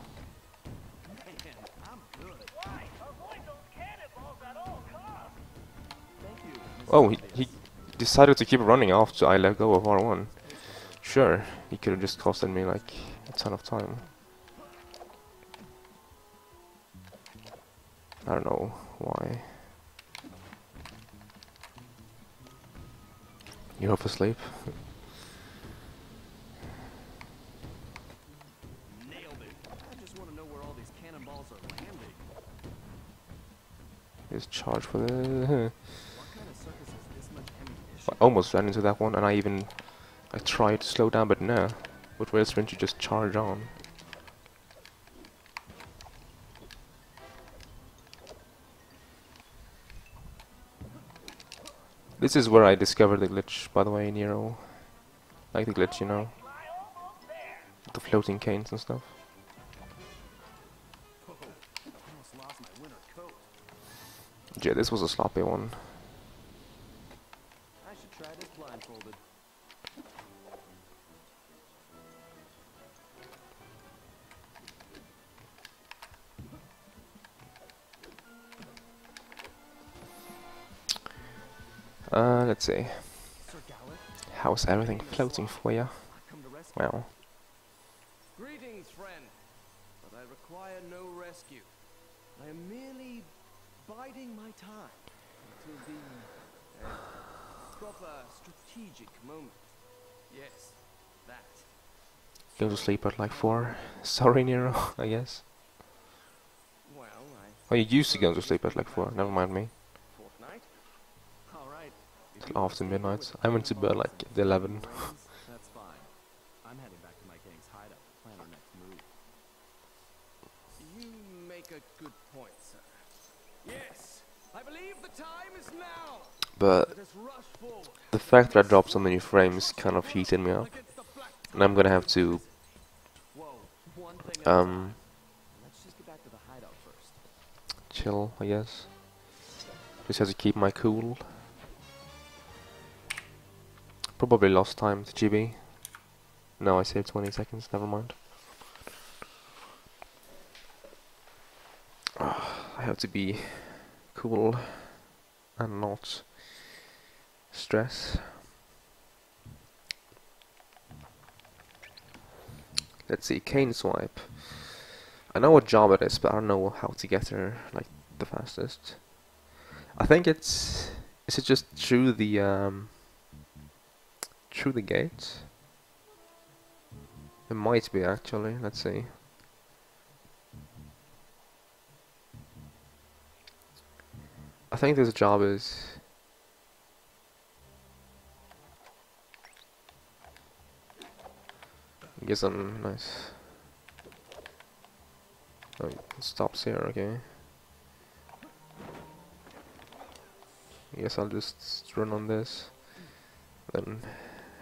Oh, he decided to keep running after I let go of R1. Sure, he could have just costed me like a ton of time. I don't know why. You're half asleep. Nailed it. I just want to know where all these cannonballs are landing. Just charge for the. What kind of circus is this much ammunition? I almost ran into that one, and I tried to slow down, but no. With wheel sprint, you just charge on. This is where I discovered the glitch, by the way, Nero. Like the glitch, you know. The floating canes and stuff. Almost lost my winter coat. Yeah, this was a sloppy one. I should try this blindfolded. Let's see. Sir Gallant, How's everything floating for you? I've come to rescue. Well, Greetings, friend. But I require no rescue. I am merely biding my time until the proper strategic moment. Yes, that. go to sleep at like 4. Sorry, Nero, I guess. Well, Oh, you used to go to sleep at like 4. Never mind me. fortnight. All right. If Till you after say midnight. you're I went to bed like at 11. That's fine. I'm heading back to my gang's hideout to plan our next move. You make a good point, sir. Yes, I believe the time is now. But Let us rush forward. the fact that I dropped so many frames kind of heated me up. And I'm gonna have to Whoa, one thing at a time. Let's just get back to the hideout first. chill, I guess. Just have to keep my cool. Probably lost time to GB. No, I saved 20 seconds, never mind. I have to be cool and not stress. Let's see, cane swipe. I know what job it is, but I don't know how to get there like the fastest. I think is it just through the gate? It might be actually, let's see. I think this job is get some nice. Oh, it stops here, okay. I guess I'll just run on this, then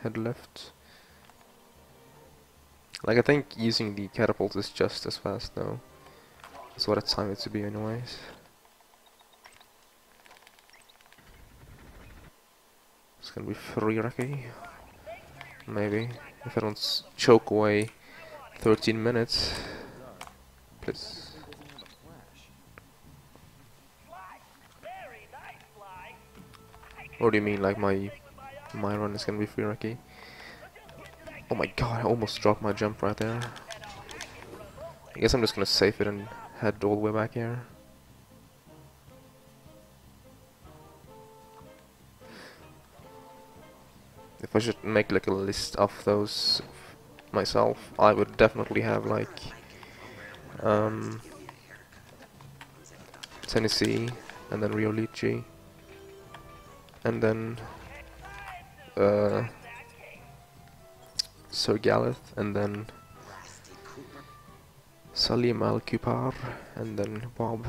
head left. Like, I think using the catapult is just as fast though. That's what I timed it to be anyways. It's gonna be free Rocky. Maybe. if I don't choke away 13 minutes. Please. Or do you mean like my run is gonna be free Rocky? Oh my god, I almost dropped my jump right there. I guess I'm just gonna save it and head all the way back here. If I should make like a list of those myself, I would definitely have like Tennessee, and then Rio Lychee, and then Sir Galeth, and then Salim Al Kupar, and then Bob.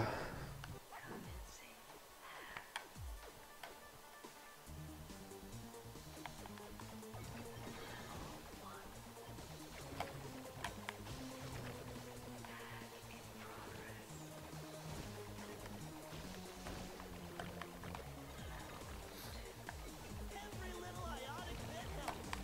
Every little ionic bit helps.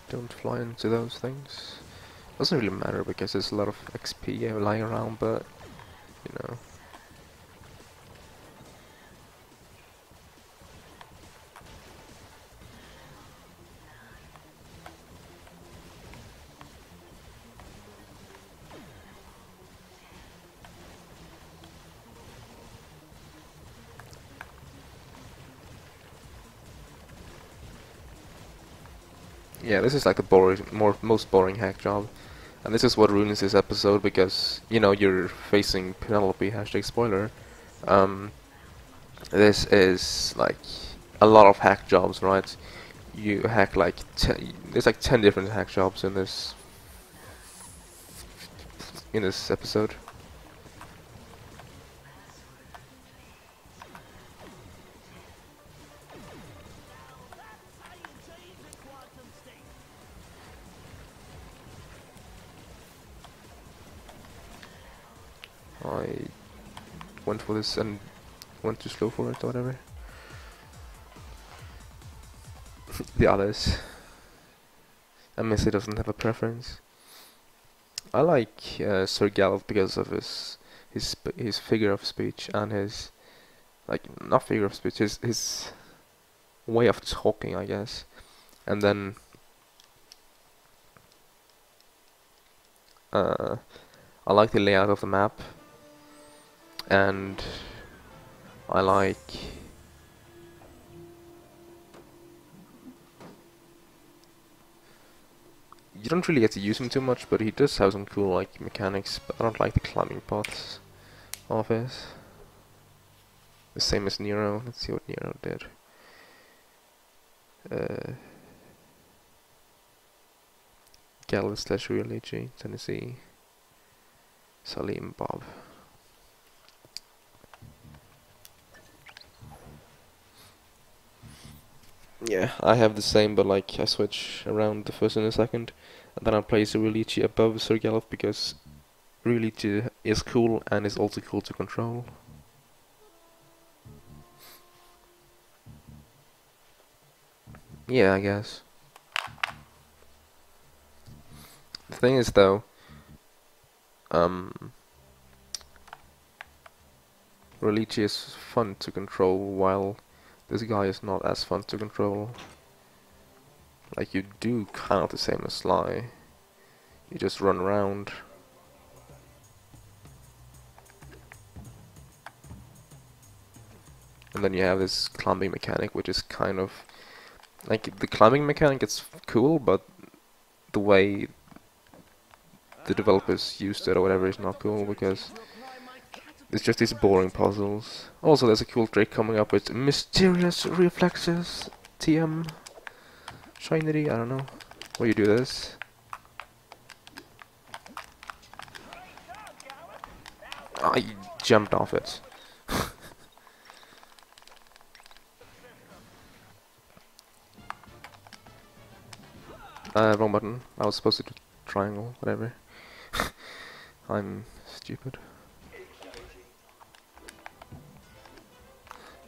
Don't fly into those things. Doesn't really matter because there's a lot of XP lying around, but you know. Yeah, this is like the most boring hack job. And this is what ruins this episode because, you know, you're facing Penelope, hashtag spoiler. This is like a lot of hack jobs, right? You hack like there's like 10 different hack jobs in this episode. That's how you change a quantum state. I went for this and went too slow for it or whatever. The others. I miss it doesn't have a preference. I like Sir Galov because of his figure of speech and his not figure of speech, his way of talking, I guess. And then I like the layout of the map, and I like you don't really get to use him too much, but he does have some cool like mechanics. But I don't like the climbing paths of his. The same as Nero. Let's see what Nero did. Galvin / Real Lychee, Tennessee, Salim, Bob. Yeah, I have the same, but like I switch around the first and the second, and then I place Real Lychee above Sir Galop because Real Lychee is cool and is also cool to control. Yeah, I guess. The thing is though, Real Lychee is fun to control while this guy is not as fun to control. Like you do kind of the same as Sly. You just run around. And then you have this climbing mechanic, which is kind of like the climbing mechanic is cool, but the way the developers used it or whatever is not cool because it's just these boring puzzles. Also, there's a cool trick coming up with mysterious reflexes. TM. Shiny, I don't know. Where you do this. jumped off it. Wrong button. I was supposed to do triangle, whatever. I'm stupid.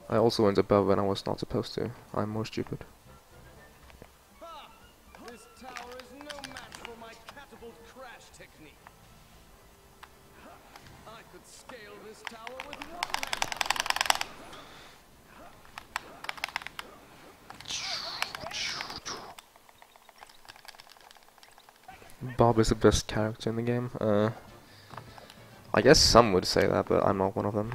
I also went above when I was not supposed to. I'm more stupid. Ha! This tower is no match for my catapult crash technique. I could scale this tower with one hand. Bob is the best character in the game. I guess some would say that, but I'm not one of them.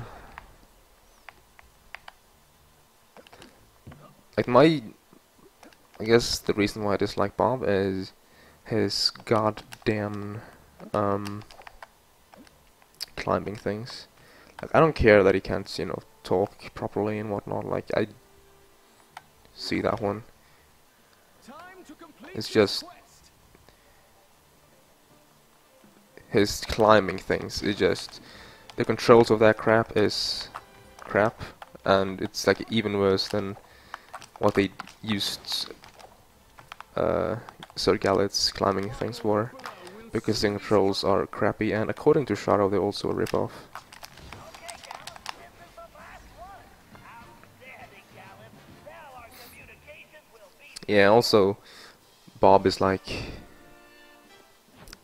Like I guess the reason why I dislike Bob is his goddamn climbing things. Like, I don't care that he can't, you know, talk properly and whatnot. Like, I see that one. Time to complete It's your just quest. his climbing things. It's just the controls of that crap is crap, and it's like even worse than what they used Sir Gallet's climbing things for, because the controls are crappy, and according to Shadow, they're also a ripoff. Okay, Gallum, this is the last one. Outstanding, Gallum. Now our communications will be... Yeah, also, Bob is like...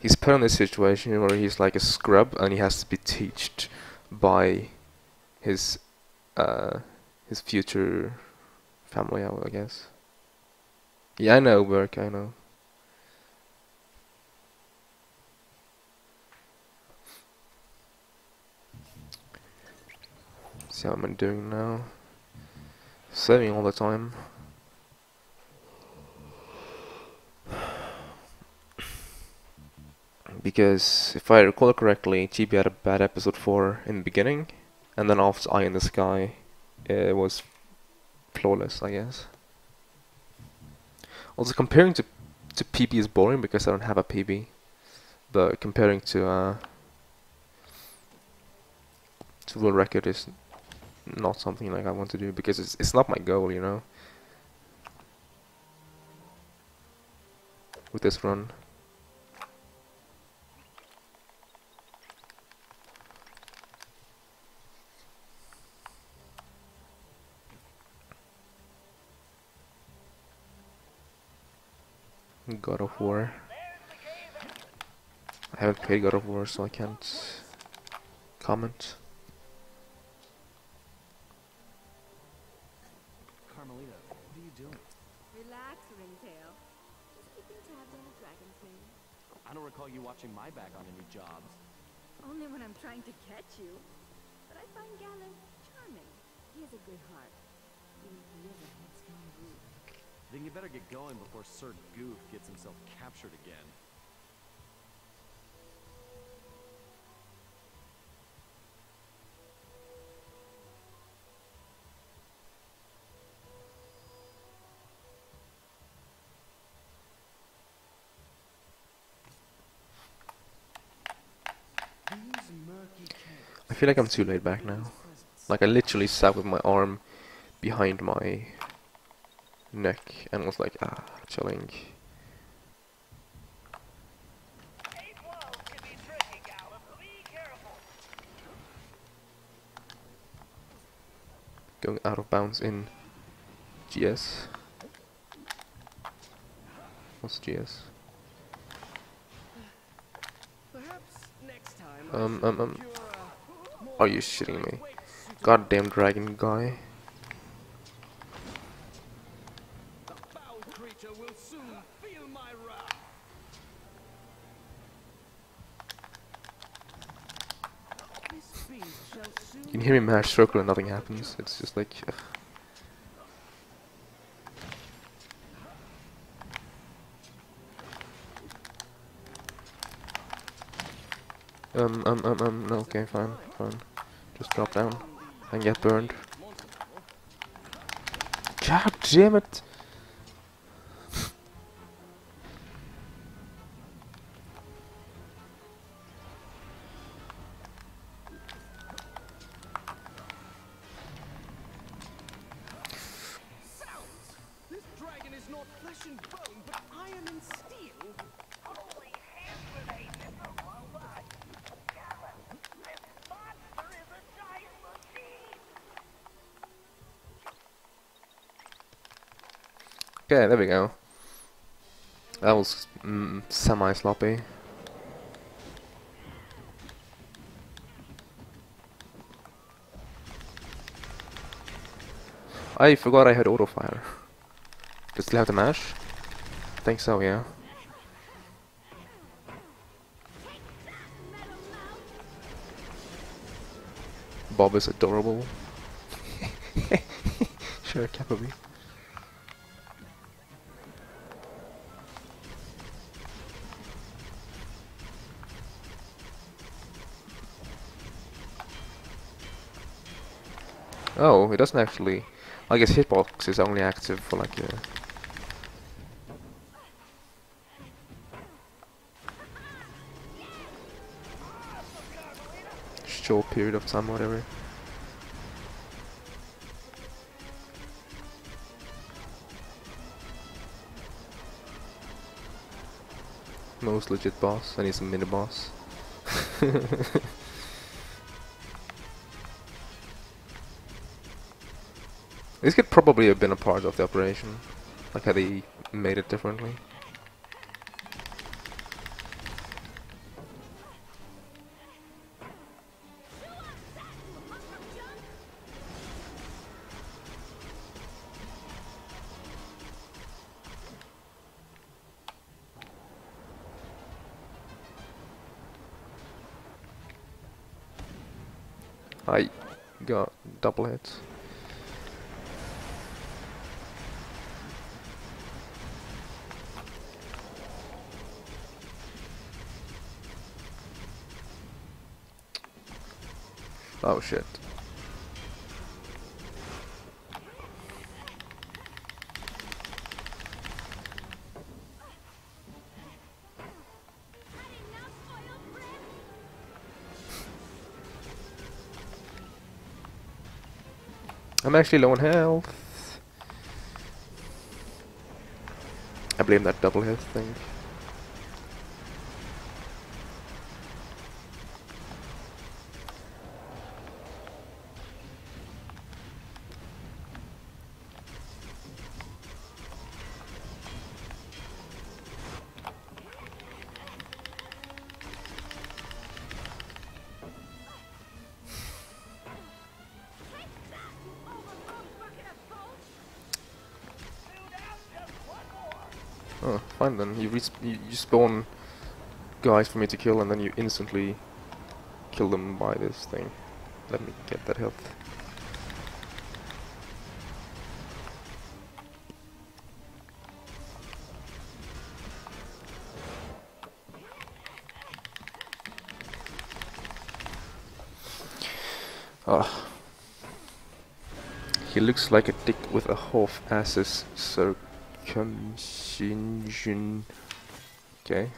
he's put in this situation where he's like a scrub, and he has to be taught by his future family, I guess. Yeah, I know, work, I know. See how I'm doing now. Saving all the time. Because if I recall correctly, GB had a bad episode 4 in the beginning, and then after Eye in the Sky, it was flawless, I guess. Also, comparing to PB is boring because I don't have a PB, but comparing to world record is not something like I want to do, because it's not my goal, you know. With this run. God of War. I haven't played God of War, so I can't comment. Carmelita, what are you doing? Relax, Ringtail. Just keeping tabs on the dragon's name. I don't recall you watching my back on any jobs. Only when I'm trying to catch you. But I find Galen charming. He has a good heart. He is a headstrong brute. Then you better get going before Sir Goof gets himself captured again. I feel like I'm too laid back now. Like, I literally sat with my arm behind my neck and was like, chilling. Going out of bounds in GS. What's GS? Perhaps next time Are you shitting me? Goddamn dragon guy. The foul creature will soon feel my wrath. This beast shall soon You can hear me mash circle and nothing happens. It's just like... ugh. No, okay, fine. Just drop down and get burned. God damn it! not flesh and bone, but I am in steel. Holy hand grenades, it's a robot. Gallon, this monster is a giant machine. Okay, there we go. That was semi-sloppy. I forgot I had auto fire. Does it still have the mash? I think so, yeah. Bob is adorable. Sure, Cappy. Oh, it doesn't actually. I guess hitbox is only active for like a short period of time, whatever. Most legit boss, and he's a mini boss. This could probably have been a part of the operation, like how they made it differently. I got double hits. Oh shit. I'm actually low on health. I blame that double hit thing. Oh, fine then. You spawn guys for me to kill, and then you instantly kill them by this thing. Let me get that health. Ah. He looks like a dick with a half-ass's circumcision. Okay.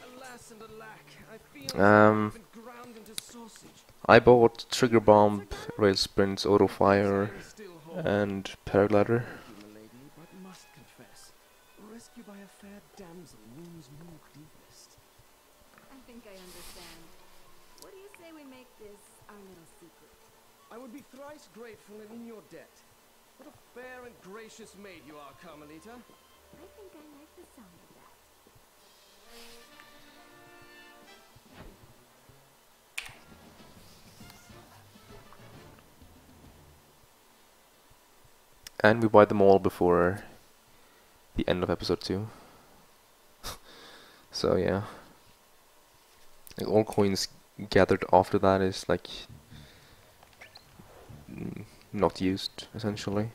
Alas and alack, I feel Um, been ground into sausage. I bought Trigger Bomb, Rail Sprints, Auto Fire, Still whole. and Paraglider. You, milady, but must confess, rescue by a fair damsel wounds more deepest. I think I understand. What do you say we make this our little secret? I would be thrice grateful and in your debt. What a fair and gracious maid you are, Carmelita. I think I like the sound of that. And we buy them all before the end of episode 2. So yeah. Like, all coins gathered after that is like not used, essentially.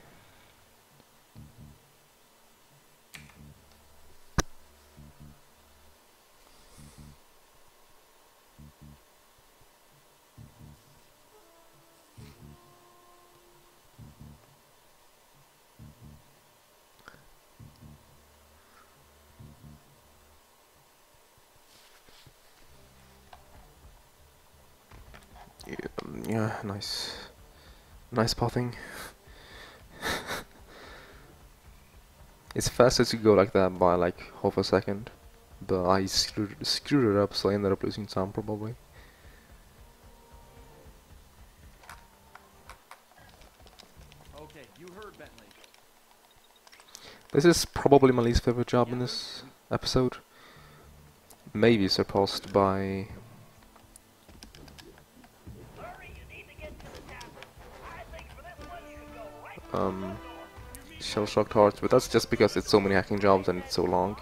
Yeah, nice. Nice potting. It's faster to go like that by like half a second, but I screwed it up, so I ended up losing time probably. Okay, you heard Bentley. This is probably my least favorite job in this episode. Maybe surpassed by Shell Shocked Hearts, but that's just because it's so many hacking jobs and it's so long.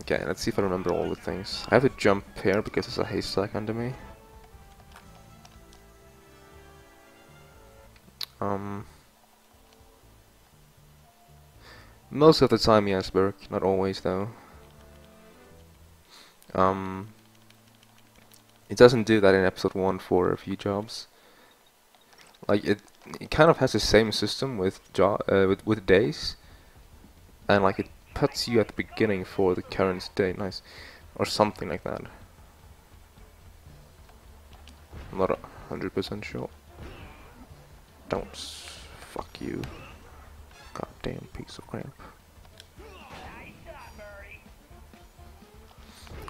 Okay, let's see if I remember all the things. I have to jump here because there's a haystack under me. Most of the time, yes, Burke. Not always, though. It doesn't do that in episode 1 for a few jobs. Like it kind of has the same system with with days, and like it puts you at the beginning for the current day, nice, or something like that. I'm not 100% sure. Don't fuck you, goddamn piece of crap.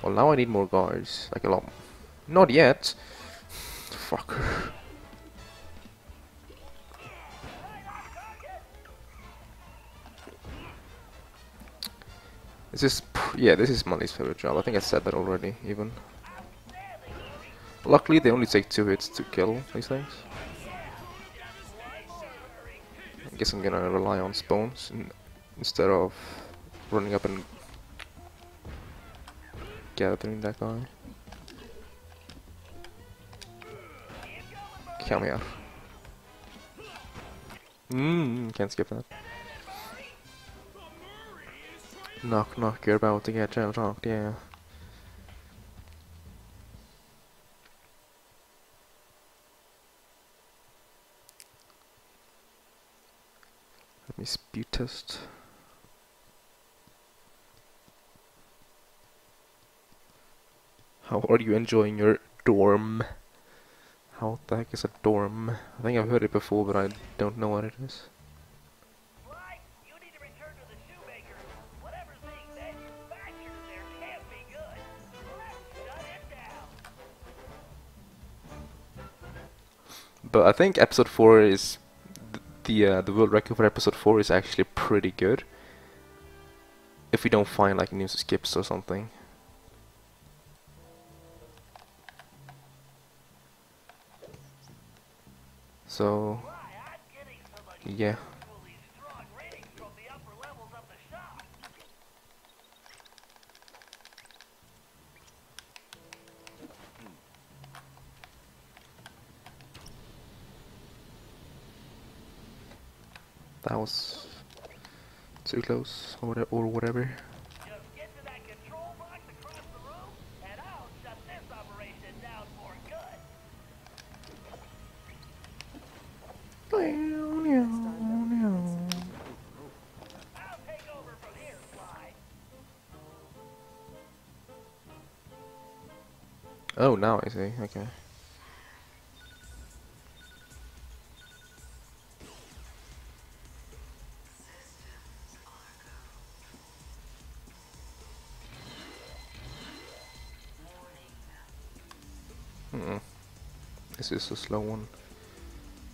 Well, now I need more guards, like a lot. Not yet. Fuck. This is yeah, this is my least favorite job. I think I said that already, even. Luckily, they only take 2 hits to kill these things. I guess I'm gonna rely on spawns instead of running up and gathering that guy. Come here. Can't skip that. Knock knock, you're about to get shell shocked, yeah. Let me speed test. How are you enjoying your dorm? How the heck is a dorm? I think I've heard it before, but I don't know what it is. You need to return to the shoemaker. Whatever's being manufactured there can't be good. Let's shut it down. But I think episode 4 is the world record for episode 4 is actually pretty good. If we don't find like new skips or something. So yeah. That was too close, or whatever. Just get to that control box across the room, and I'll shut this operation down for good. I'll take over from here, Sly. Oh, now I see. Okay. This is a slow one.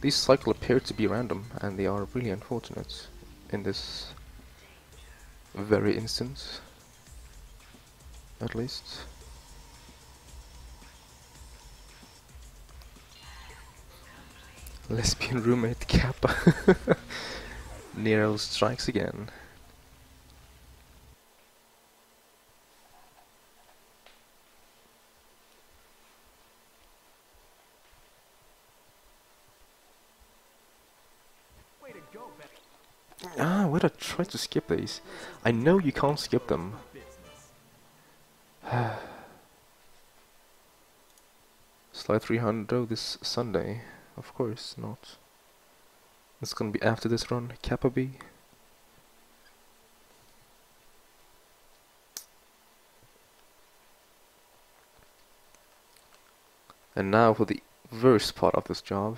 These cycles appear to be random, and they are really unfortunate in this very instance, at least. Lesbian roommate Kappa. Nero strikes again. Ah, why'd I try to skip these? I know you can't skip them. Slide 300 this Sunday. Of course not. It's gonna be after this run, Kappa B. And now for the worst part of this job,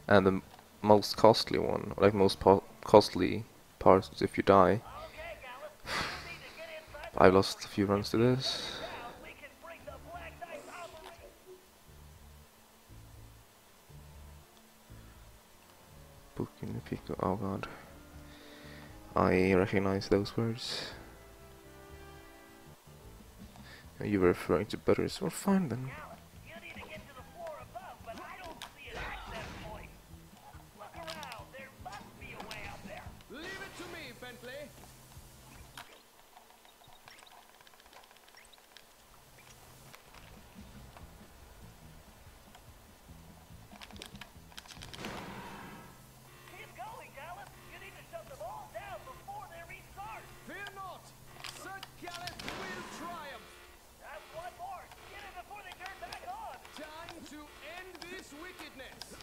and the most costly one, like most costly parts if you die. Okay, Gallus, you need to get inside the I've lost a few runs to this. down. We can bring the Black Dice operation. Book in the pico. Oh god. I recognize those words. You were referring to butters. Well, fine then. Gallus, you need to get to the floor above, but I don't see an access point. Look around. There must be a way up there. Leave it to me, Bentley. Keep going, Gallus. You need to shut them all down before they restart. Fear not. Sir Gallet will triumph. That's one more. Get it before they turn back on. Time to end this wickedness.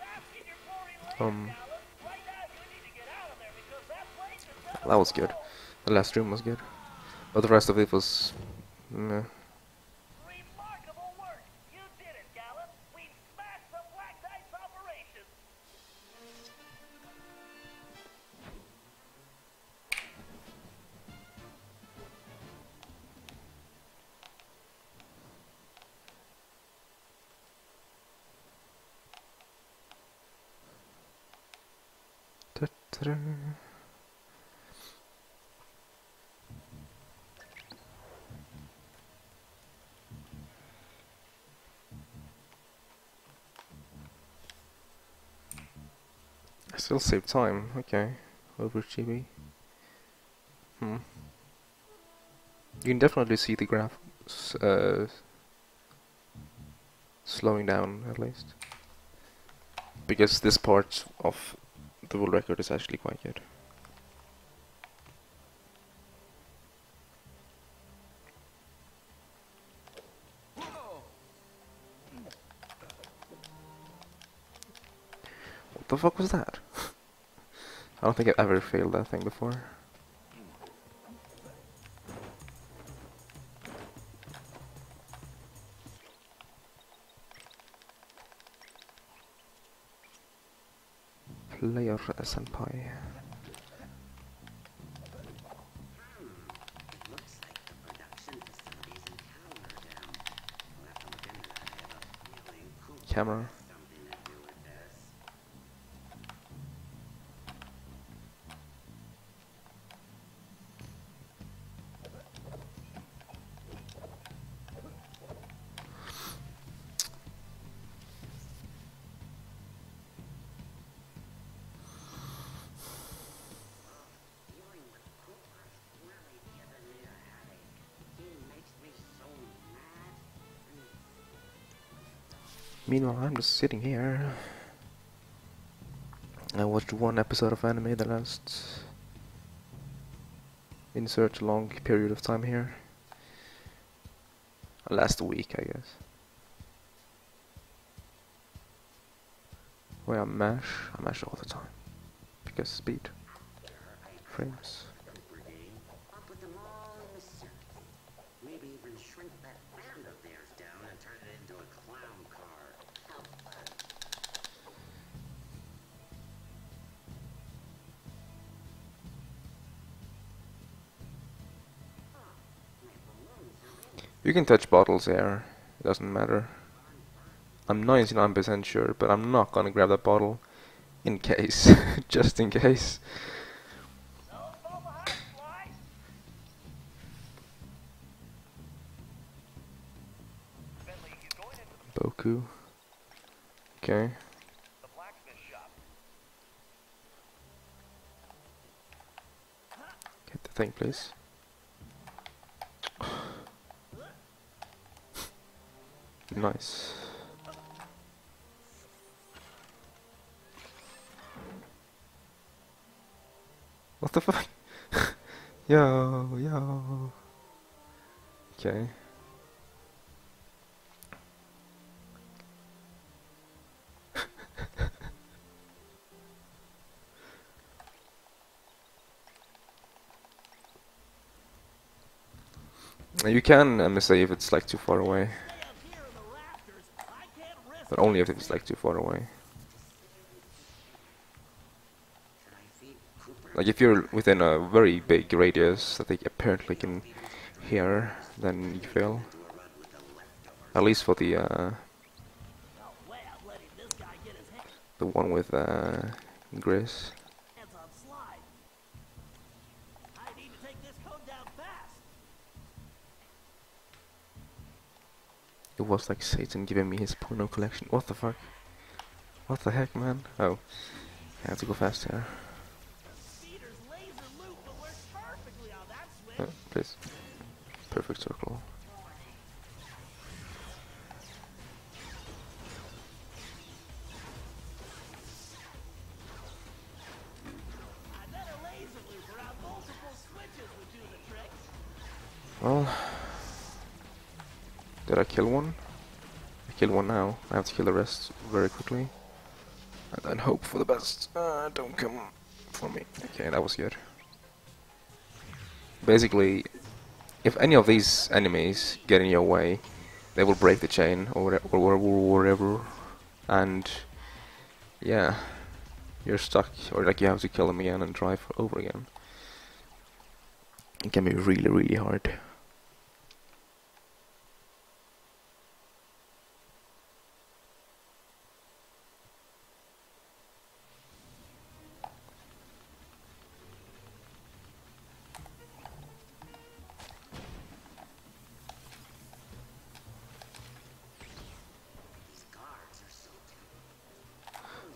Bask in your glory later, Gallus. Right now you need to get out of there because that place is gonna That was good. The last room was good, but the rest of it was meh. remarkable work. You did it, Gallus. We smashed the Black Dice operation. Ta-ta-da. I still save time. Okay, over GB. You can definitely see the graph slowing down at least, because this part of the world record is actually quite good. What the fuck was that? I don't think I've ever failed that thing before. Player senpai. Looks like the production facilities in town are down. We'll have to look into that. I have a feeling Cooper Camera. has something to do with this. Dealing with Cooper is really giving me a headache. He makes me so mad. Meanwhile, I'm just sitting here. I watched one episode of anime the last insert a long period of time here. Last week, I guess. Where I mash all the time. Because speed. Frames. Cooper game. I'll put them all in the circus. Maybe even shrink that band of theirs down and turn it into a clown car. How fun. My balloons are in. You can touch bottles here. It doesn't matter. I'm 99% sure, but I'm not gonna grab that bottle. In case. Just in case. Don't fall behind, Sly. Bentley, he's going into Boku. Okay. the blacksmith shop. Get the thing, please. Nice. What the fuck? Yo. Okay. You can say if it's like too far away, Stay up here in the rafters. I can't risk but only if it's like too far away. Like if you're within a very big radius that they apparently can hear, then you fail. At least for No way I'm letting this guy get his the one with Gris. hands on Slide. I need to take this code down fast. It was like Satan giving me his porno collection. What the fuck? What the heck, man? Oh, I have to go fast here. Speeder's laser loop will work perfectly on that switch. Please. Perfect circle. I bet a laser loop around multiple switches would do the trick. Well, did I kill one? I killed one now. I have to kill the rest very quickly. And then hope for the best. Don't come for me. Okay, that was good. Basically, if any of these enemies get in your way, they will break the chain or whatever, and yeah, you're stuck, or like you have to kill them again and try over again. It can be really, really hard.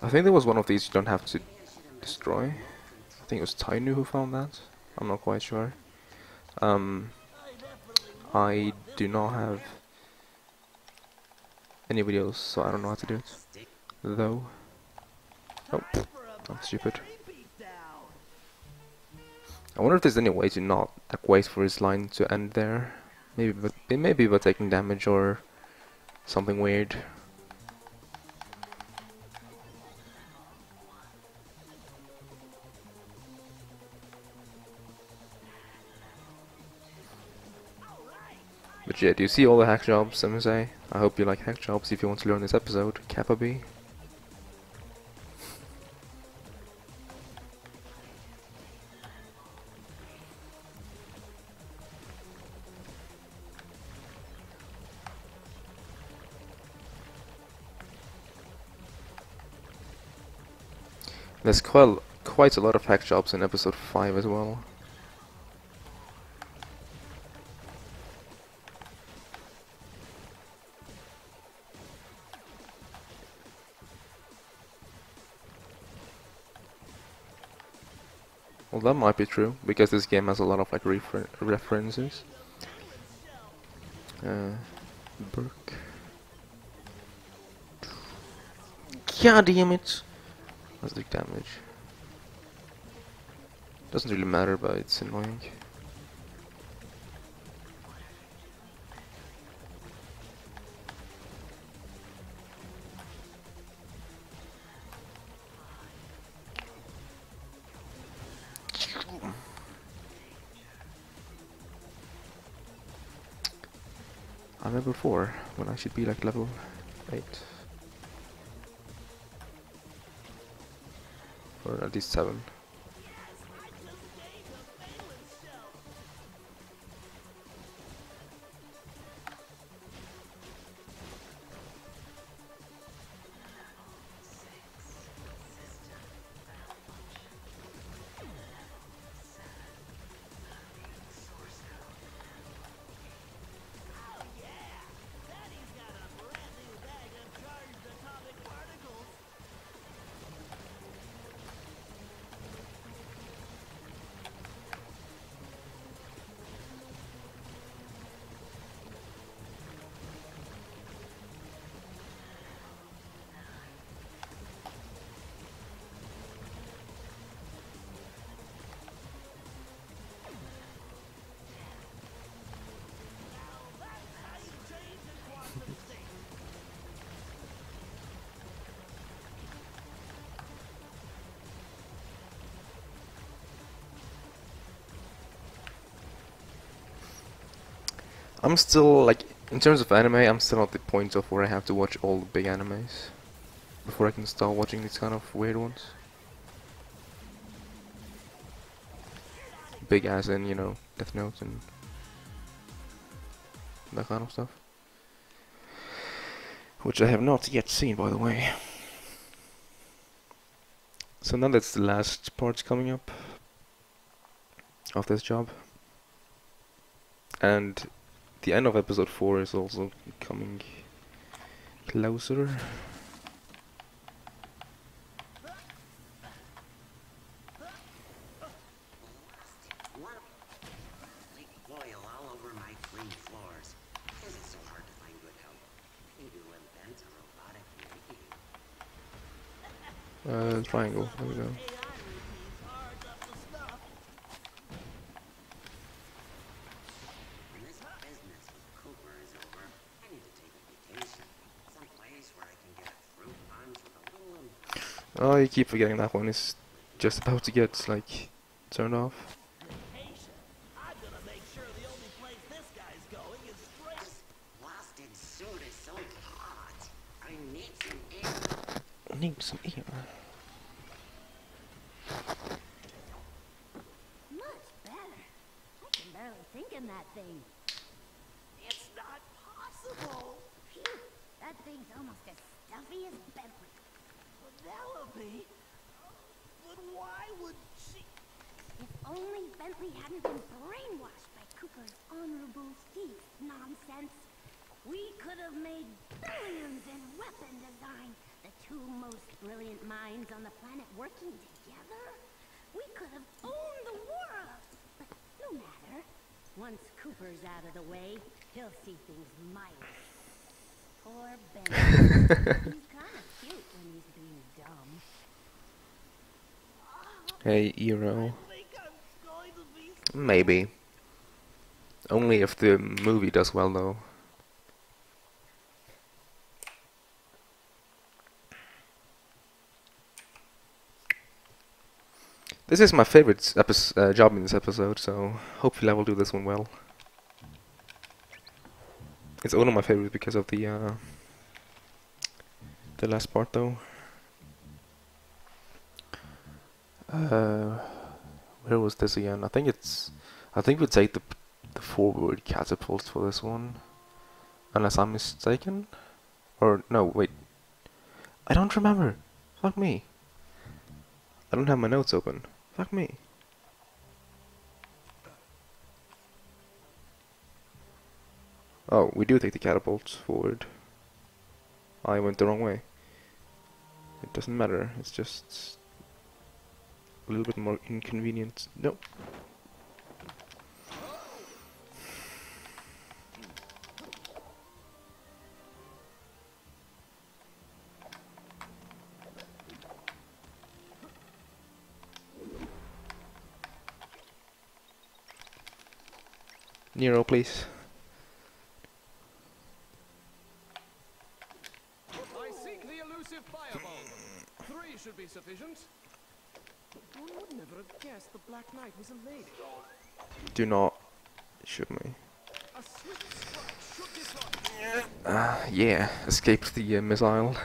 I think there was one of these you don't have to destroy. I think it was Tainu who found that. I'm not quite sure. I do not have any videos, so I don't know how to do it. Though. Oh, I'm stupid. I wonder if there's any way to not like wait for his line to end there. Maybe, but it may be by taking damage or something weird. But yeah, do you see all the hack jobs, MSA? I hope you like hack jobs if you want to learn this episode. Kappa B. There's quite a lot of hack jobs in episode 5 as well. Well, that might be true, because this game has a lot of like references. Burke. God damn it! Let's do damage. Doesn't really matter, but it's annoying. I'm level 4 when I should be like level 8. Or at least 7. I'm still, like, in terms of anime, I'm still at the point of where I have to watch all the big animes before I can start watching these kind of weird ones. big as in, you know, Death Note and that kind of stuff. Which I have not yet seen, by the way. So now that's the last part coming up of this job. And the end of episode 4 is also coming closer. Like oil all over my clean floors. Is it so hard to find good help? Maybe we'll invent a robotic maid. Triangle, there we go. AI routines are just the stuff. When this business with Cooper is over, I need to take a vacation. Some place where I can get a fruit punch with a little Oh, you keep forgetting that one is just about to get, like, turned off. Vacation. I'm gonna make sure the only place this guy's going is straight. This blasted suit is so hot. I need some air. Need some air. Much better. I can barely think in that thing. It's not possible. Phew, that thing's almost as stuffy as Bentley. Penelope. But why would she? If only Bentley hadn't been brainwashed by Cooper's honorable thief nonsense, we could have made billions in weapon design. The two most brilliant minds on the planet working together. We could have owned the world. But no matter. Once Cooper's out of the way, he'll see things mighty. Poor Bentley. He's kind of cute when he's being dumb. Hey, Eero. I think I'm going to be. Maybe. Only if the movie does well, though. This is my favorite job in this episode, so hopefully I will do this one well. It's one of my favorites because of the last part, though. Where was this again? I think we take the forward catapult for this one, unless I'm mistaken. Or no, wait. I don't remember. Fuck me. I don't have my notes open. Fuck me. Oh, we do take the catapult forward. I went the wrong way. It doesn't matter. It's just a little bit more inconvenient. No. Nero, please. I seek the elusive fireball. 3 should be sufficient. One would never have guessed the Black Knight was a lady. Do not shoot me. A swift strike should dislodge. Yeah, escaped the missile.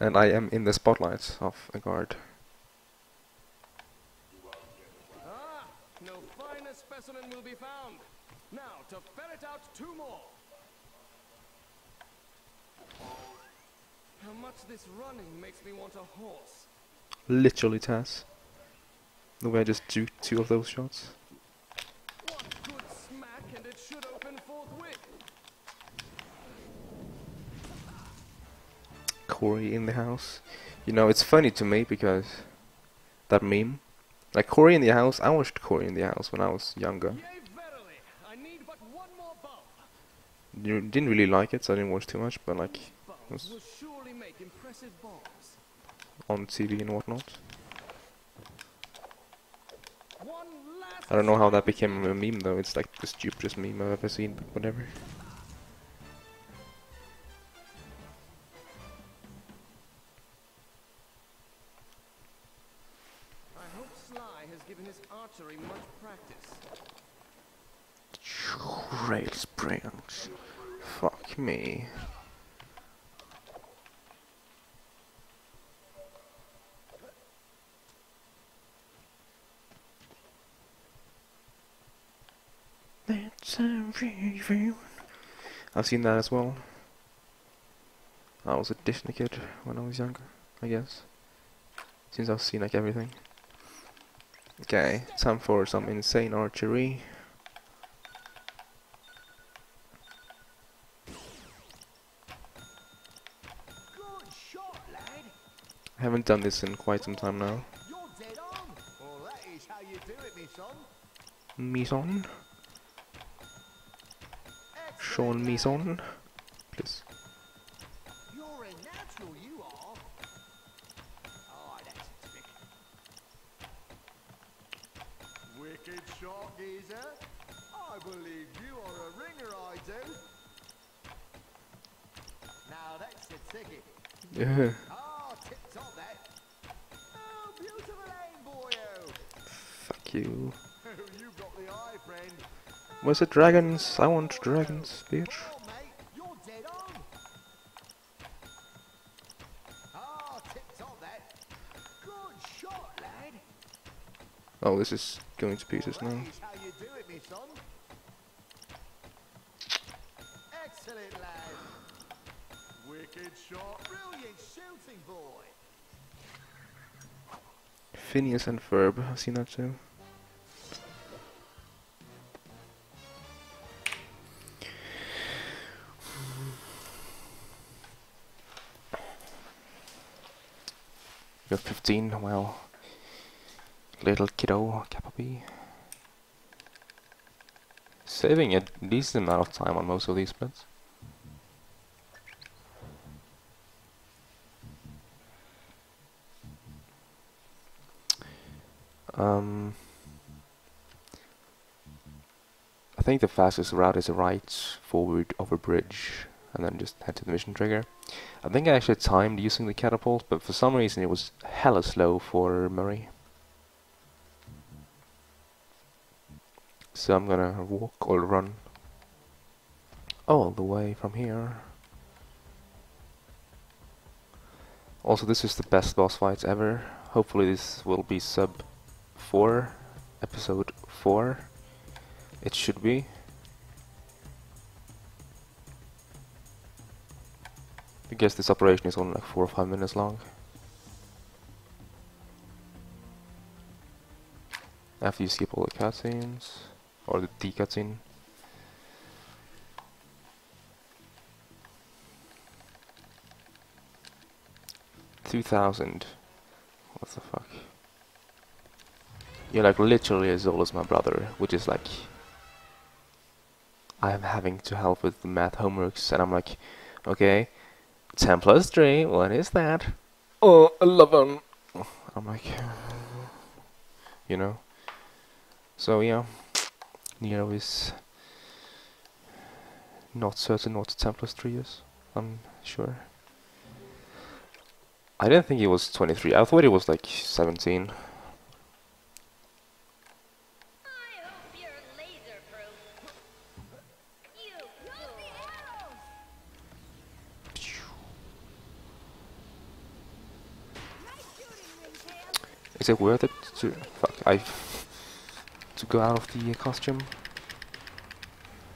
And I am in the spotlight of a guard. Ah, no finer specimen will be found. Now to ferret out 2 more. How much this running makes me want a horse. Literally, Taz. The way I just do 2 of those shots. What good smack, and it should open forthwith. Corey in the house. You know, it's funny to me because that meme. Like, Corey in the house, I watched Corey in the house when I was younger. Yea, verily, I need but 1 more bow. You didn't really like it, so I didn't watch too much, but like, it Bows was will surely make impressive bombs. on TV and whatnot. One last I don't know how that became a meme though, it's like the stupidest meme I've ever seen, but whatever. I hope Sly has given his archery much practice. Rail springs. Fuck me. I've seen that as well. I was a Disney kid when I was younger, I guess. Since I've seen like everything. Okay, time for some insane archery. Good shot, lad. I haven't done this in quite some time now. You're dead on. Well, that is how you do it, me son. Mison? Sean Excellent, lad. Mison? Please. You're a natural, you are. Oh, that's a trick. Wicked shot, geezer. I believe you are a ringer, I do. Now that's the ticket. Yeah. Oh, tip-top that. Oh, beautiful aim, boyo. Fuck you. You got the eye, friend. Where's the dragons? I want dragons, bitch. Well, mate, you're dead on. Oh, tip-top that. Good shot, lad. Oh, this is going to pieces now. That is how you do it, me son. Excellent, lad. Wicked shot. Brilliant shooting, boy. Phineas and Ferb, I've seen that too. You're 15, well, little kiddo, Cappy. Saving a decent amount of time on most of these splits. I think the fastest route is a right forward over bridge and then just head to the mission trigger. I think I actually timed using the catapult, but for some reason it was hella slow for Murray. So I'm gonna walk or run all the way from here. Also, this is the best boss fight ever. Hopefully this will be sub 4, episode 4. It should be. I guess this operation is only like 4 or 5 minutes long. After you skip all the cutscenes, or the D cutscene. $2,000. What the fuck? You're like literally as old as my brother, which is like I'm having to help with the math homeworks, and I'm like, okay, 10 plus 3, what is that? Oh, 11. I'm like, you know. So yeah, Nero is not certain what 10 plus 3 is, I'm sure. I didn't think he was 23, I thought he was like 17. I hope you're laser-proof. You use the arrows. Nice shooting, Ringtail. Is it worth it to to go out of the costume?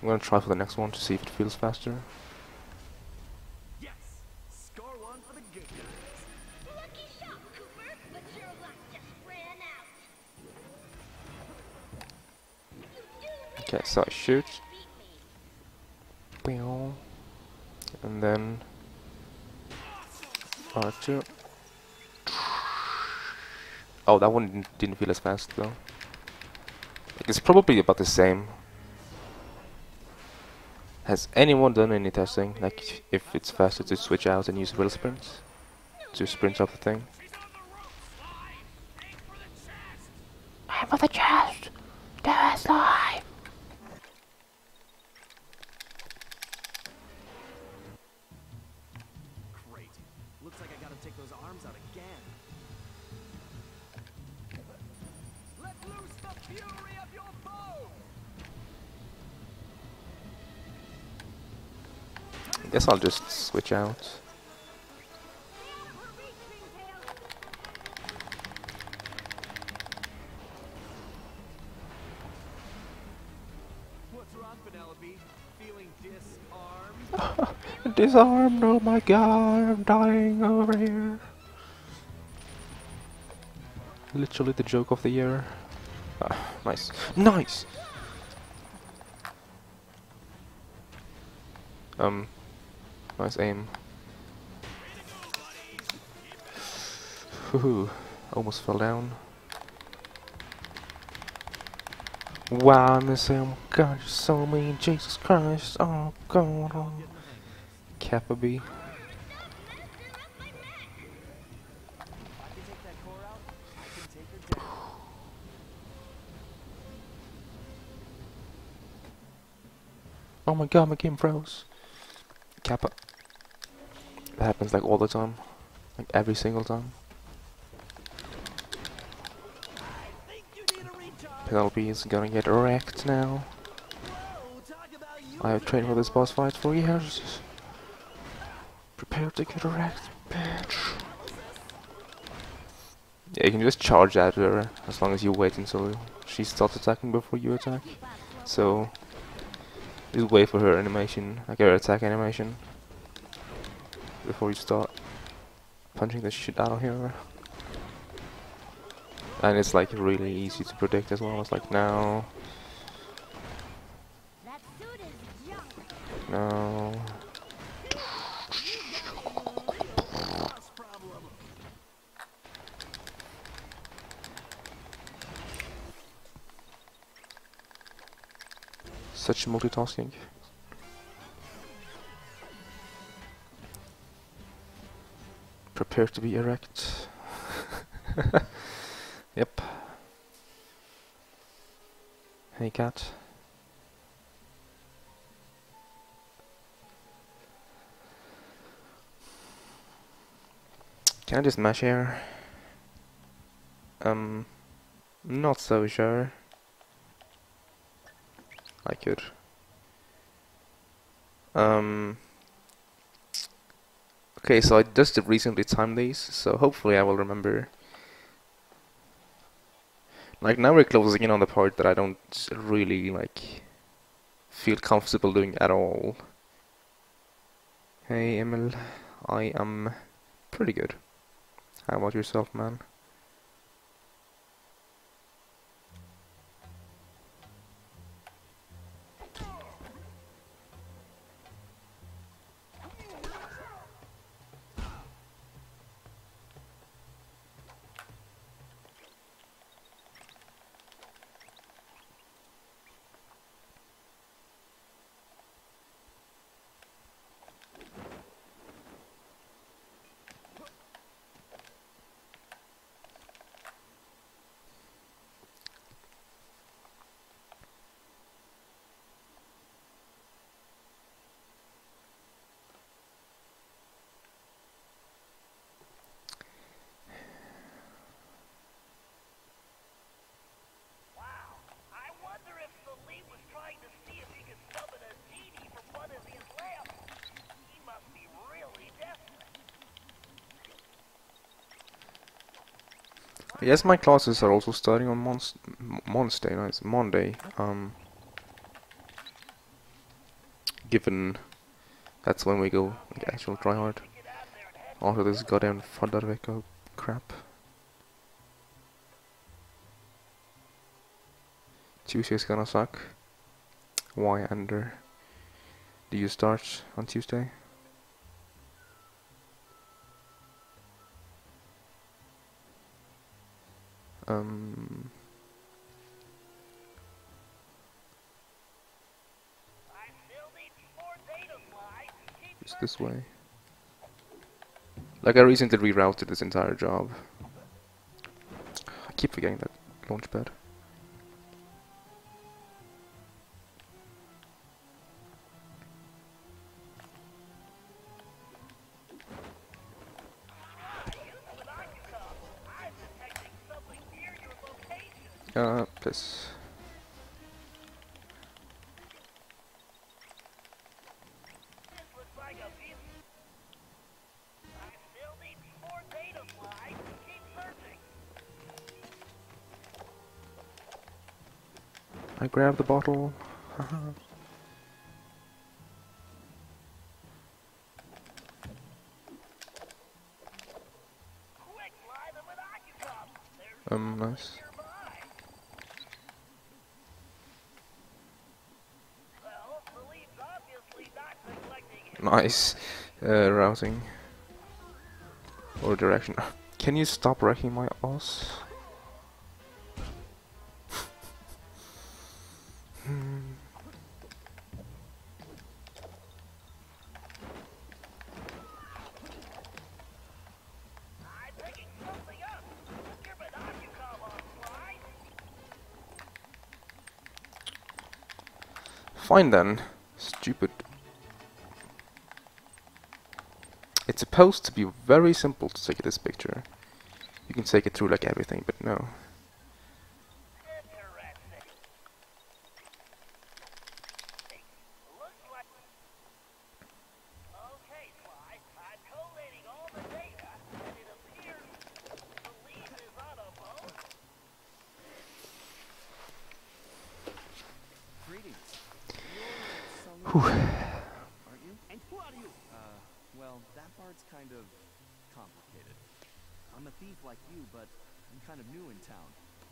I'm gonna try for the next one to see if it feels faster. Yes! Score one for the good guys. Lucky shot, Cooper, but your luck just ran out. You do Okay, so I shoot, beat me. Pew. And then R2. Oh, that one didn't feel as fast though. It's probably about the same. Has anyone done any testing? Like, if it's faster to switch out and use real sprints? To sprint up the thing? Aim for the chest! Do it live! Great. Looks like I gotta take those arms out again. Let loose the fury of your foe! I guess I'll just switch out. What's wrong, Disarmed, oh my god, I'm dying over here. Literally the joke of the year. Ah, nice. Nice! Nice aim. Woohoo, almost fell down. Wow, I miss him. God, you're so mean, Jesus Christ. Oh, God. Oh. Kappa B. If I can take that core out, I can take her down. Oh my god, my game froze. Kappa. That happens like all the time. Like every single time. I think you need a recharge. Penelope is gonna get wrecked now. Whoa, talk about you. I have trained for this boss fight for years. Prepare to get wrecked, bitch. Yeah, you can just charge at her as long as you wait until she starts attacking before you attack. So, just wait for her animation, like her attack animation, before you start punching the shit out of her. And it's like really easy to predict as well. It's like now, That suit is junk. no. Such multitasking. Prepare to be erect. Yep. Hey cat. Can I just mash here? Not so sure. I could. Okay, so I just recently timed these, so hopefully I will remember. Like now we're closing in on the part that I don't really like feel comfortable doing at all. Hey Emil, I am pretty good. How about yourself, man? Yes, my classes are also starting on Monday. No, it's Monday. Given that's when we go like actual try hard. After this goddamn Fandarvecka crap. Tuesday's gonna suck. Why, Ender? Do you start on Tuesday? Just this way. Like I recently rerouted this entire job. I keep forgetting that launchpad. Please. I grabbed the bottle. Nice. Nice. Routing. Or direction. Can you stop wrecking my ass? Fine then. Stupid. It's supposed to be very simple to take this picture. You can take it through like everything, but no. Greetings. Whew. Aren't you? And who are you? Well, that part's kind of complicated. I'm a thief like you, but I'm kind of new in town.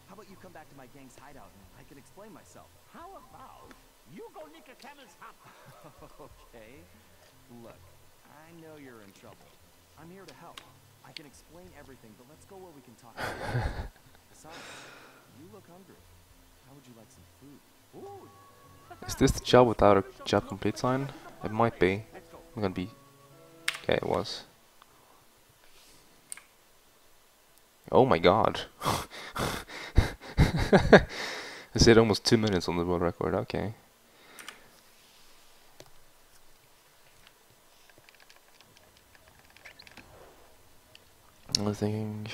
How about you come back to my gang's hideout and I can explain myself? How about you go nick a camel's hump? Okay. Look, I know you're in trouble. I'm here to help. I can explain everything, but let's go where we can talk. Besides, you look hungry. How would you like some food? Food. Is this the job without a job complete sign? It might be. I'm gonna be. Yeah, it was. Oh my god. I said almost 2 minutes on the world record, okay. I was thinking.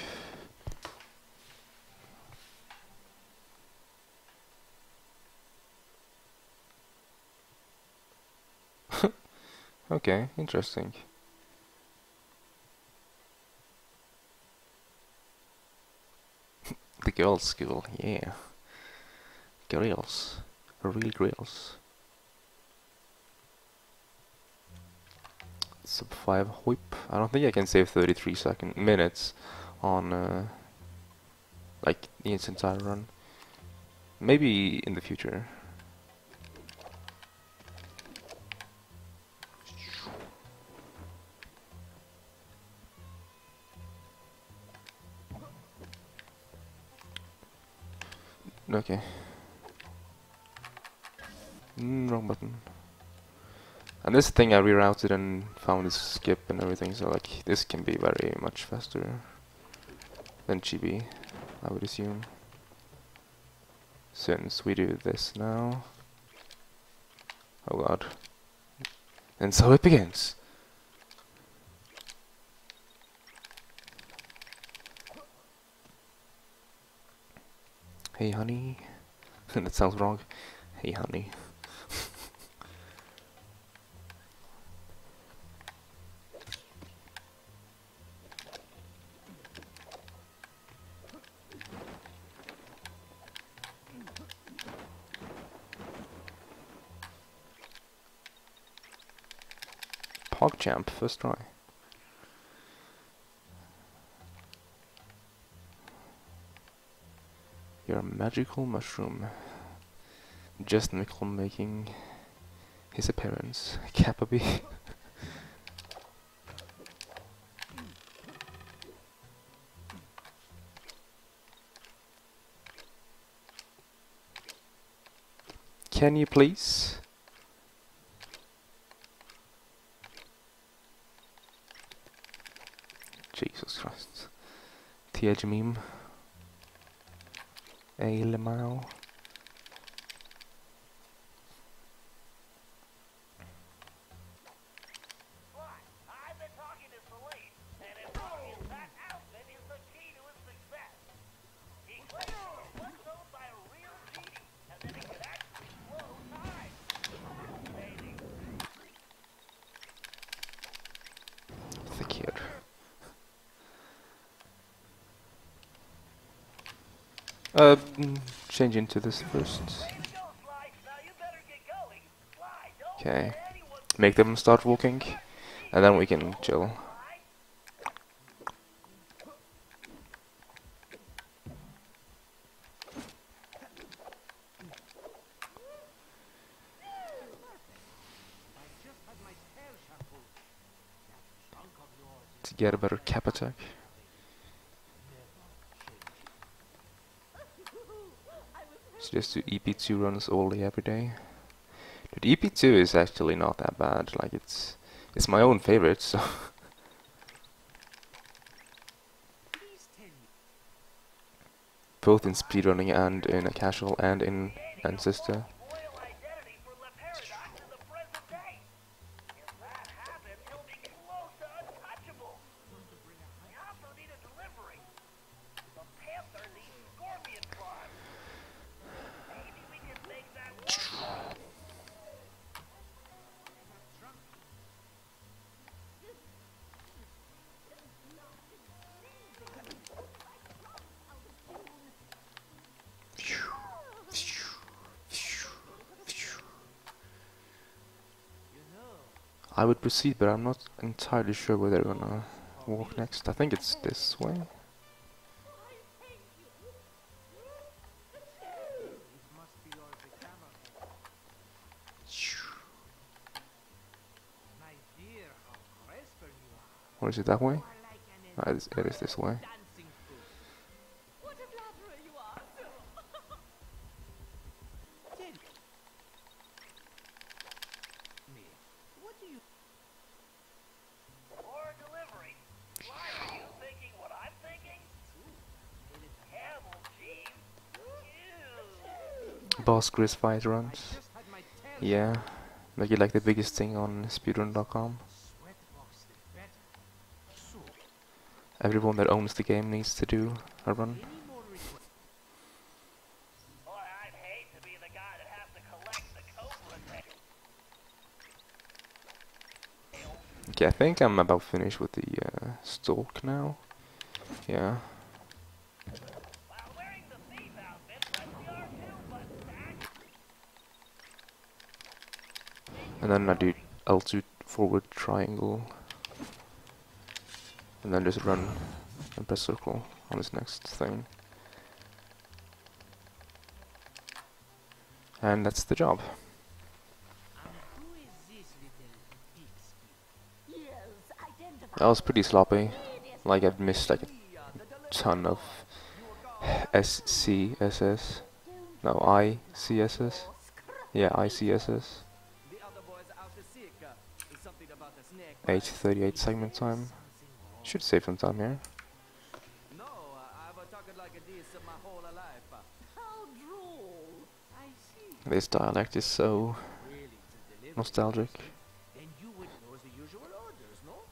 Okay, interesting. The girls' school, yeah. Grills. Real grills. Sub 5 whip. I don't think I can save 33 minutes on like the entire run. Maybe in the future. Okay. Wrong button. And this thing I rerouted and found this skip and everything, so like this can be very much faster than Chibi, I would assume. Since we do this now. Oh god. And so it begins. Hey honey. That sounds wrong. Hey honey. PogChamp, first try. You're a magical mushroom. Just Mickle making his appearance. Capaby. Can you please? Jesus Christ. TH meme. A lemao. I've been talking to Celine, and it obvious that outfit is the key to his success. He claims it was known by a real genie, and then it could actually slow time. Fascinating. The kid. Change into this first. Okay. Make them start walking, and then we can chill. to get a better cap attack. So just do EP2 runs all day every day. But EP2 is actually not that bad. Like it's my own favorite. So both in speedrunning and in a casual and in Ancestor. Royal identity for Le Paradox in the present day. If that happens, he'll be close to untouchable. We also need a delivery. The Panther needs scorpion claws. Maybe we can make that work for us. I would proceed, but I'm not entirely sure where they're gonna walk next. I think it's this way. Or is it that way? It is this way. What a flatterer you are, sir. What do you... For delivery. Why are you thinking what I'm thinking? Camel cheese? Ew. Boss Gris fight runs. Yeah, make it like the biggest thing on speedrun.com. Everyone that owns the game needs to do a run. Boy, I'd hate to be the guy that has to collect the cobra thing. Okay, I think I'm about finished with the stalk now. Yeah. While wearing the thief outfit, press the R2 button, Zach. And then I do L2 forward triangle. And then just run and press circle on this next thing. And that's the job. That was pretty sloppy. Like I've missed like a ton of SCSS. No, ICSS. Yeah, ICSS. 8:38 segment time. Should save some time here. No, I've talked like this my whole life. How droll. I see. This dialect is so nostalgic. Then you would know the usual orders, no?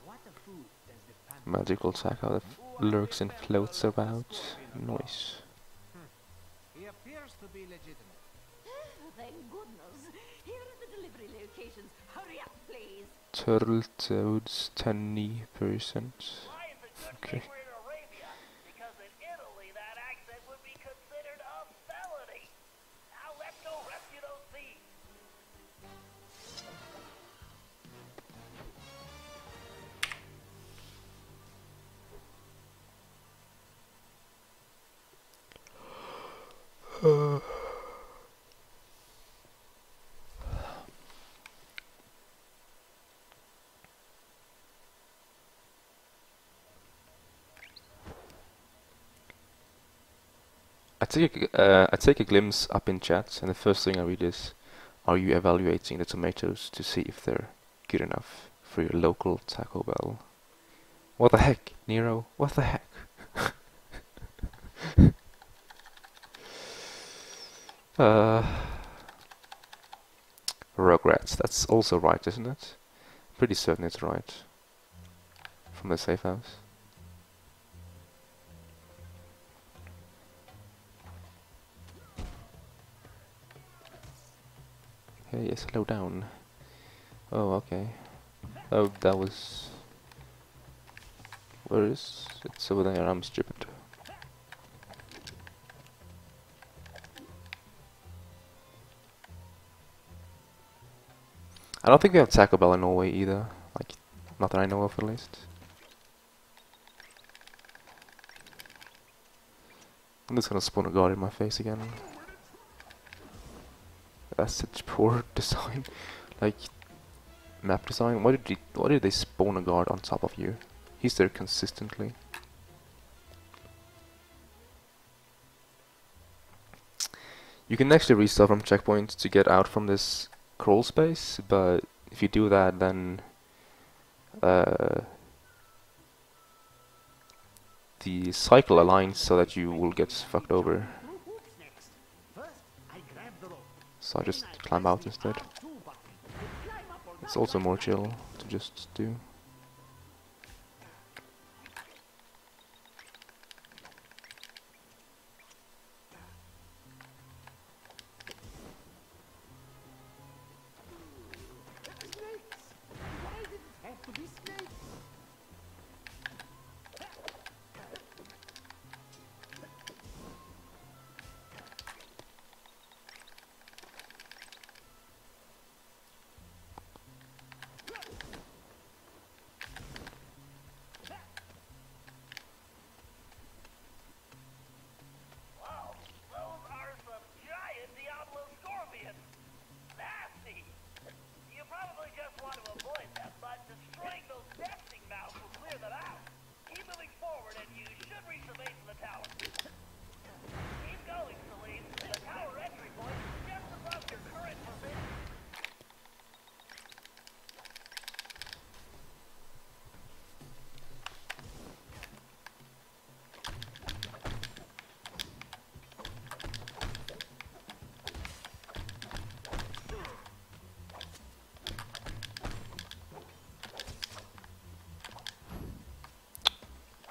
What the food does the panther... Magical tackle that lurks and floats about. Noise. He appears to be legitimate. Thank goodness. Here are the delivery locations. Hurry up, please. Turtle toads 10%. Why is it good Okay. thing we're in Arabia? Because in Italy that accent would be considered a felony. Now let's go rescue those thieves. I take a glimpse up in chat, and the first thing I read is, "Are you evaluating the tomatoes to see if they're good enough for your local Taco Bell?" What the heck, Nero? What the heck? Rugrats. That's also right, isn't it? Pretty certain it's right. From the safe house. Okay, slow down. Oh, okay. Oh, that was... Where is... It's over there, I'm stupid. I don't think we have Taco Bell in Norway either. Like, not that I know of at least. I'm just gonna spawn a guard in my face again. That's such poor design. Like, map design. Why did they spawn a guard on top of you? He's there consistently. You can actually restart from checkpoints to get out from this crawl space, but if you do that, then the cycle aligns so that you will get fucked over. So I just climb out instead. It's also more chill to just do.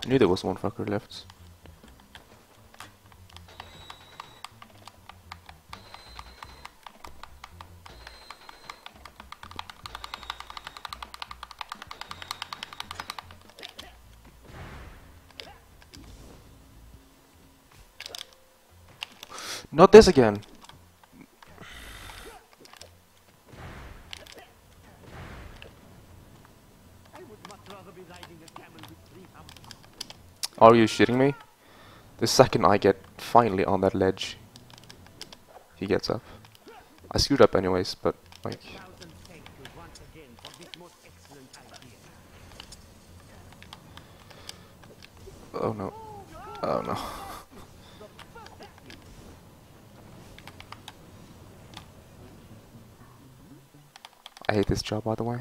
I knew there was one fucker left. Not this again! Are you shitting me? The second I get finally on that ledge, he gets up. I screwed up anyways, but like... Oh no. Oh no. I hate this job, by the way.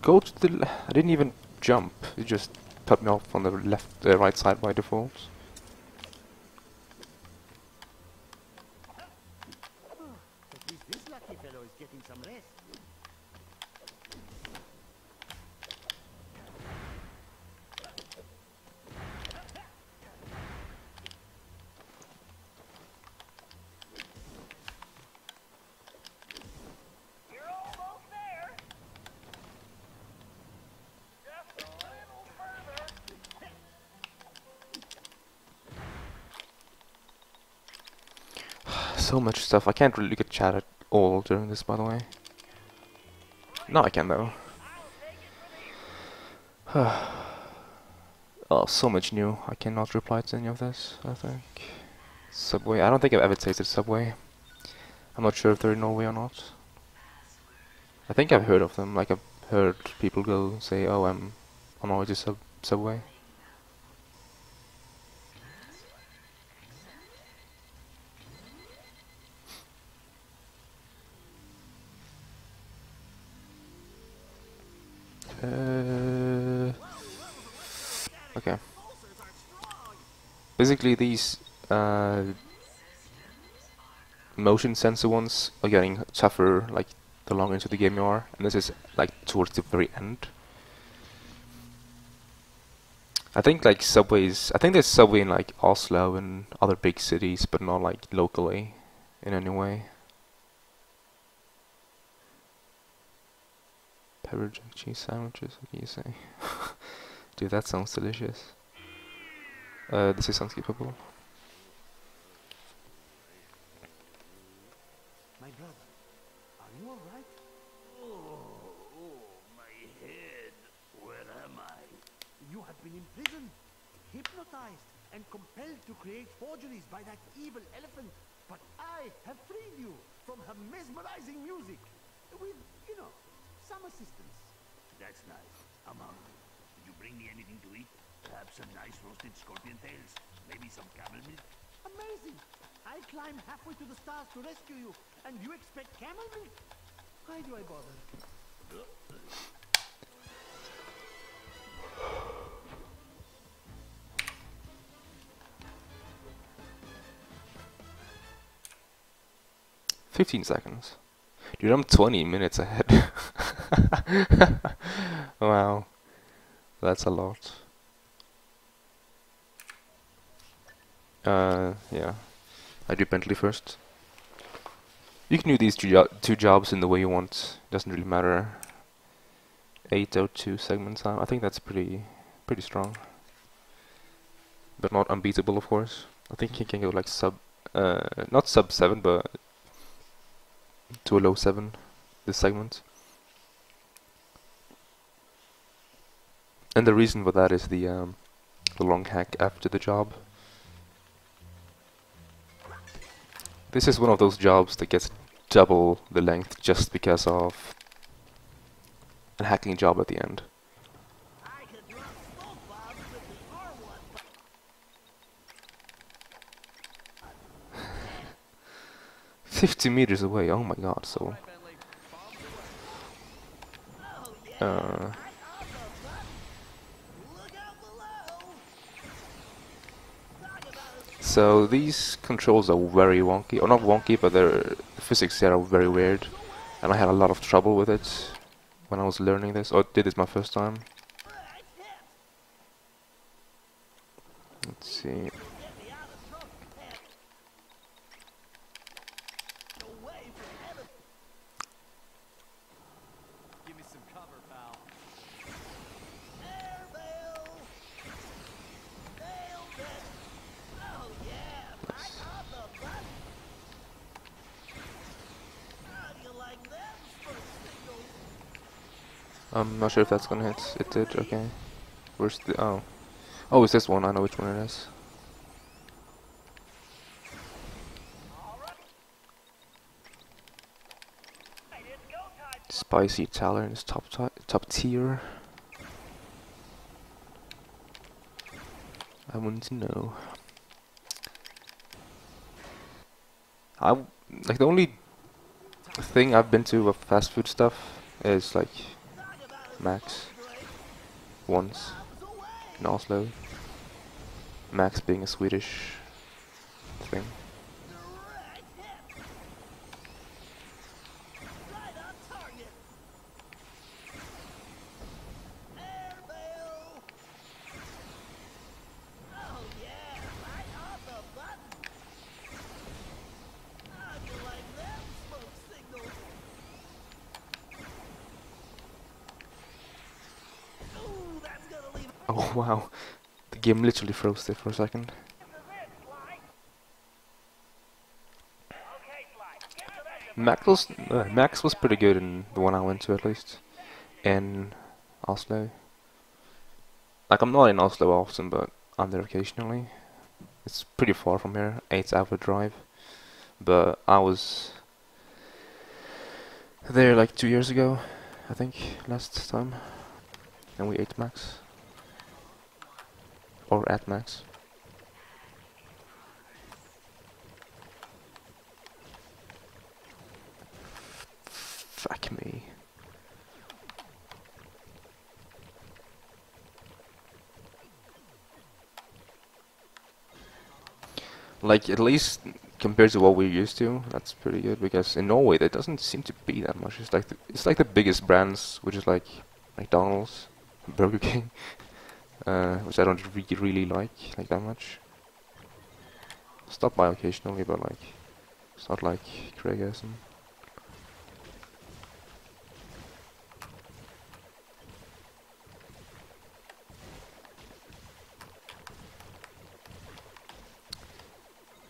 Go to the... I didn't even jump. It just put me off on the left, right side by default. At least this lucky fellow is getting some rest. You're almost there. Just a little further. So much stuff. I can't really look at chat at all during this, by the way. No, I can though. Oh, so much new. I cannot reply to any of this, I think. Subway. I don't think I've ever tasted Subway. I'm not sure if they're in Norway or not. I think I've heard of them. Like, I've heard people go say, oh, I'm on my way to Subway. Okay. Basically, these motion sensor ones are getting tougher, like, the longer into the game you are, and this is, like, towards the very end. I think, like, subways... I think there's subway in, like, Oslo and other big cities, but not, like, locally in any way. Pepper jack cheese sandwiches, what can you say? Dude, that sounds delicious. This is unskippable. My brother, are you alright? Oh, my head. been imprisoned, hypnotized, and compelled to create forgeries by that evil elephant. But I have freed you from her mesmerizing music. With, you know, some assistance. That's nice. Did you bring me anything to eat? Perhaps some nice roasted scorpion tails? Maybe some camel milk? Amazing! I climbed halfway to the stars to rescue you, and you expect camel milk? Why do I bother? 15 seconds. Dude, I'm 20 minutes ahead. Wow. That's a lot. Yeah. I do Bentley first. You can do these two jobs in the way you want. Doesn't really matter. 802 segment time. I think that's pretty strong. But not unbeatable, of course. I think he can go like not sub 7, but to a low 7 this segment. And the reason for that is the long hack after the job. This is one of those jobs that gets double the length just because of a hacking job at the end. I could drop smoke bombs with the R1 50 meters away, oh my god, so... Oh yeah! Right on the button! Look out below! Talk about a So these controls are very wonky, or not wonky, but the physics here are very weird. And I had a lot of trouble with it when I was learning this, or did this my first time. right hit! Let's see. Get me out of trouble, head. Away from heaven. Give me some cover, pal. Airmail! Nailed it! Oh yeah! Right on the button! How do you like them smoke signals? I'm not sure if that's gonna hit. It did, okay. Where's the... oh. Oh, it's this one, I know which one it is. Spicy Talon is top tier. I want to know. Like the only thing I've been to of fast food stuff is like Max once in Oslo. Max being a Swedish thing. Right hit! Right on target! Airmail! Oh yeah! Right on the button! How do you like them smoke signals? Ooh, that's gonna leave Oh wow, the game literally froze there for a second. Max was pretty good in the one I went to, at least in Oslo. Like I'm not in Oslo often, but I'm there occasionally. It's pretty far from here, 8-hour drive. But I was there like 2 years ago, I think, last time, and we ate Max. Or at Max. Fuck me. Like, at least compared to what we're used to, that's pretty good, because in Norway there doesn't seem to be that much. It's like the biggest brands, which is like McDonald's, Burger King, which I don't really like that much. Stop by occasionally, but like it's not like Craigism.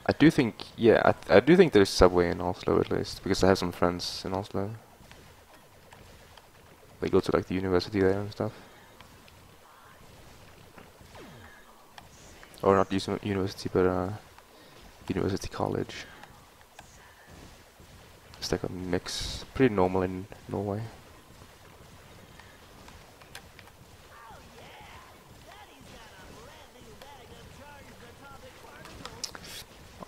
I do think, yeah, I do think there's Subway in Oslo at least, because I have some friends in Oslo. They go to like the university there and stuff. or not university, but university college. It's like a mix, pretty normal in Norway.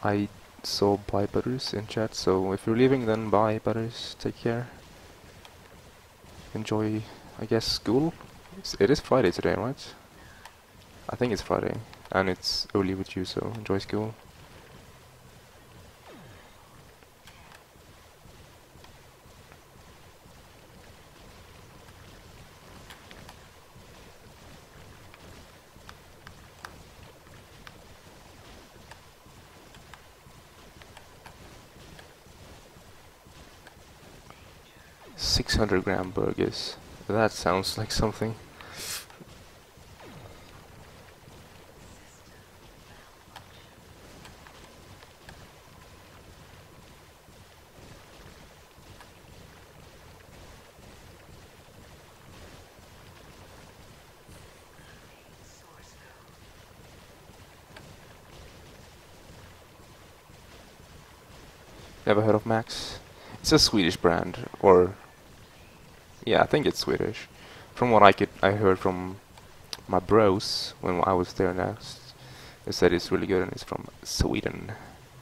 I saw bye butters in chat, so if you're leaving, then bye butters. Take care. Enjoy, I guess, school. It is Friday today, right? I think it's Friday, and it's early with you, so enjoy school. $600 burgers. That sounds like something. Ever heard of Max? It's a Swedish brand, or yeah, I think it's Swedish. From what I heard from my bros when I was there next, they said it's really good and it's from Sweden.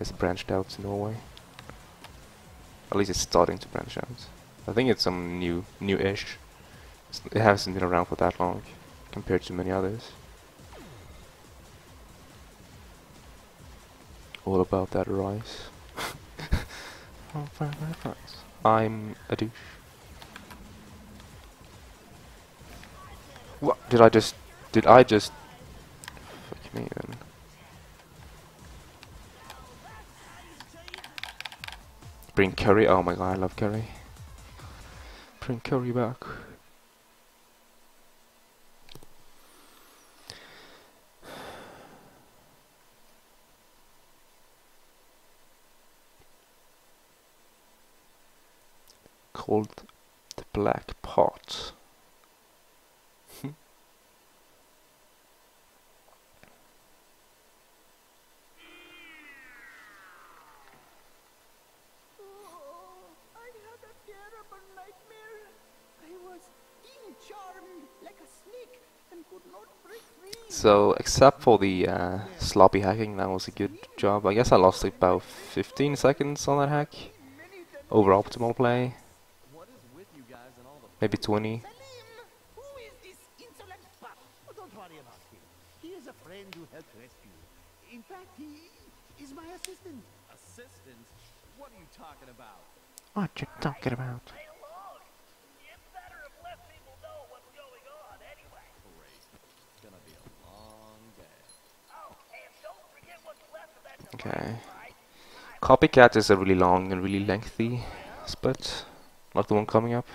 It's branched out to Norway. At least it's starting to branch out. I think it's some new-ish. It hasn't been around for that long compared to many others. All about that rice. I'm a douche. What? Did I just... Fuck me then. Bring curry? Oh my god, I love curry. Bring curry back. Called the Black Pot. I had a terrible nightmare. I was charmed like a snake and could not break free. So, except for the sloppy hacking, that was a good job. I guess I lost about 15 seconds on that hack. Over optimal play. What is with you guys and all the Maybe 20. Salim, who is this insolent pup? Oh, don't worry about him. He is a friend who helped rescue you. In fact, he is my assistant. assistant? What are you talking about? What you talking about? Hey, look! It's better if less people know what's going on anyway. Great. It's gonna be a long day. Oh, and don't forget what's left of that Okay. device, right? Copycat is a really long and really lengthy split. Not the one coming up.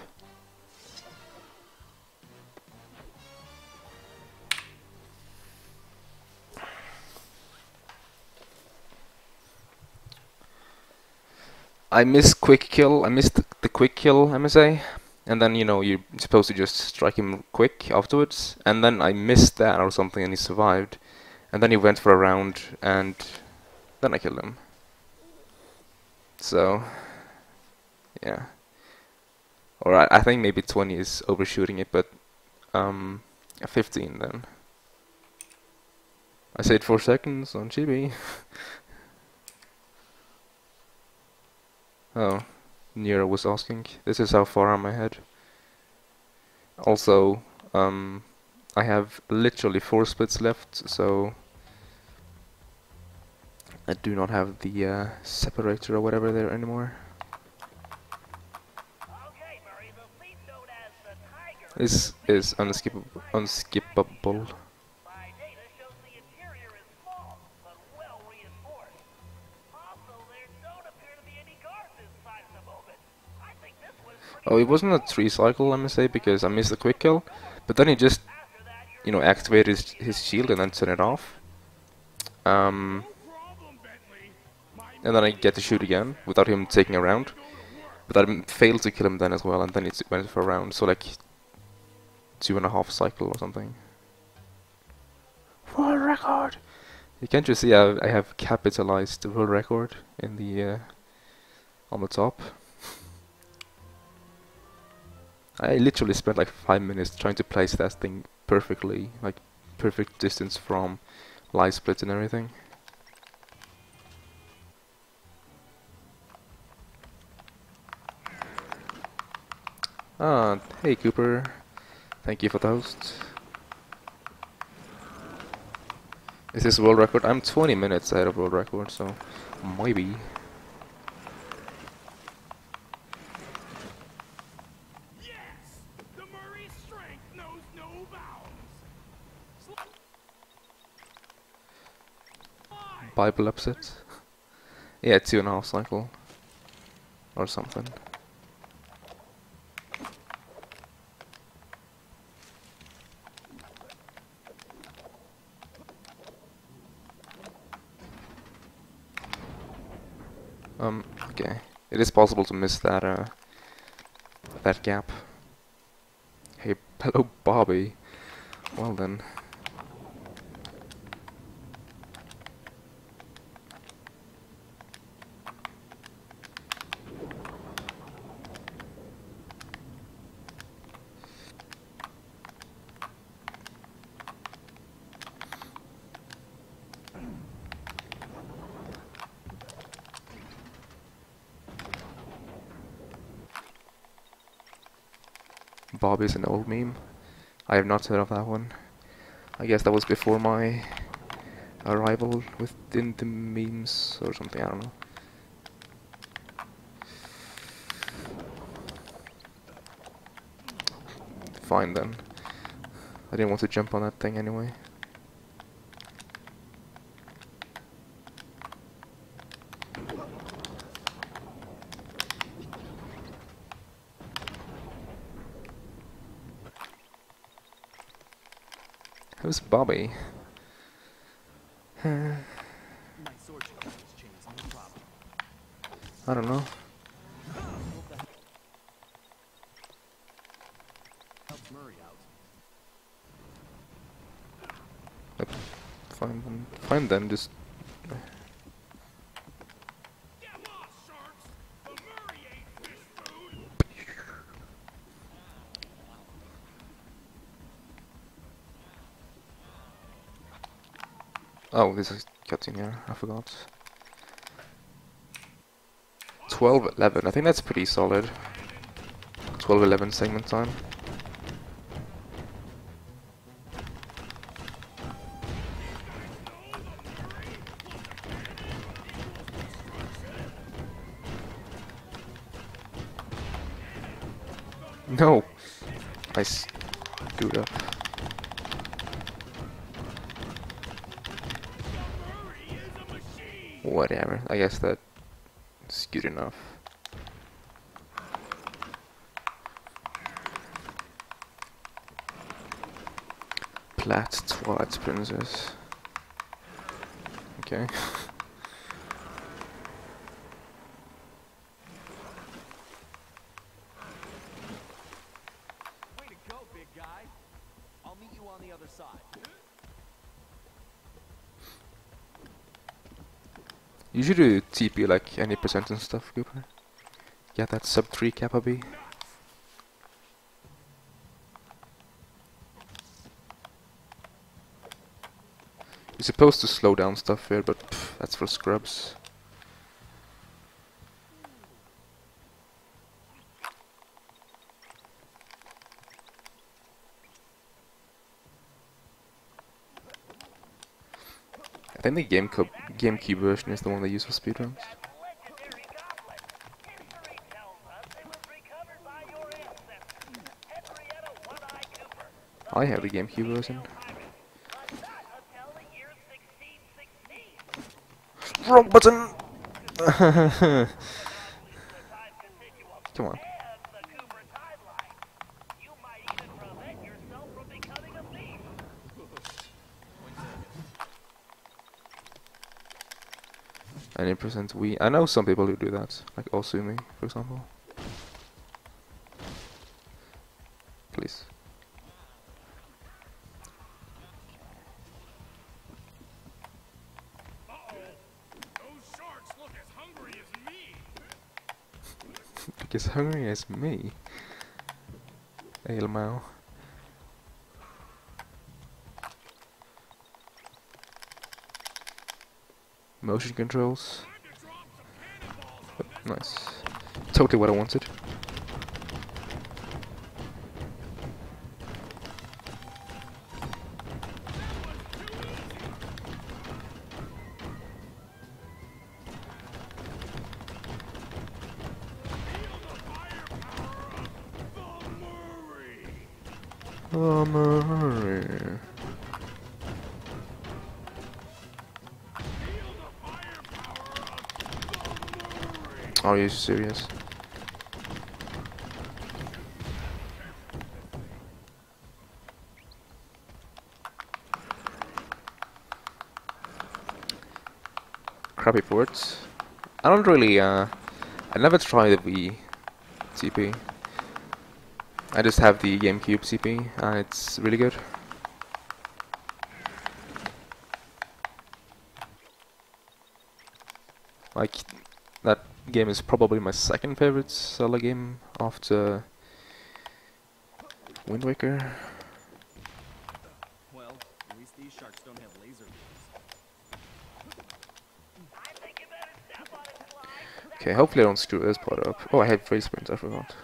I missed quick kill. I missed the quick kill MSA, and then you're supposed to just strike him quick afterwards. And then I missed that or something, and he survived. And then he went for a round, and then I killed him. So, yeah. Or I think maybe 20 is overshooting it, but 15 then. I said 4 seconds on Chibi. Oh, Nero was asking. This is how far I'm ahead. Also, I have literally 4 splits left, so I do not have the separator or whatever there anymore. Okay, Murray, the fleet known as the Tiger This is unskippable. by data shows the interior is small, but well reinforced. Also, there don't appear to be any guards inside at the moment. I think this was pretty Oh, it wasn't a 3 cycle, let me say, because I missed the quick kill. But then he just, after that. You're activated his shield and then turned it off. Problem, Bentley. And then I get to shoot again without him taking a round. But I failed to kill him then as well, and then it went for a round. So like 2.5 cycle or something. World record! You can't just see I have capitalized the world record in the on the top. I literally spent like 5 minutes trying to place that thing perfectly, like perfect distance from light splits and everything. Ah, hey Cooper. Thank you for the host. Is this world record? I'm 20 minutes ahead of world record, so maybe. Yes! The Murray's strength knows no bounds. Bible upset. Yeah, 2.5 cycle or something. Okay. It is possible to miss that gap. Hey, hello Bobby. Well then. Bobby's an old meme. I have not heard of that one. I guess that was before my arrival within the memes or something, I don't know. Fine then. I didn't want to jump on that thing anyway. Who's Bobby? My sword choice chains, no problem. I don't know. Hope that helps Murray out. Yep. Fine then. Fine then, just... Get lost, sharks! The Murray ain't fish food! Oh, this is cutscene here, I forgot. 12:11, I think that's pretty solid. 12:11 segment time. No! I screwed up. Whatever, I guess that's good enough. Platt Twilight Princess. Okay. Way to go, big guy. I'll meet you on the other side. You should do TP like any percent and stuff, Cooper. Get that sub 3 kappa B. You're supposed to slow down stuff here, but pff, that's for scrubs. I think the GameCube version is the one they use for speedruns. That legendary goblet. History tells us it was recovered by your ancestor, Henrietta One-Eye Cooper. I have the GameCube version. But not until the year 1616. Wrong button! The time continuum Come on. and the Cooper timeline. You might even prevent yourself from becoming a thief. Any percent we. I know some people who do that, like Osumi, for example. Please. like as hungry as me. Helemaal. Motion controls. Nice. Totally what I wanted. Are you serious? Crappy ports. I don't really, I never tried the Wii CP. I just have the GameCube CP, and it's really good. Like, that game is probably my second favorite Zelda game after Wind Waker. Well, at least these sharks don't have laser beams. I think you better step on it, Clyde. Okay, hopefully I don't screw this part up. Oh, I have rail sprints, I forgot.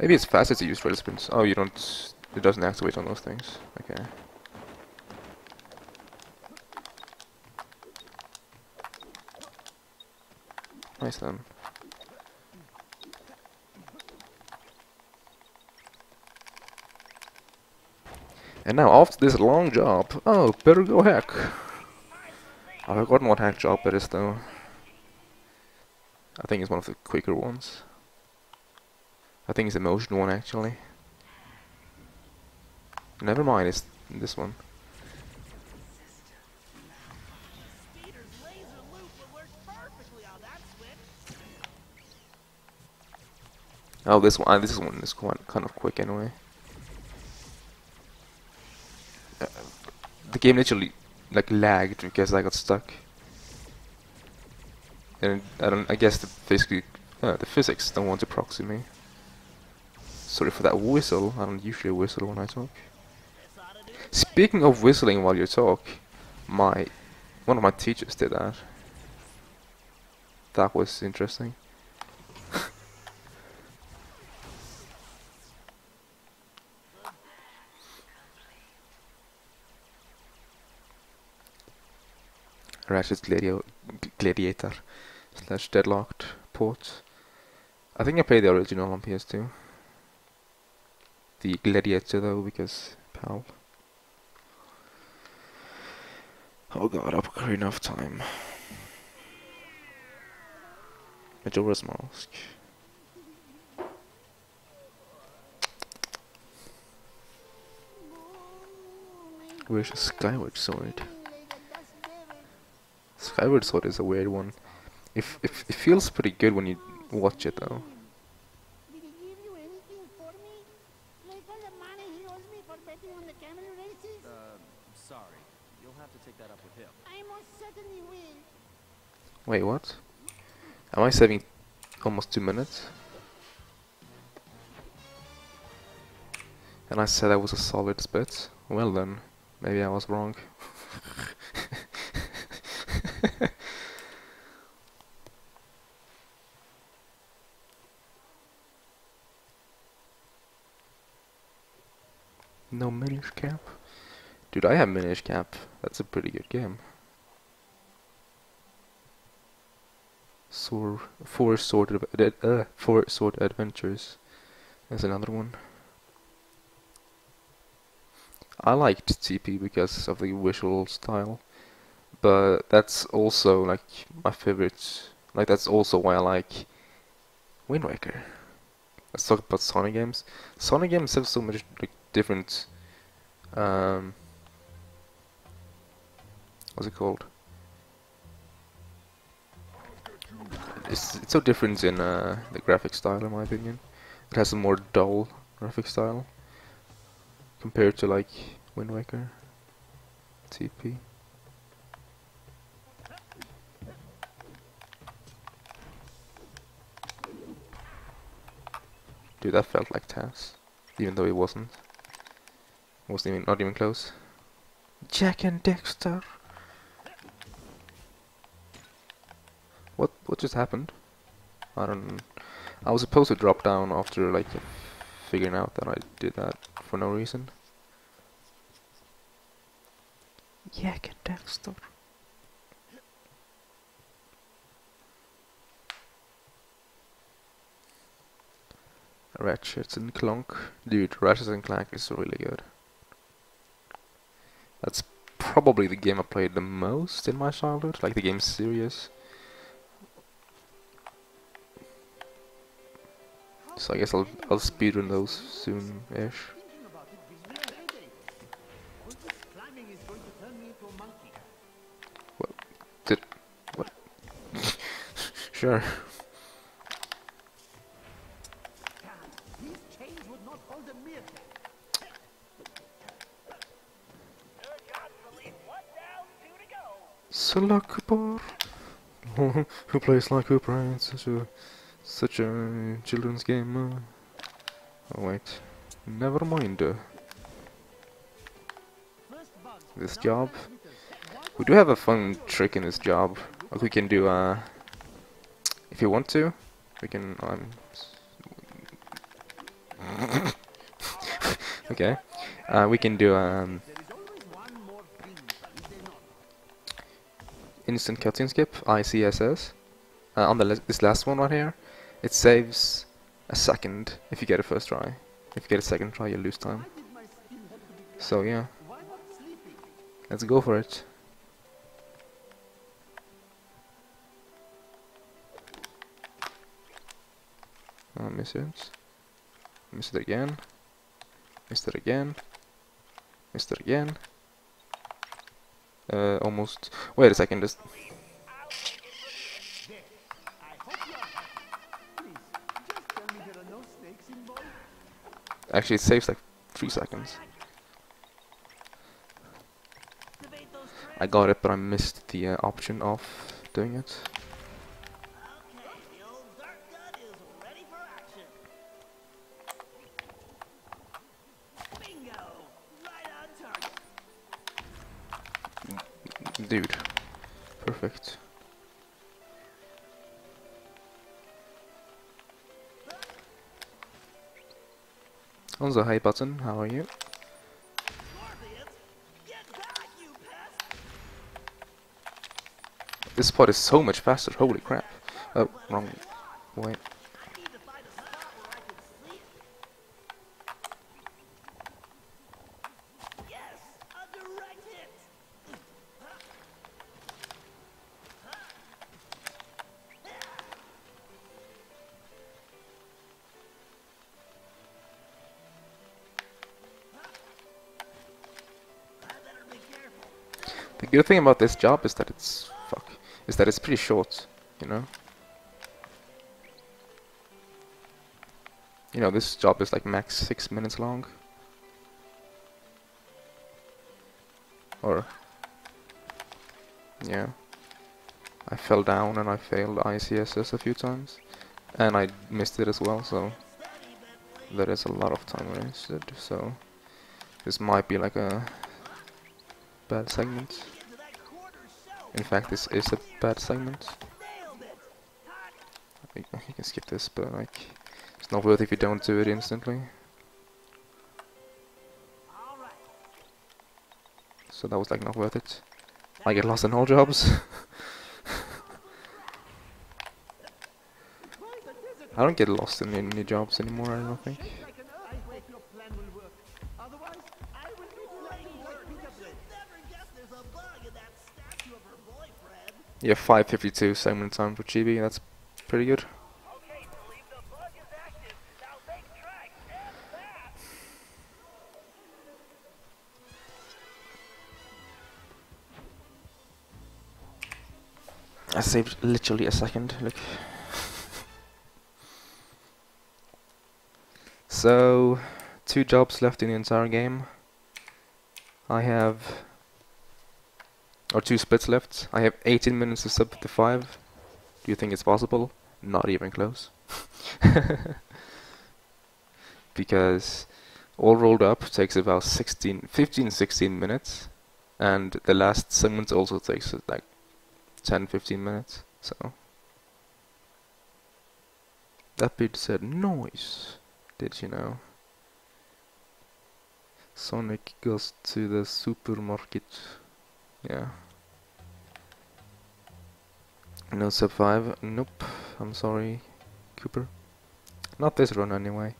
Maybe it's faster to use rail sprints. Oh, you don't... It doesn't activate on those things. Okay. Nice then. And now, after this long job... Oh, better go hack. I've forgotten what hack job it is though. I think it's one of the quicker ones. I think it's the motion one actually. Never mind, it's this one. Speeder's laser loop will work perfectly on that switch. Oh, this one. This one is quite kind of quick anyway. The game literally like lagged because I got stuck. And I guess the physics don't want to proxy me. Sorry for that whistle. I don't usually whistle when I talk. Speaking of whistling while you talk, one of my teachers did that. That was interesting. Ratchet Gladiator / Deadlocked port. I think I played the original on PS2. The Gladiator though, because PAL. Oh god, Ocarina of Time. Majora's Mask. Where's the Skyward Sword? Skyward Sword is a weird one. If it feels pretty good when you watch it though. Did he give you anything for me? Like all the money he owes me for betting on the camel races? Sorry. You'll have to take that up with him. I most certainly will. Wait, what? Am I saving almost 2 minutes? And I said that was a solid split? Well then, maybe I was wrong. No Minish Cap? Dude, I have Minish Cap. That's a pretty good game. Four Sword Adventures. There's another one. I liked TP because of the visual style, but that's also like my favorite. Like that's also why I like Wind Waker. Let's talk about Sonic games. Sonic games have so much like different. What's it called? It's so different in the graphic style, in my opinion. It has a more dull graphic style compared to like Wind Waker, TP. Dude, that felt like Taz. Even though it wasn't. Wasn't even, not even close. Jack and Dexter. What just happened? I don't. I was supposed to drop down after like figuring out that I did that for no reason. Jack and Dexter. Ratchet and Clank. Dude, Ratchet and Clank is really good. That's probably the game I played the most in my childhood, like the game series. So I guess I'll speedrun those soon-ish. Thinking about it gives me a headache. All this climbing is going to turn me into a monkey. What? Sure. God, these chains would not hold a meerkat. Good job, Salim. 1 down, 2 to go. So like Cooper. Who plays like Cooper? It's such a children's game. Oh wait, never mind. First bugs. This now job. transmitters. We do have a fun trick in this job. Like we can do if you want to, we can okay. We can do There is always one more thing, is there not? instant cutscene skip, ICSS. On this last one right here, it saves a second if you get a first try. If you get a second try, you lose time. Why did my skin have to be So yeah, Why not sleeping? let's go for it. Oh, miss it. Miss it again. Missed it again. Missed it again. Almost. Wait a second. Just There. I hope you are happy. Please, just tell me there are no snakes involved. actually, it saves like 3 seconds. Activate those I got it, but I missed the option of doing it. Okay, the old dart gun is ready for action. Bingo! Right on target. Dude, perfect. Also, hey button, how are you? Scorpions, get back, you pest! This spot is so much faster, holy crap. Oh, wrong way. I need to find a spot where I can see it. Yes, a direct hit. I better be careful. The good thing about this job is that it's pretty short, you know? You know, this job is like max 6 minutes long. Or, yeah. I fell down and I failed ICSS a few times. And I missed it as well, so there is a lot of time wasted, so this might be like a bad segment. Get to that quarter shell. In fact, this is a bad segment. Nailed it. You can skip this, but like, it's not worth if you don't do it instantly. All right. So that was like not worth it. I get lost in all jobs. I don't get lost in any jobs anymore, I don't think. Like an earth. I hope your plan will work. Otherwise, I will be flying like Peter Pan. Never guess there's a bug in that statue of her boyfriend. Yeah, 5:52 segment time for Chibi, that's pretty good. Okay, Salim, the bug is active. Now make tracks and fast. I saved literally a second, look. So, 2 jobs left in the entire game. I have... or 2 splits left. I have 18 minutes to sub 55. Do you think it's possible? Not even close. because all rolled up takes about 15-16 minutes, and the last segment also takes like 10-15 minutes. So that being said, noise. Did you know? Sonic goes to the supermarket. Yeah. No sub 5. Nope. I'm sorry, Cooper. Not this run anyway.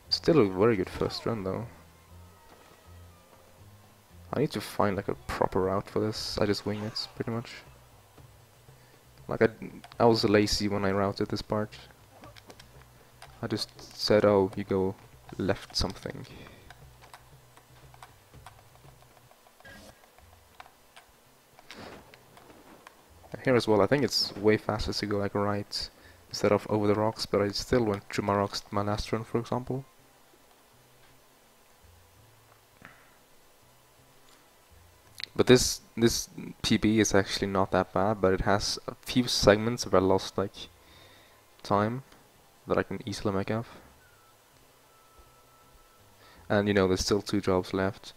Still a very good first run though. I need to find like a proper route for this. I just wing it pretty much. Like I was lazy when I routed this part. I just said, oh, you go left something. Here as well, I think it's way faster to go like right instead of over the rocks, but I still went through my rocks my last run, for example. But this PB is actually not that bad, but it has a few segments where I lost like time that I can easily make up. And you know, there's still 2 jobs left.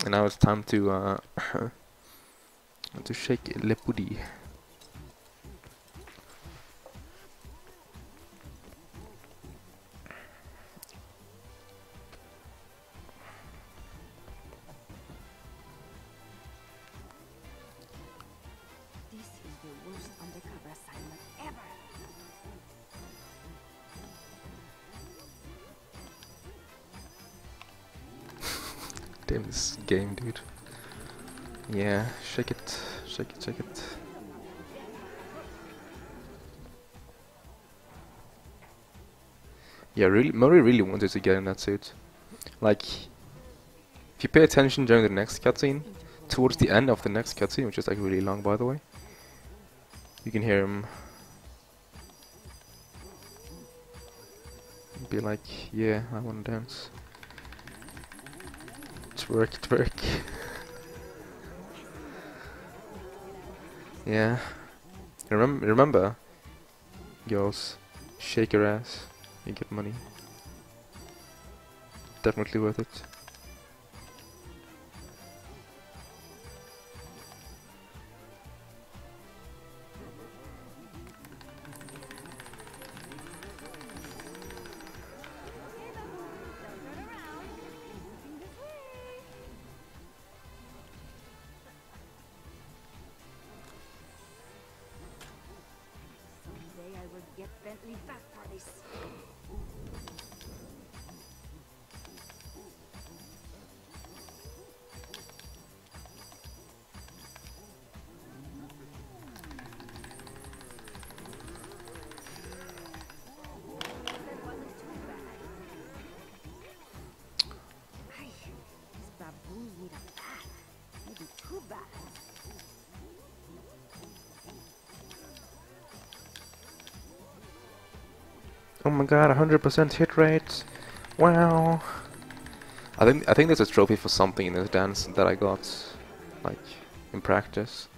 And now it's time to to shake le pudding. This is the worst undercover assignment ever. Damn this game, dude. Yeah, shake it, shake it, shake it. Yeah, really, Murray really wanted to get in that suit. Like, if you pay attention during the next cutscene, towards the end of the next cutscene, which is like really long by the way, you can hear him be like, yeah, I wanna dance. Twerk, twerk. Yeah. Remember, girls, shake your ass, you get money. Definitely worth it. Someday I will get Bentley back for this. That wasn't too bad. Ay, these baboons need a bath. Maybe 2 baths. Oh my god, 100% hit rate. Wow. I think there's a trophy for something in this dance that I got, like, in practice.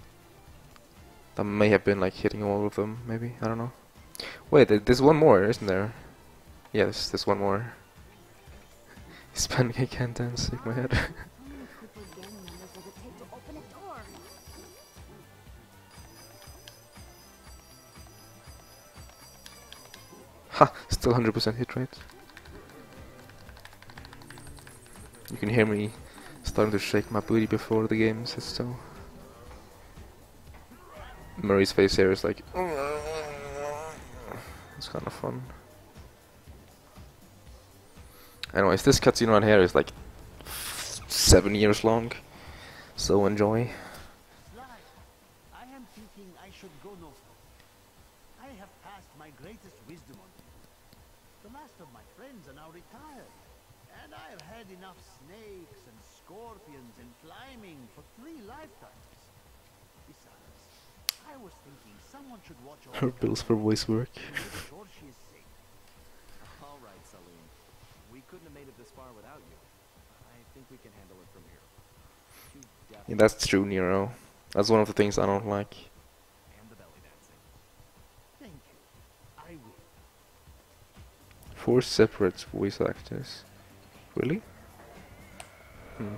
That may have been like hitting all of them, maybe, I don't know. Wait, there's one more, isn't there? Yeah, there's one more. Hispanic can't dance, shake my head. How many Cooper gang members does it take to open a door? Ha! Still 100% hit rate. You can hear me starting to shake my booty before the game says so. Murray's face here is like... It's kind of fun. Anyways, this cutscene right here is like 7 years long, so enjoy. Sly, I am thinking I should go no further. I have passed my greatest wisdom on you. The last of my friends are now retired, and I have had enough snakes and scorpions and climbing for 3 lifetimes. Besides, I was thinking someone should watch over Her bills for voice work. and make sure she is safe. All right, Salim. We couldn't have made it this far without you. I think we can handle it from here. You Yeah, definitely that's true, Nero. That's one of the things I don't like. and the belly dancing. Thank you. 4 separate voice actors. Really? Hmm.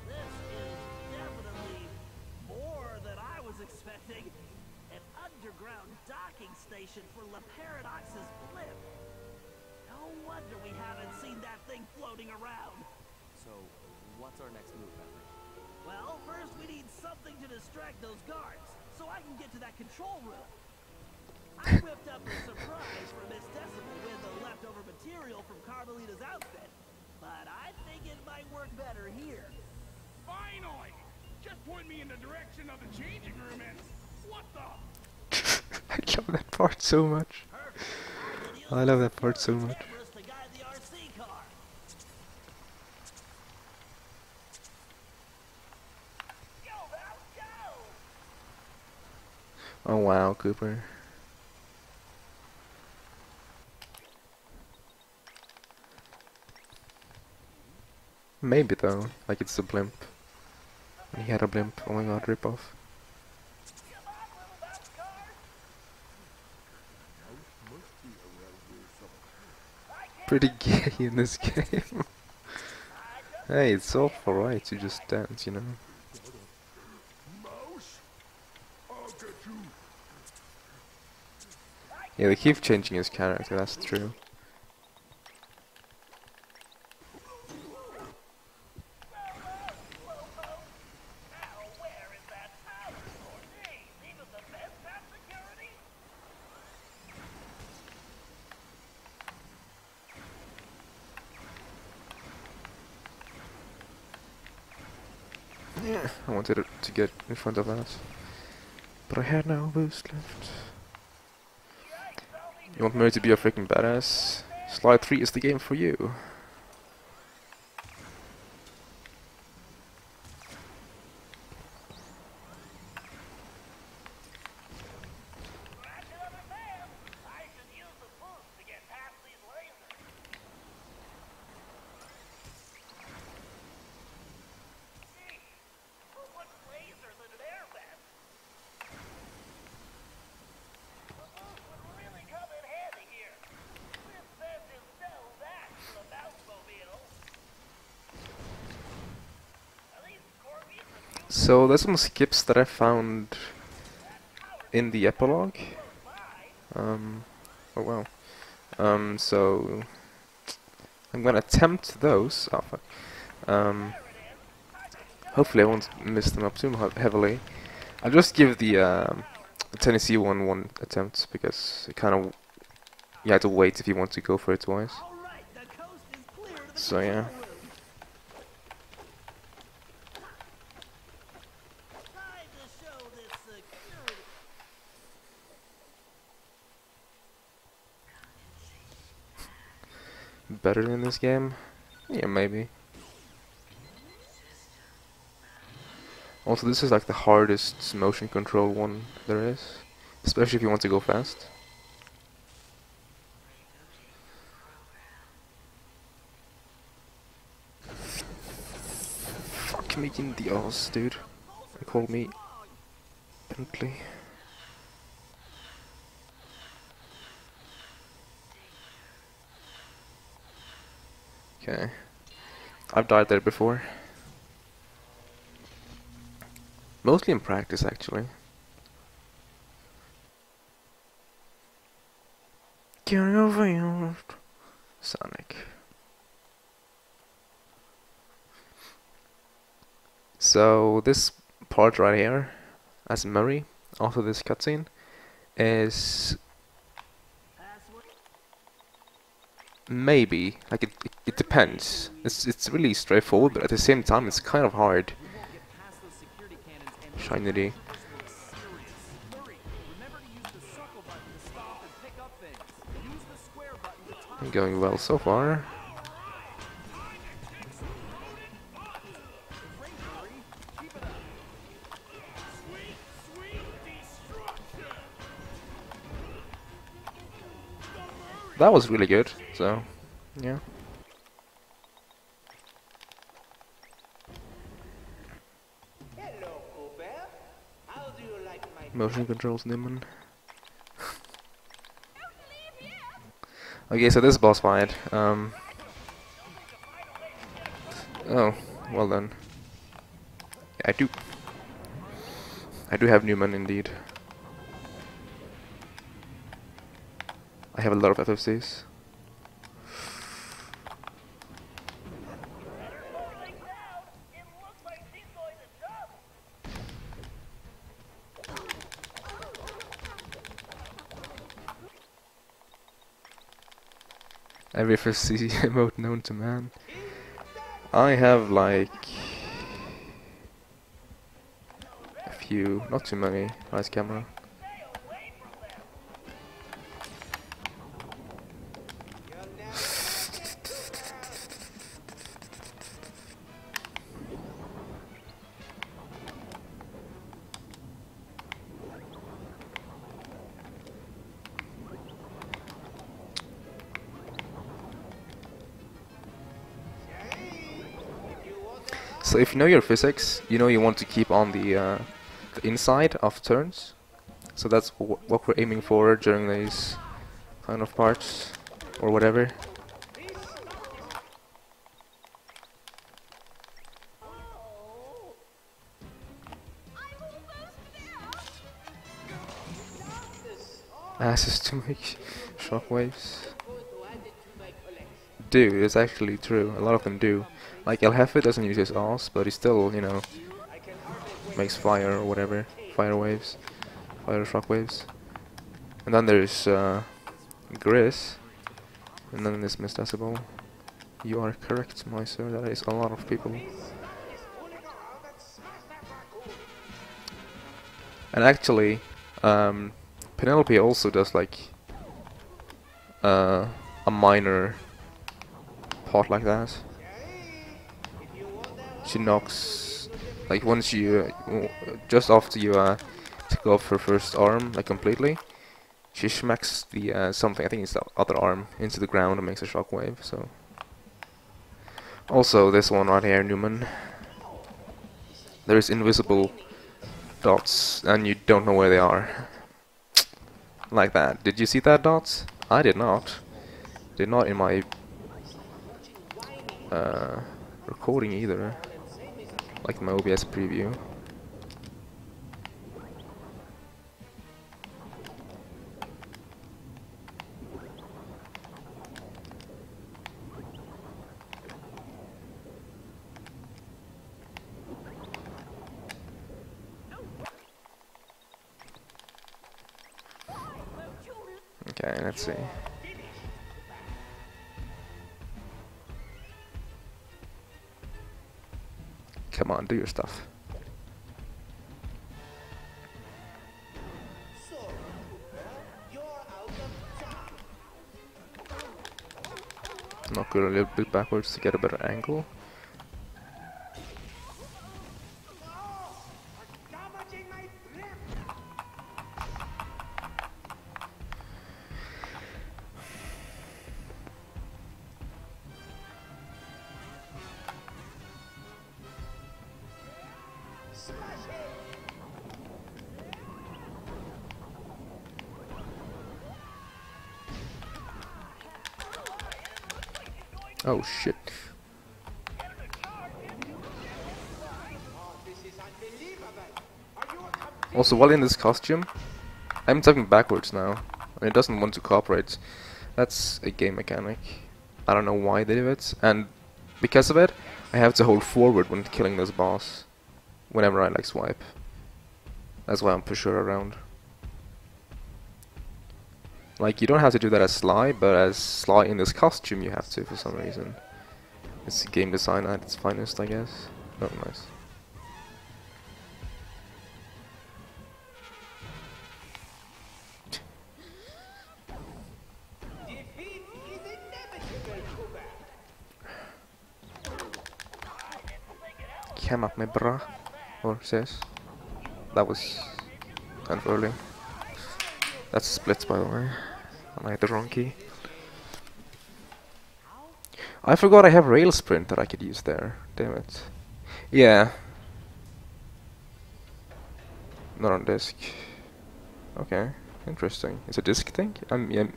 This is definitely more than I was expecting. An underground docking station for La Paradox's blimp. No wonder we haven't seen that thing floating around. So, what's our next move, Henry? Well, first we need something to distract those guards, so I can get to that control room. I whipped up a surprise for Miss Decimal with the leftover material from Carmelita's outfit, but I think it might work better here. Finally! Just point me in the direction of the changing room and... What the... I love that part so much. I love that part so much. Cameras to guide the RC car. Go, Val, go! Oh wow, Cooper. Maybe though, like it's a blimp. He had a blimp. Oh my god, rip off. Come on, little mouse car! Pretty gay in this game. Hey, it's all alright to just dance, you know. Mouse? I'll get you. Yeah, they keep changing his character, that's true. Now, where is that power source? Hey, even the best have security? Yeah, I wanted it to get in front of that. But I had no boost left. You want Murray to be a freaking badass? Slide 3 is the game for you. I should understand. I should use the boost to get past these lasers. Gee, so much lasers in an air vent. The boost would really come in handy here. This vent is no match for the Mouse-mobile. Are these Scorpions immune to So there's some skips that I found in the epilogue. Oh wow. So I'm gonna attempt those. Oh fuck. Hopefully I won't mess them up too heavily. I'll just give the Tennessee one attempt because it kind of you have to wait if you want to go for it twice. All right, the coast is clear to the So yeah. control room. Time to show this security. Better than this game? Yeah, maybe. Also, this is like the hardest motion control one there is, especially if you want to go fast. Fuck me in the ass, dude. They called me Bentley. Okay. I've died there before. Mostly in practice, actually. Getting over you, Sonic. So this part right here, as Murray, after this cutscene, is Password. maybe like it depends. It's really straightforward, but at the same time it's kind of hard. We won't get past those security cannons and those Shiny. customers look serious. Murray, remember to use the circle button to stop and pick up things. Use the square button to toss. Going well so far. Great, Murray. Keep it up. Sweet, sweet destruction! that was really good. So, yeah. Hello, Cooper. How do you like my Motion controls, Newman. Okay, so this boss fight. Oh, well done. Yeah, I do have Newman indeed. I have a lot of FFCs. Every FFC emote known to man. I have like a few, not too many. Nice camera. So if you know your physics, you know you want to keep on the inside of turns. So that's what we're aiming for during these kind of parts, or whatever. Asses to make shockwaves. Do, it's actually true. A lot of them do. Like El Jefe doesn't use his ass, but he still, you know, makes fire or whatever. Fire waves. Fire shockwaves. And then there's Grizz. And then there's Miss Decibel. You are correct, my sir. That is a lot of people. And actually, Penelope also does like a minor part like that. She knocks, like once you, just after you take off her first arm, like completely, she smacks the something, I think it's the other arm, into the ground and makes a shockwave. So also this one right here, Newman. There's invisible dots, and you don't know where they are. Like that. Did you see that dots? I did not. Did not in my recording either. Like my OBS preview. Okay, let's see. Come on, do your stuff. Knock her a little bit backwards to get a better angle. Oh shit. Also, while in this costume, I'm talking backwards now, and it doesn't want to cooperate. That's a game mechanic. I don't know why they do it, and because of it, I have to hold forward when killing this boss, whenever I like swipe. That's why I'm push her around. Like, you don't have to do that as Sly, but as Sly in this costume you have to for some reason. It's game design at its finest, I guess. Oh, nice. Come up, my bra, or sis. That was kind of early. That's splits, by the way. I like the wrong key. I forgot I have rail sprint that I could use there. Damn it. Yeah. Not on disk. Okay. Interesting. It's a disk thing? Yeah,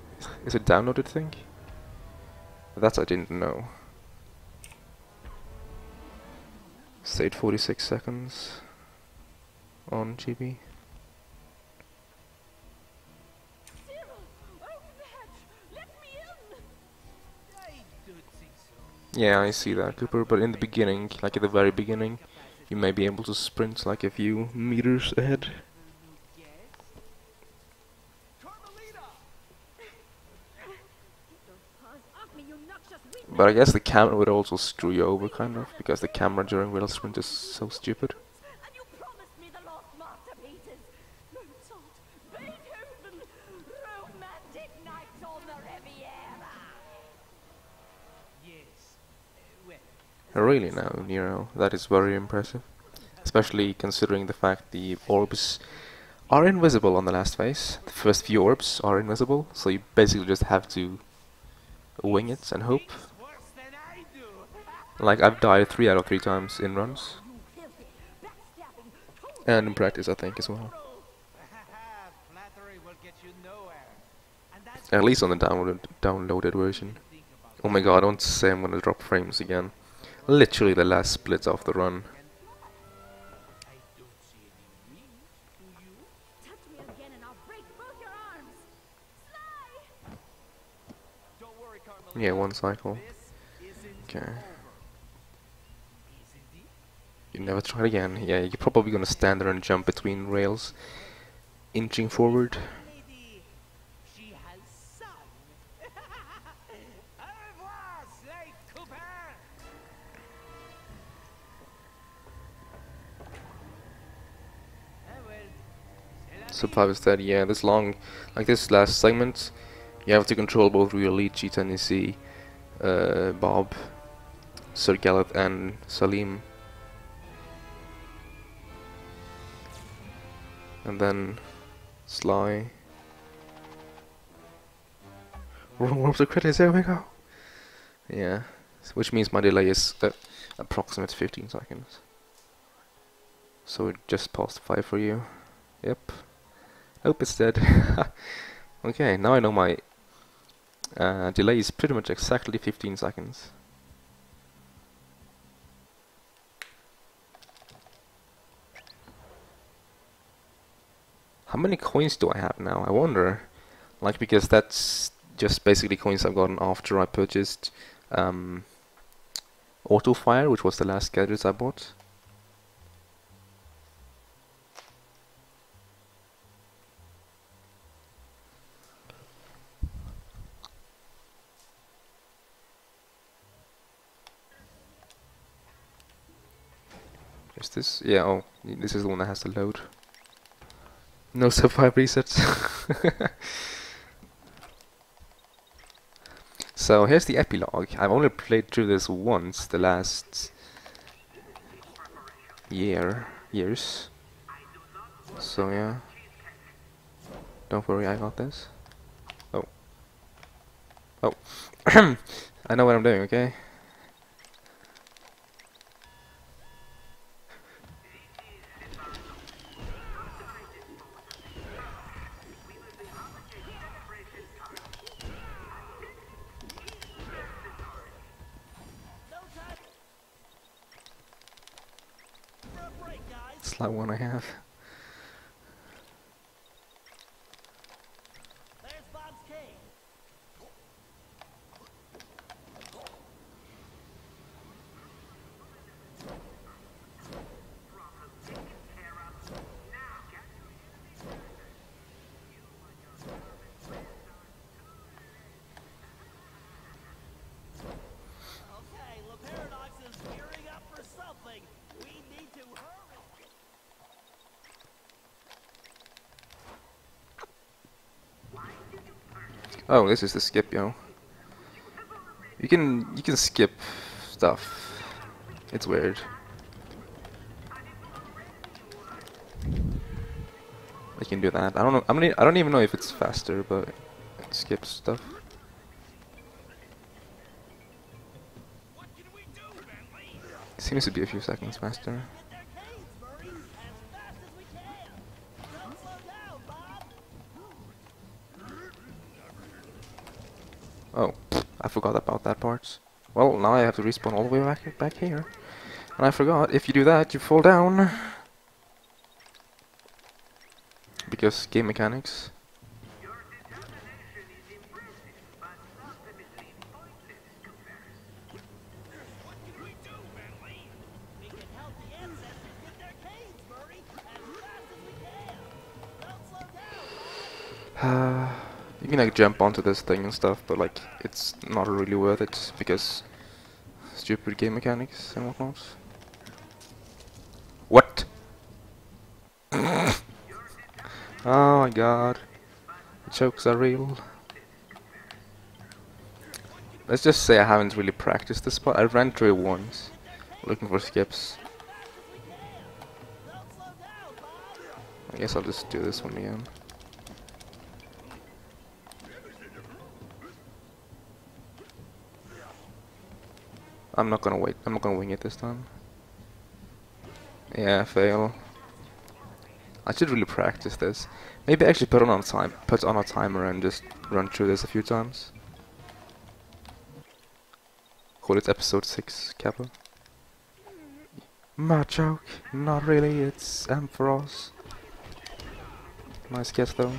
is it downloaded thing? That I didn't know. Stayed 46 seconds on GB. Yeah, I see that, Cooper, but in the beginning, like at the very beginning, you may be able to sprint like a few meters ahead. But I guess the camera would also screw you over, kind of, because the camera during rail sprint is so stupid. And you promised me the lost masterpieces. Mozart, Beethoven, romantic nights on the Riviera. Yes. Well, Really now, Nero, that is very impressive. Especially considering the fact the orbs are invisible on the last phase. The first few orbs are invisible, so you basically just have to wing it and hope. worse than I do. Like, I've died 3 out of 3 times in runs. And in practice, I think, as well. Flattery will get you nowhere. And that's At least on the downloaded version. Oh my god, don't say I'm gonna drop frames again. Literally the last split of the run. I don't see any wings, do you? Touch me again and I'll break both your arms. Sly! Don't worry, Carmelita. Yeah, 1 cycle. This isn't Okay. over. Isn't it? You never try it again. Yeah, you're probably gonna stand there and jump between rails, inching forward. Lady, she has sung. Au revoir, Slade Cooper. Well, c'est la Survive is dead. Yeah, this long, like this last segment, you have to control both real lead, Cheetah, Nissi, Bob, Sir Gallet, and Salim. And then Sly. Roll up the credits, there we go. Yeah, which means my delay is approximate 15 seconds. So it just passed 5 for you. Yep. Hope it's dead. Okay, now I know my delay is pretty much exactly 15 seconds. How many coins do I have now? I wonder. Like, because that's just basically coins I've gotten after I purchased Auto Fire, which was the last gadget I bought. Is this? Yeah, oh, this is the one that has to load. No sub-5 resets. So here's the epilogue. I've only played through this once, the last years. So yeah. Don't worry, I got this. Oh. Oh. I know what I'm doing, okay? It's like one I have. There's Bob's cave. Okay, La Paradox is gearing up for something. We need to hurry. Oh, this is the skip, yo. You can skip stuff. It's weird. I can do that. I don't know. I don't even know if it's faster, but it skips stuff. Seems to be a few seconds faster. Get their caves, Murray, as fast as we can. Don't slow down, Bob. Oh, I forgot about that part. Well, now I have to respawn all the way back here. And I forgot, if you do that, you fall down. Because game mechanics. Your determination is impressive, but ultimately pointless, Cooper. What can we do, Bentley? We can help the ancestors get their caves, Murray, as fast as we can. Don't slow down, Bob. You can like jump onto this thing and stuff, but like it's not really worth it because stupid game mechanics and whatnot. What? Oh my god. The jokes are real. Let's just say I haven't really practiced this part. I ran through it once, looking for skips. I guess I'll just do this one again. I'm not gonna wait. I'm not gonna wing it this time. Yeah, fail. I should really practice this. Maybe actually put on a timer and just run through this a few times. Call it episode 6, Kappa. My joke, not really. It's Ampharos. Nice guess though.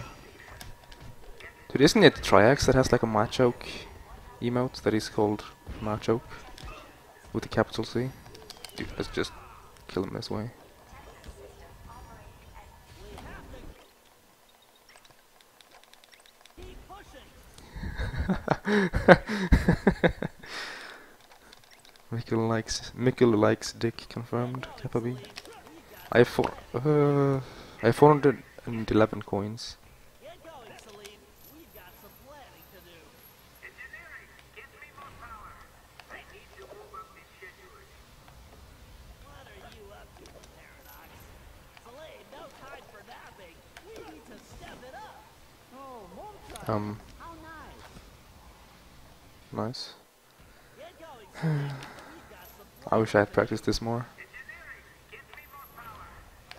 Dude, isn't it Triax that has like a Machoke emote that is called Machoke with a capital C? Dude, let's just kill him this way. Keep pushing. Mikkel likes dick confirmed. Kappa B. I have 411 coins. Get going, Salim. We've got some planning to do. Engineering, get me more power. I need to move up this schedule. What are you up to, Paradox? Salim, no time for napping. We need to step it up. Oh, Monta. How nice. Nice. Get going, Salim. We've got some I wish I had practiced this more. Engineering, get me more power.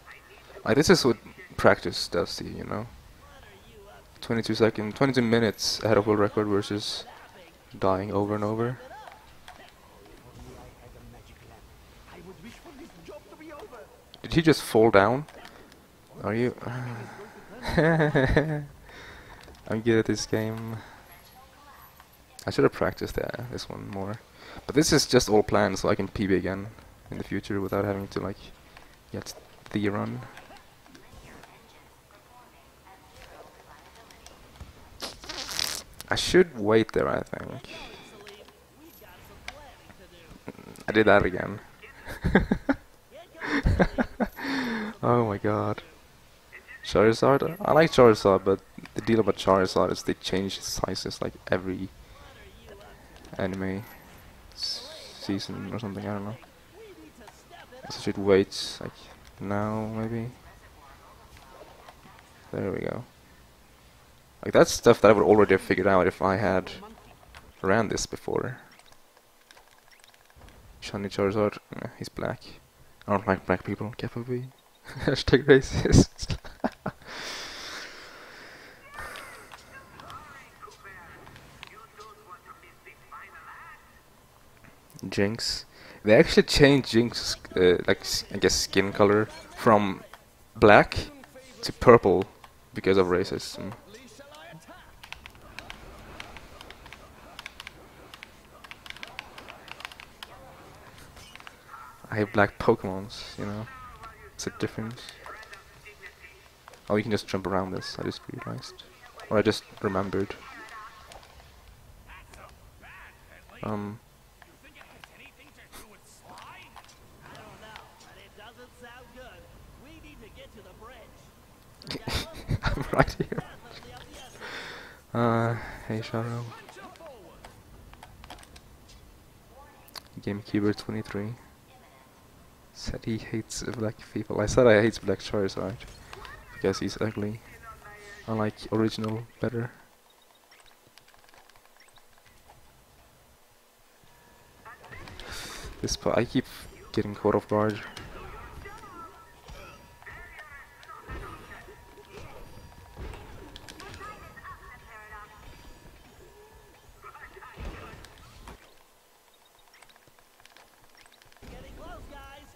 I need to Like this is what practice does to you, you know? 22 minutes ahead of world record versus dying over and over. Did he just fall down? Are you? I'm good at this game. I should have practiced this one more. But this is just all planned so I can PB again in the future without having to like get the run. I should wait there, I think. I did that again. Oh my god. Charizard? I like Charizard, but the deal about Charizard is they change sizes like every anime season or something, I don't know. So I should wait, like, now, maybe? There we go. Like, that's stuff that I would already have figured out if I had ran this before. Shiny Charizard, he's black. I don't like black people, Kappa B. Hashtag racist. Jinx. They actually changed Jinx's, like, I guess, skin color from black to purple because of racism. I have black Pokemons, you know. It's a difference. Oh, you can just jump around this, I just realized. Or I just remembered. I'm right here. Hey Sharo. Gamekeeper 23 said he hates black people. I said I hate black Charizard because he's ugly. I like original better. This part, I keep getting caught off guard. Getting close, guys.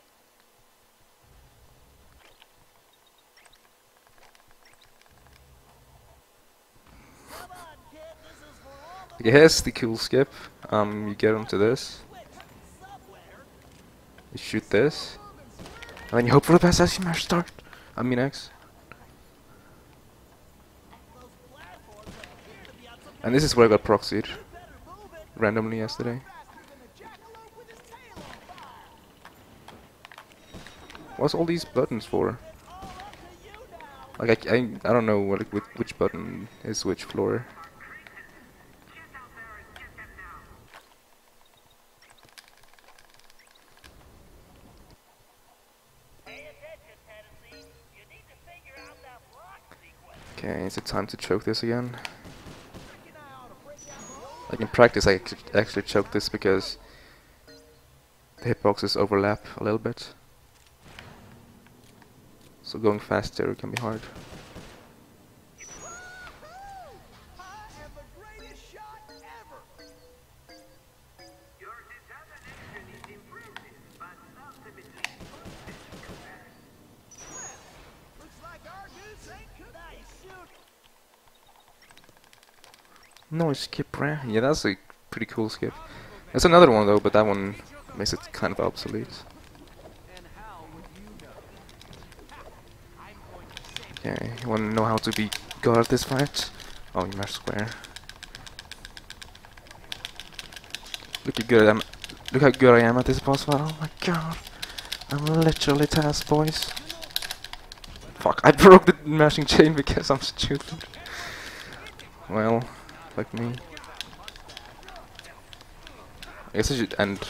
Come on, kid. This is for all the Here's the cool skip. You get onto this, switch somewhere. you shoot this, and then you hope for the best as you mash start. I mean X. Those platforms appear to be on some And this is where I got proxied better move it. randomly yesterday. Faster than a jackalope with his tail on fire. What's all these buttons for? All up to you now. Like I don't know what which button is which floor. Pay attention, Tennessee. You need to figure out that block sequence. Okay, is it time to choke this again? Reckon I ought to break out the whole Like in practice, I actually choke this because the hitboxes overlap a little bit. So going faster can be hard. I am the greatest shot ever. Your determination is impressive, but ultimately Looks like our goose ain't cooked. Nice shoot. No skip, right? Yeah, that's a pretty cool skip. There's another one though, but that one makes it kind of obsolete. And how would you know? Okay, you wanna know how to be god at this fight? Oh, you mash square. Look how good I am at this boss fight. Oh my god. I'm literally tasked, boys. Fuck, I broke the mashing chain because I'm stupid. Well, like me. I guess I should end.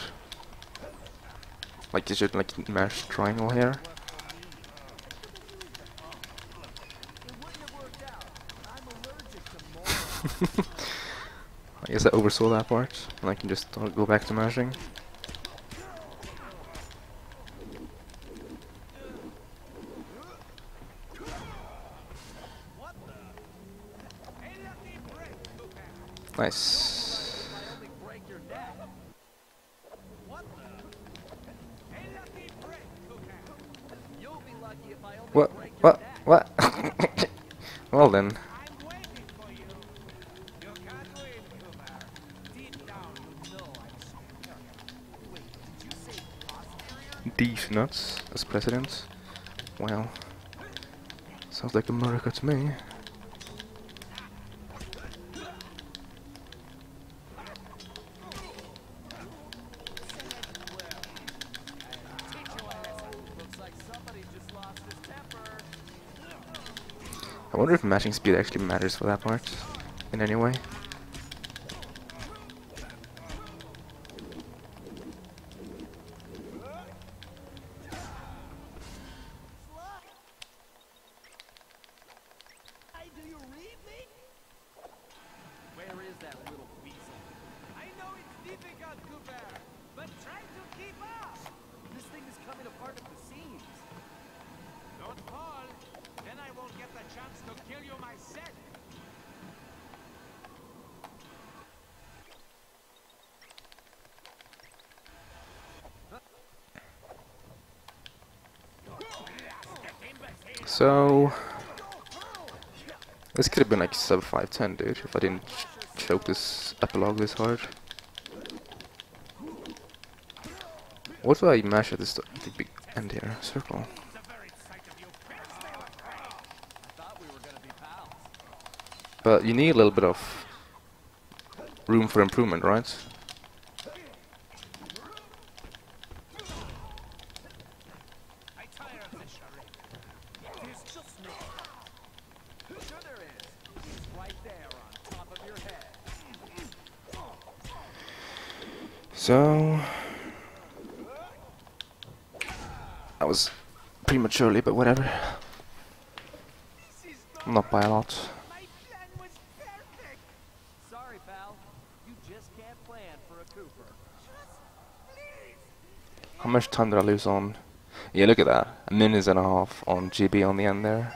Like you should like mash triangle here. I guess I oversaw that part, and I can just go back to mashing. Nice. You'll be lucky if I only What? break your What? neck. What? Well then. I'm waiting for you. You can't win, Cooper. Deep down, you know I'm superior. Wait, did you say posterior? These nuts as president. Well, sounds like America to me. Looks like somebody just lost his temper. I wonder if mashing speed actually matters for that part in any way. Hey, do you read me? Where is that little weasel? I know it's difficult, Cooper, but try to keep up. This thing is coming apart at the seams. Don't fall, then I won't get the chance to kill you myself. So this could have been like sub 510, dude, if I didn't choke this epilogue this hard. What do I mash at the big end here? Circle. Thought we were gonna be pals. But you need a little bit of room for improvement, right? I tire of this charade. There's just no. Sure there is. It's right there on top of your head. So that was prematurely, but whatever. This is Not by a lot. my plan was perfect. Sorry, pal. You just can't plan for a Cooper. Just please. How much time did I lose on? Yeah, look at that. A minute and a half on GB on the end there.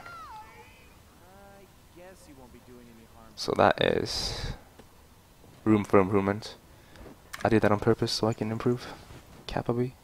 I guess you won't be doing any harm. So that is room for improvement. I did that on purpose so I can improve. Capably.